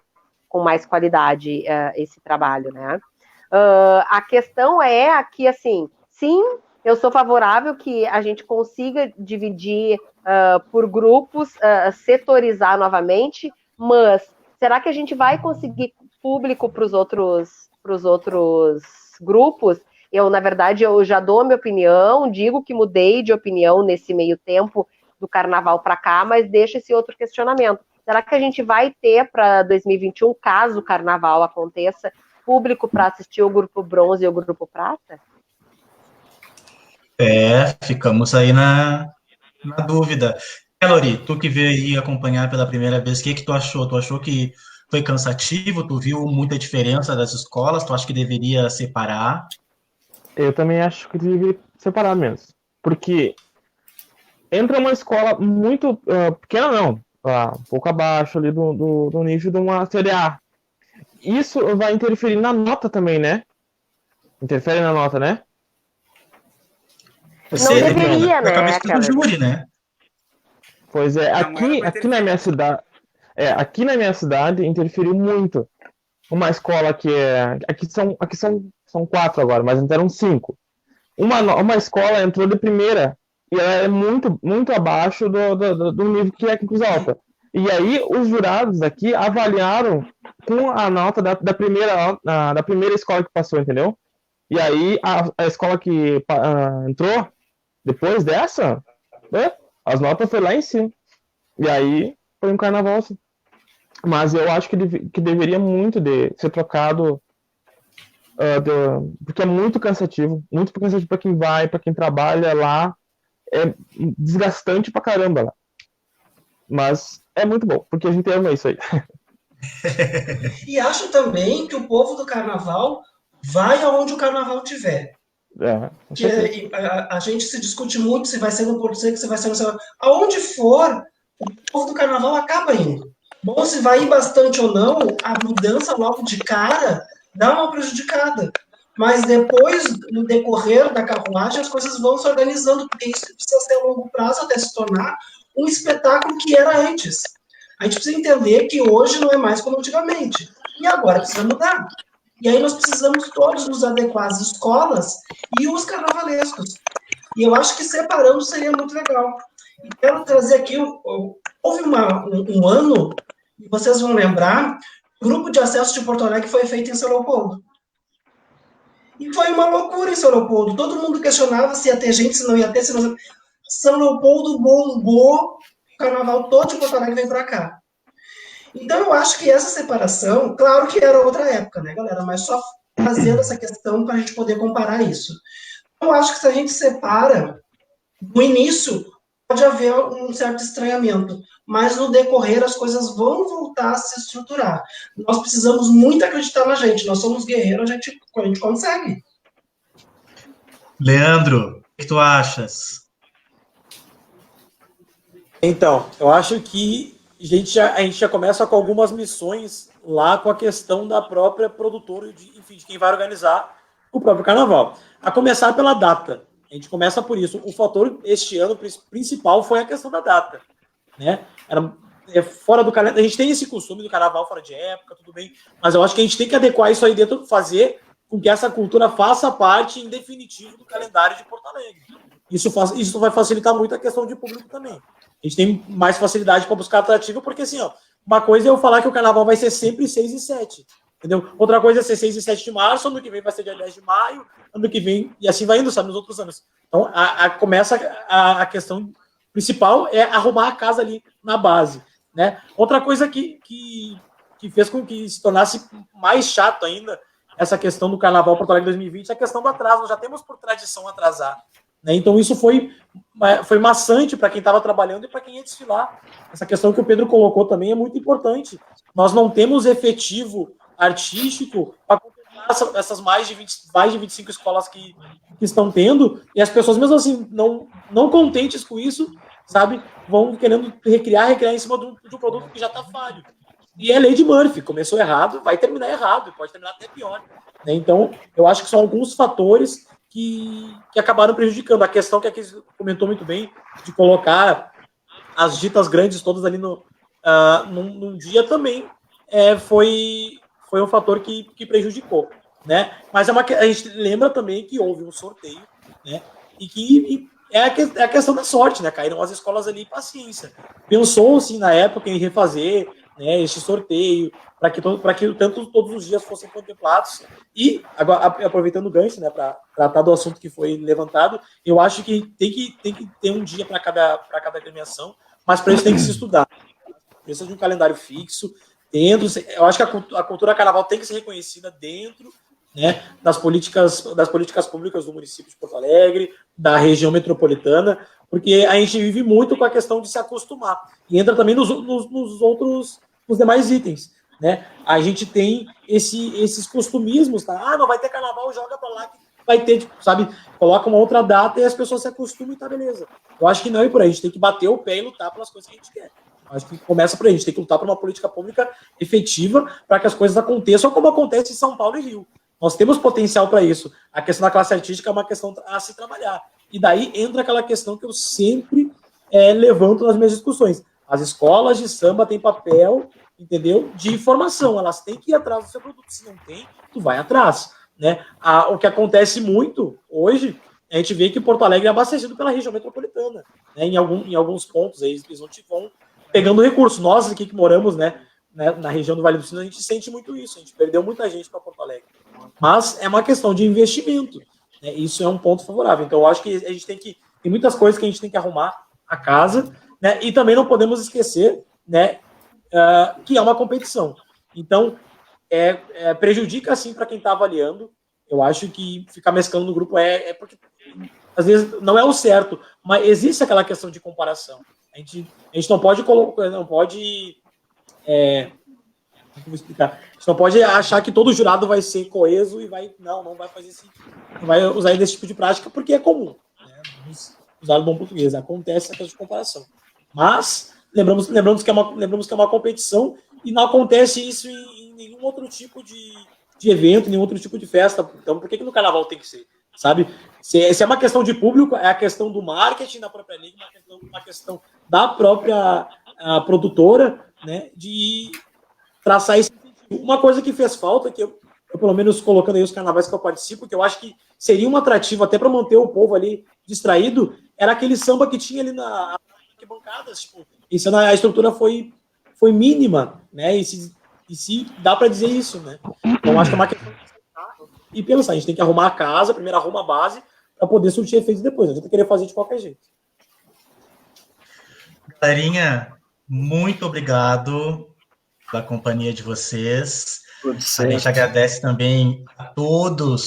com mais qualidade esse trabalho, né? A questão é aqui, assim, sim, eu sou favorável que a gente consiga dividir por grupos, setorizar novamente, mas será que a gente vai conseguir público para os outros grupos Eu, na verdade, eu já dou a minha opinião, digo que mudei de opinião nesse meio tempo do carnaval para cá, mas deixo esse outro questionamento. Será que a gente vai ter para 2021, caso o carnaval aconteça, público para assistir o grupo bronze e o grupo prata? Ficamos aí na dúvida. Elori, tu que veio aí acompanhar pela primeira vez, o que tu achou? Tu achou que foi cansativo? Tu viu muita diferença das escolas? Tu acha que deveria separar? Eu também acho que deveria separar mesmo. Porque entra uma escola muito pequena, não. Um pouco abaixo ali do nível de uma Série A. Isso vai interferir na nota também, né? Interfere na nota, né? Não deveria, né? Cabeça do júri, né? Pois é, aqui na minha cidade, aqui na minha cidade interferiu muito. Uma escola que aqui são 4 agora, mas antes eram 5. Uma escola entrou de primeira e ela é muito, muito abaixo do nível que é Cruz Alta. E aí os jurados aqui avaliaram com a nota da primeira escola que passou, entendeu? E aí a escola que entrou depois dessa, né, as notas foi lá em cima. E aí foi um carnaval assim. Mas eu acho que deveria muito ser trocado, porque é muito cansativo para quem vai, para quem trabalha lá, é desgastante pra caramba lá. Mas é muito bom, porque a gente ama isso aí. E acho também que o povo do carnaval vai aonde o carnaval tiver. Que a gente se discute muito se vai ser no Porto Seco, se vai ser no céu. Aonde for, o povo do carnaval acaba indo. Bom, se vai ir bastante ou não, a mudança logo de cara dá uma prejudicada. Mas depois, no decorrer da carruagem, as coisas vão se organizando, porque isso precisa ser a longo prazo até se tornar um espetáculo que era antes. A gente precisa entender que hoje não é mais como antigamente. E agora precisa mudar. E aí nós precisamos todos nos adequar às escolas e os carnavalescos. E eu acho que separando seria muito legal. E quero trazer aqui, houve um ano, e vocês vão lembrar, o grupo de acesso de Porto Alegre foi feito em São Leopoldo. E foi uma loucura em São Leopoldo. Todo mundo questionava se ia ter gente, se não ia ter. Se não... São Leopoldo bombou, o carnaval todo de Porto Alegre veio para cá. Então, eu acho que essa separação, claro que era outra época, né, galera? Mas só fazendo essa questão para a gente poder comparar isso. Eu acho que se a gente separa, no início, pode haver um certo estranhamento, mas no decorrer as coisas vão voltar a se estruturar. Nós precisamos muito acreditar na gente, nós somos guerreiros, a gente consegue. Leandro, o que tu achas? Então, eu acho que a gente já começa com algumas missões lá com a questão da própria produtora, enfim, de quem vai organizar o próprio carnaval. A começar pela data. A gente começa por isso. O fator este ano principal foi a questão da data, né? Fora do calendário. A gente tem esse costume do carnaval fora de época, tudo bem, mas eu acho que a gente tem que adequar isso aí dentro, fazer com que essa cultura faça parte, em definitivo, do calendário de Porto Alegre. Isso vai facilitar muito a questão de público também. A gente tem mais facilidade para buscar atrativo, porque assim, uma coisa é eu falar que o carnaval vai ser sempre 6 e 7, entendeu? Outra coisa é ser 6 e 7 de março, ano que vem vai ser dia 10 de maio, ano que vem, e assim vai indo, sabe, nos outros anos. Então, começa a questão principal é arrumar a casa ali na base, né? Outra coisa que fez com que se tornasse mais chato ainda essa questão do Carnaval Porto Alegre 2020 é a questão do atraso. Nós já temos por tradição atrasar, né? Então isso foi maçante para quem estava trabalhando e para quem ia desfilar. Essa questão que o Pedro colocou também é muito importante. Nós não temos efetivo artístico para completar essas mais de 25 escolas que estão tendo, e as pessoas, mesmo assim, não contentes com isso, sabe, vão querendo recriar em cima de um produto que já está falho. E é lei de Murphy, começou errado, vai terminar errado, pode terminar até pior, né? Então, eu acho que são alguns fatores que acabaram prejudicando. A questão que aqui comentou muito bem, de colocar as ditas grandes todas ali num dia também, foi um fator que prejudicou, né? Mas a gente lembra também que houve um sorteio, né? E que é a questão da sorte, né? Caíram as escolas ali, paciência. Pensou-se na época em refazer, né, este sorteio, para que todos os dias fossem contemplados. E, agora, aproveitando o gancho, né, para tratar do assunto que foi levantado, eu acho que tem que ter um dia para cada agremiação, mas para isso tem que se estudar. Precisa de um calendário fixo, eu acho que a cultura carnaval tem que ser reconhecida dentro, né, das políticas públicas do município de Porto Alegre, da região metropolitana, porque a gente vive muito com a questão de se acostumar. E entra também nos demais itens, né? A gente tem esses costumismos, tá? Não vai ter carnaval, joga para lá que vai ter, sabe? Coloca uma outra data e as pessoas se acostumam e tá beleza. Eu acho que não é por aí. A gente tem que bater o pé e lutar pelas coisas que a gente quer. Eu acho que começa por aí. A gente tem que lutar por uma política pública efetiva para que as coisas aconteçam como acontece em São Paulo e Rio. Nós temos potencial para isso. A questão da classe artística é uma questão a se trabalhar. E daí entra aquela questão que eu sempre levanto nas minhas discussões. As escolas de samba têm papel, entendeu, de formação. Elas têm que ir atrás do seu produto. Se não tem, tu vai atrás, né? O que acontece muito hoje, a gente vê que Porto Alegre é abastecido pela região metropolitana, né? Em alguns pontos, aí, eles vão pegando recursos. Nós aqui que moramos, né, na região do Vale do Sino, a gente sente muito isso. A gente perdeu muita gente para Porto Alegre. Mas é uma questão de investimento, né? Isso é um ponto favorável. Então, eu acho que a gente tem muitas coisas que a gente tem que arrumar a casa, né? E também não podemos esquecer, né, que é uma competição. Então, prejudica, assim, para quem está avaliando. Eu acho que ficar mesclando no grupo porque, às vezes, não é o certo, mas existe aquela questão de comparação. A gente não pode colocar, não pode... Como explicar? A gente não pode achar que todo jurado vai ser coeso e não vai fazer não vai usar desse tipo de prática, porque é comum, né? Vamos usar o bom português. Acontece essa questão de comparação. Mas lembramos que é uma competição e não acontece isso em nenhum outro tipo de evento, nenhum outro tipo de festa. Então, por que no carnaval tem que ser? Sabe? Se é uma questão de público, é a questão do marketing da própria liga, uma questão da própria produtora, né, de traçar esse incentivo. Uma coisa que fez falta, que eu pelo menos colocando aí os carnavais que eu participo, que eu acho que seria um atrativo até para manter o povo ali distraído, era aquele samba que tinha ali na arquibancadas. Tipo, a estrutura foi mínima, né? E se dá para dizer isso, né? Então, acho que é uma questão de e pensar, a gente tem que arrumar a casa, primeiro arruma a base, para poder surtir efeitos depois. Não adianta querer fazer de qualquer jeito. Galerinha, muito obrigado pela companhia de vocês. A gente agradece também a todo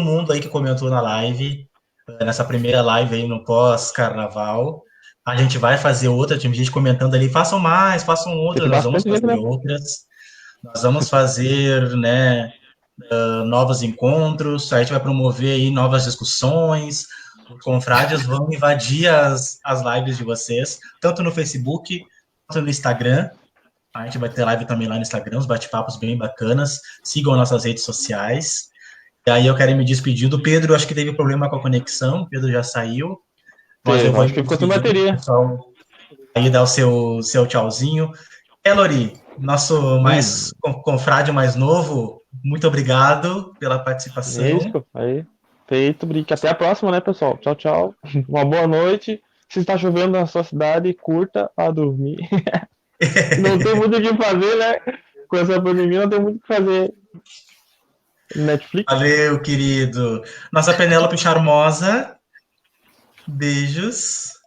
mundo aí que comentou na live, nessa primeira live aí no pós-carnaval. A gente vai fazer outra, tinha gente comentando ali, façam outras, nós vamos fazer outras. Nós vamos fazer, né, novos encontros, a gente vai promover aí novas discussões, os confrades vão invadir as lives de vocês, tanto no Facebook quanto no Instagram. A gente vai ter live também lá no Instagram, uns bate-papos bem bacanas. Sigam nossas redes sociais. E aí eu quero me despedir do Pedro, acho que teve problema com a conexão, o Pedro já saiu. Mas eu vou acho que ficou sem bateria. Pessoal, aí dá o seu tchauzinho. Elori, nosso confrade mais novo, muito obrigado pela participação. Isso, aí. Feito, brinque. Até a próxima, né, pessoal? Tchau, tchau. Uma boa noite. Se está chovendo na sua cidade, curta a dormir. Não tem muito o que fazer, né? Com essa pandemia, não tem muito o que fazer. Netflix. Valeu, querido. Nossa Penélope charmosa. Beijos.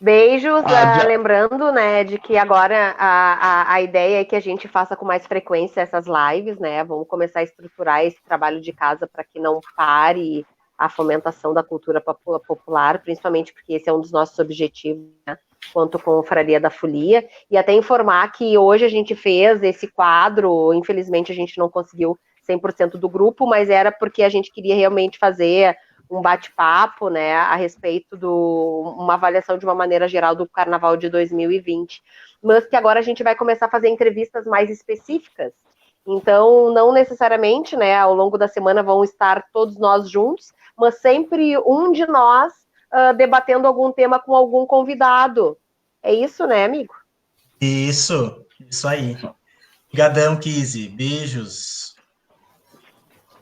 Beijos, lembrando, né, de que agora a ideia é que a gente faça com mais frequência essas lives, né, vamos começar a estruturar esse trabalho de casa para que não pare a fomentação da cultura popular, principalmente porque esse é um dos nossos objetivos, né, quanto Confraria da Folia, e até informar que hoje a gente fez esse quadro, infelizmente a gente não conseguiu 100% do grupo, mas era porque a gente queria realmente fazer um bate-papo, né, a respeito uma avaliação de uma maneira geral do Carnaval de 2020, mas que agora a gente vai começar a fazer entrevistas mais específicas, então não necessariamente, né, ao longo da semana vão estar todos nós juntos, mas sempre um de nós debatendo algum tema com algum convidado. É isso, né, amigo? Isso aí. Obrigadão, Kizzy. Beijos.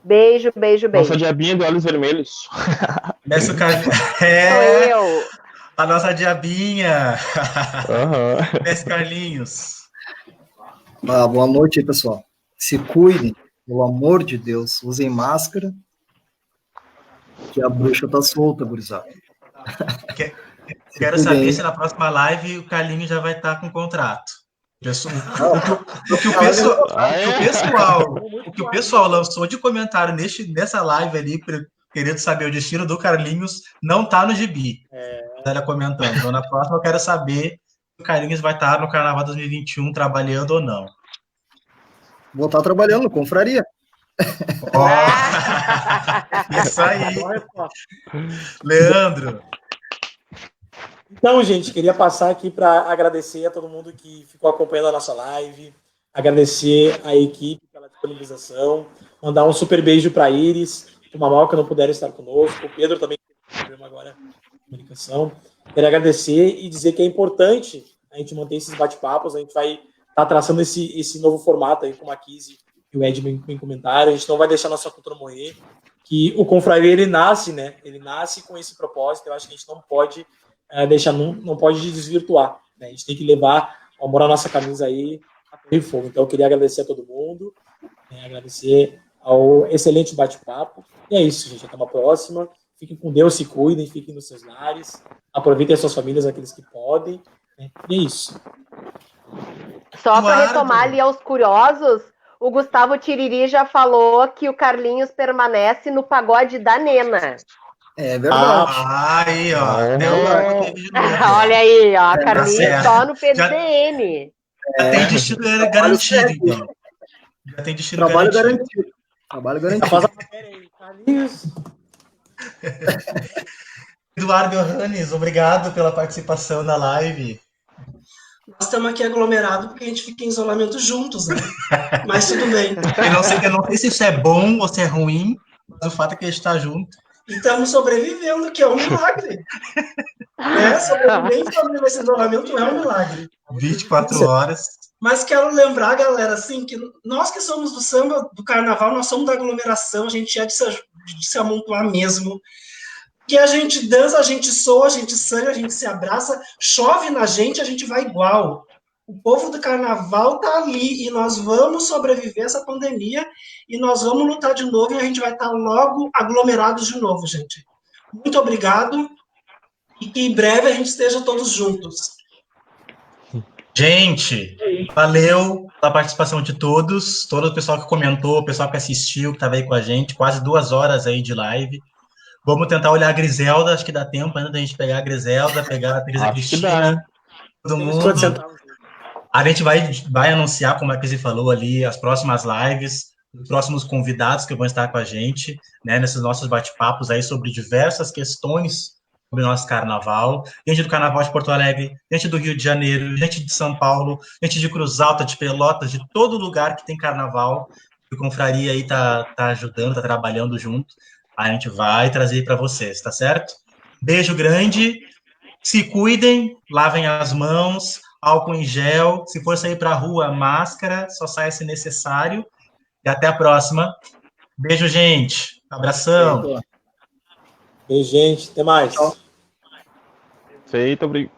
Beijo, beijo, beijo. Nossa diabinha de olhos vermelhos. Nessa Sou eu. A nossa diabinha. Aham. Mestre Carlinhos. Boa noite aí, pessoal. Se cuidem, pelo amor de Deus. Usem máscara, que a bruxa tá solta, gurizada. Quero saber se na próxima live o Carlinhos já vai estar com contrato. O que o pessoal lançou de comentário nessa live ali, querendo saber o destino do Carlinhos, não tá no gibi. Ela comentando. Então, na próxima, eu quero saber se o Carlinhos vai estar no Carnaval 2021 trabalhando ou não. Vou estar trabalhando, confraria. Isso aí. Leandro. Então, gente, queria passar aqui para agradecer a todo mundo que ficou acompanhando a nossa live, agradecer a equipe pela disponibilização, mandar um super beijo para Iris, o Mamal que não puderam estar conosco, o Pedro também que tem problema agora de comunicação. Queria agradecer e dizer que é importante a gente manter esses bate-papos, a gente vai estar traçando esse novo formato aí com a Kizzy e o Ed em comentário, a gente não vai deixar nossa cultura morrer, que o Confraria, ele nasce, né? Ele nasce com esse propósito, eu acho que a gente não pode não pode desvirtuar, né? A gente tem que levar o amor à nossa camisa aí a ferro e fogo. Então eu queria agradecer a todo mundo, agradecer ao excelente bate-papo, e é isso, gente, até uma próxima, fiquem com Deus, se cuidem, fiquem nos seus lares, aproveitem as suas famílias, aqueles que podem, né? E é isso. Só para retomar ali aos curiosos, o Gustavo Tiriri já falou que o Carlinhos permanece no pagode da Nena. É verdade. Aí, ó. Olha aí, ó. Carlinhos só no PDN. Já tem destino garantido, então. Já tem destino garantido. Trabalho garantido. Faz a matéria aí, Carlinhos. Eduardo Johannes, obrigado pela participação na live. Nós estamos aqui aglomerados porque a gente fica em isolamento juntos, né? Mas tudo bem. Eu não sei se isso é bom ou se é ruim, mas o fato é que a gente está junto. E estamos sobrevivendo, que é um milagre. Sobreviver em família nesse isolamento é um milagre. 24 horas. Mas quero lembrar, galera, assim, que nós que somos do samba, do carnaval, nós somos da aglomeração, a gente é de se amontoar mesmo. Que a gente dança, a gente soa, a gente sangra, a gente se abraça, chove na gente, a gente vai igual. O povo do carnaval tá ali e nós vamos sobreviver a essa pandemia e nós vamos lutar de novo e a gente vai estar logo aglomerados de novo, gente. Muito obrigado e que em breve a gente esteja todos juntos. Gente, valeu pela participação de todos, todo o pessoal que comentou, o pessoal que assistiu, que estava aí com a gente, quase 2 horas aí de live. Vamos tentar olhar a Griselda, acho que dá tempo ainda da gente pegar a Griselda, pegar a Teresa Cristina, todo mundo. A gente vai anunciar, como a Kizzy falou ali, as próximas lives, os próximos convidados que vão estar com a gente, né, nesses nossos bate-papos aí sobre diversas questões sobre o nosso carnaval. Gente do Carnaval de Porto Alegre, gente do Rio de Janeiro, gente de São Paulo, gente de Cruz Alta, de Pelotas, de todo lugar que tem carnaval. O Confraria aí tá ajudando, tá trabalhando junto. A gente vai trazer para vocês, tá certo? Beijo grande, se cuidem, lavem as mãos, álcool em gel, se for sair para a rua, máscara, só saia se necessário, e até a próxima. Beijo, gente. Abração. Beijo, gente. Até mais. Feito, obrigado.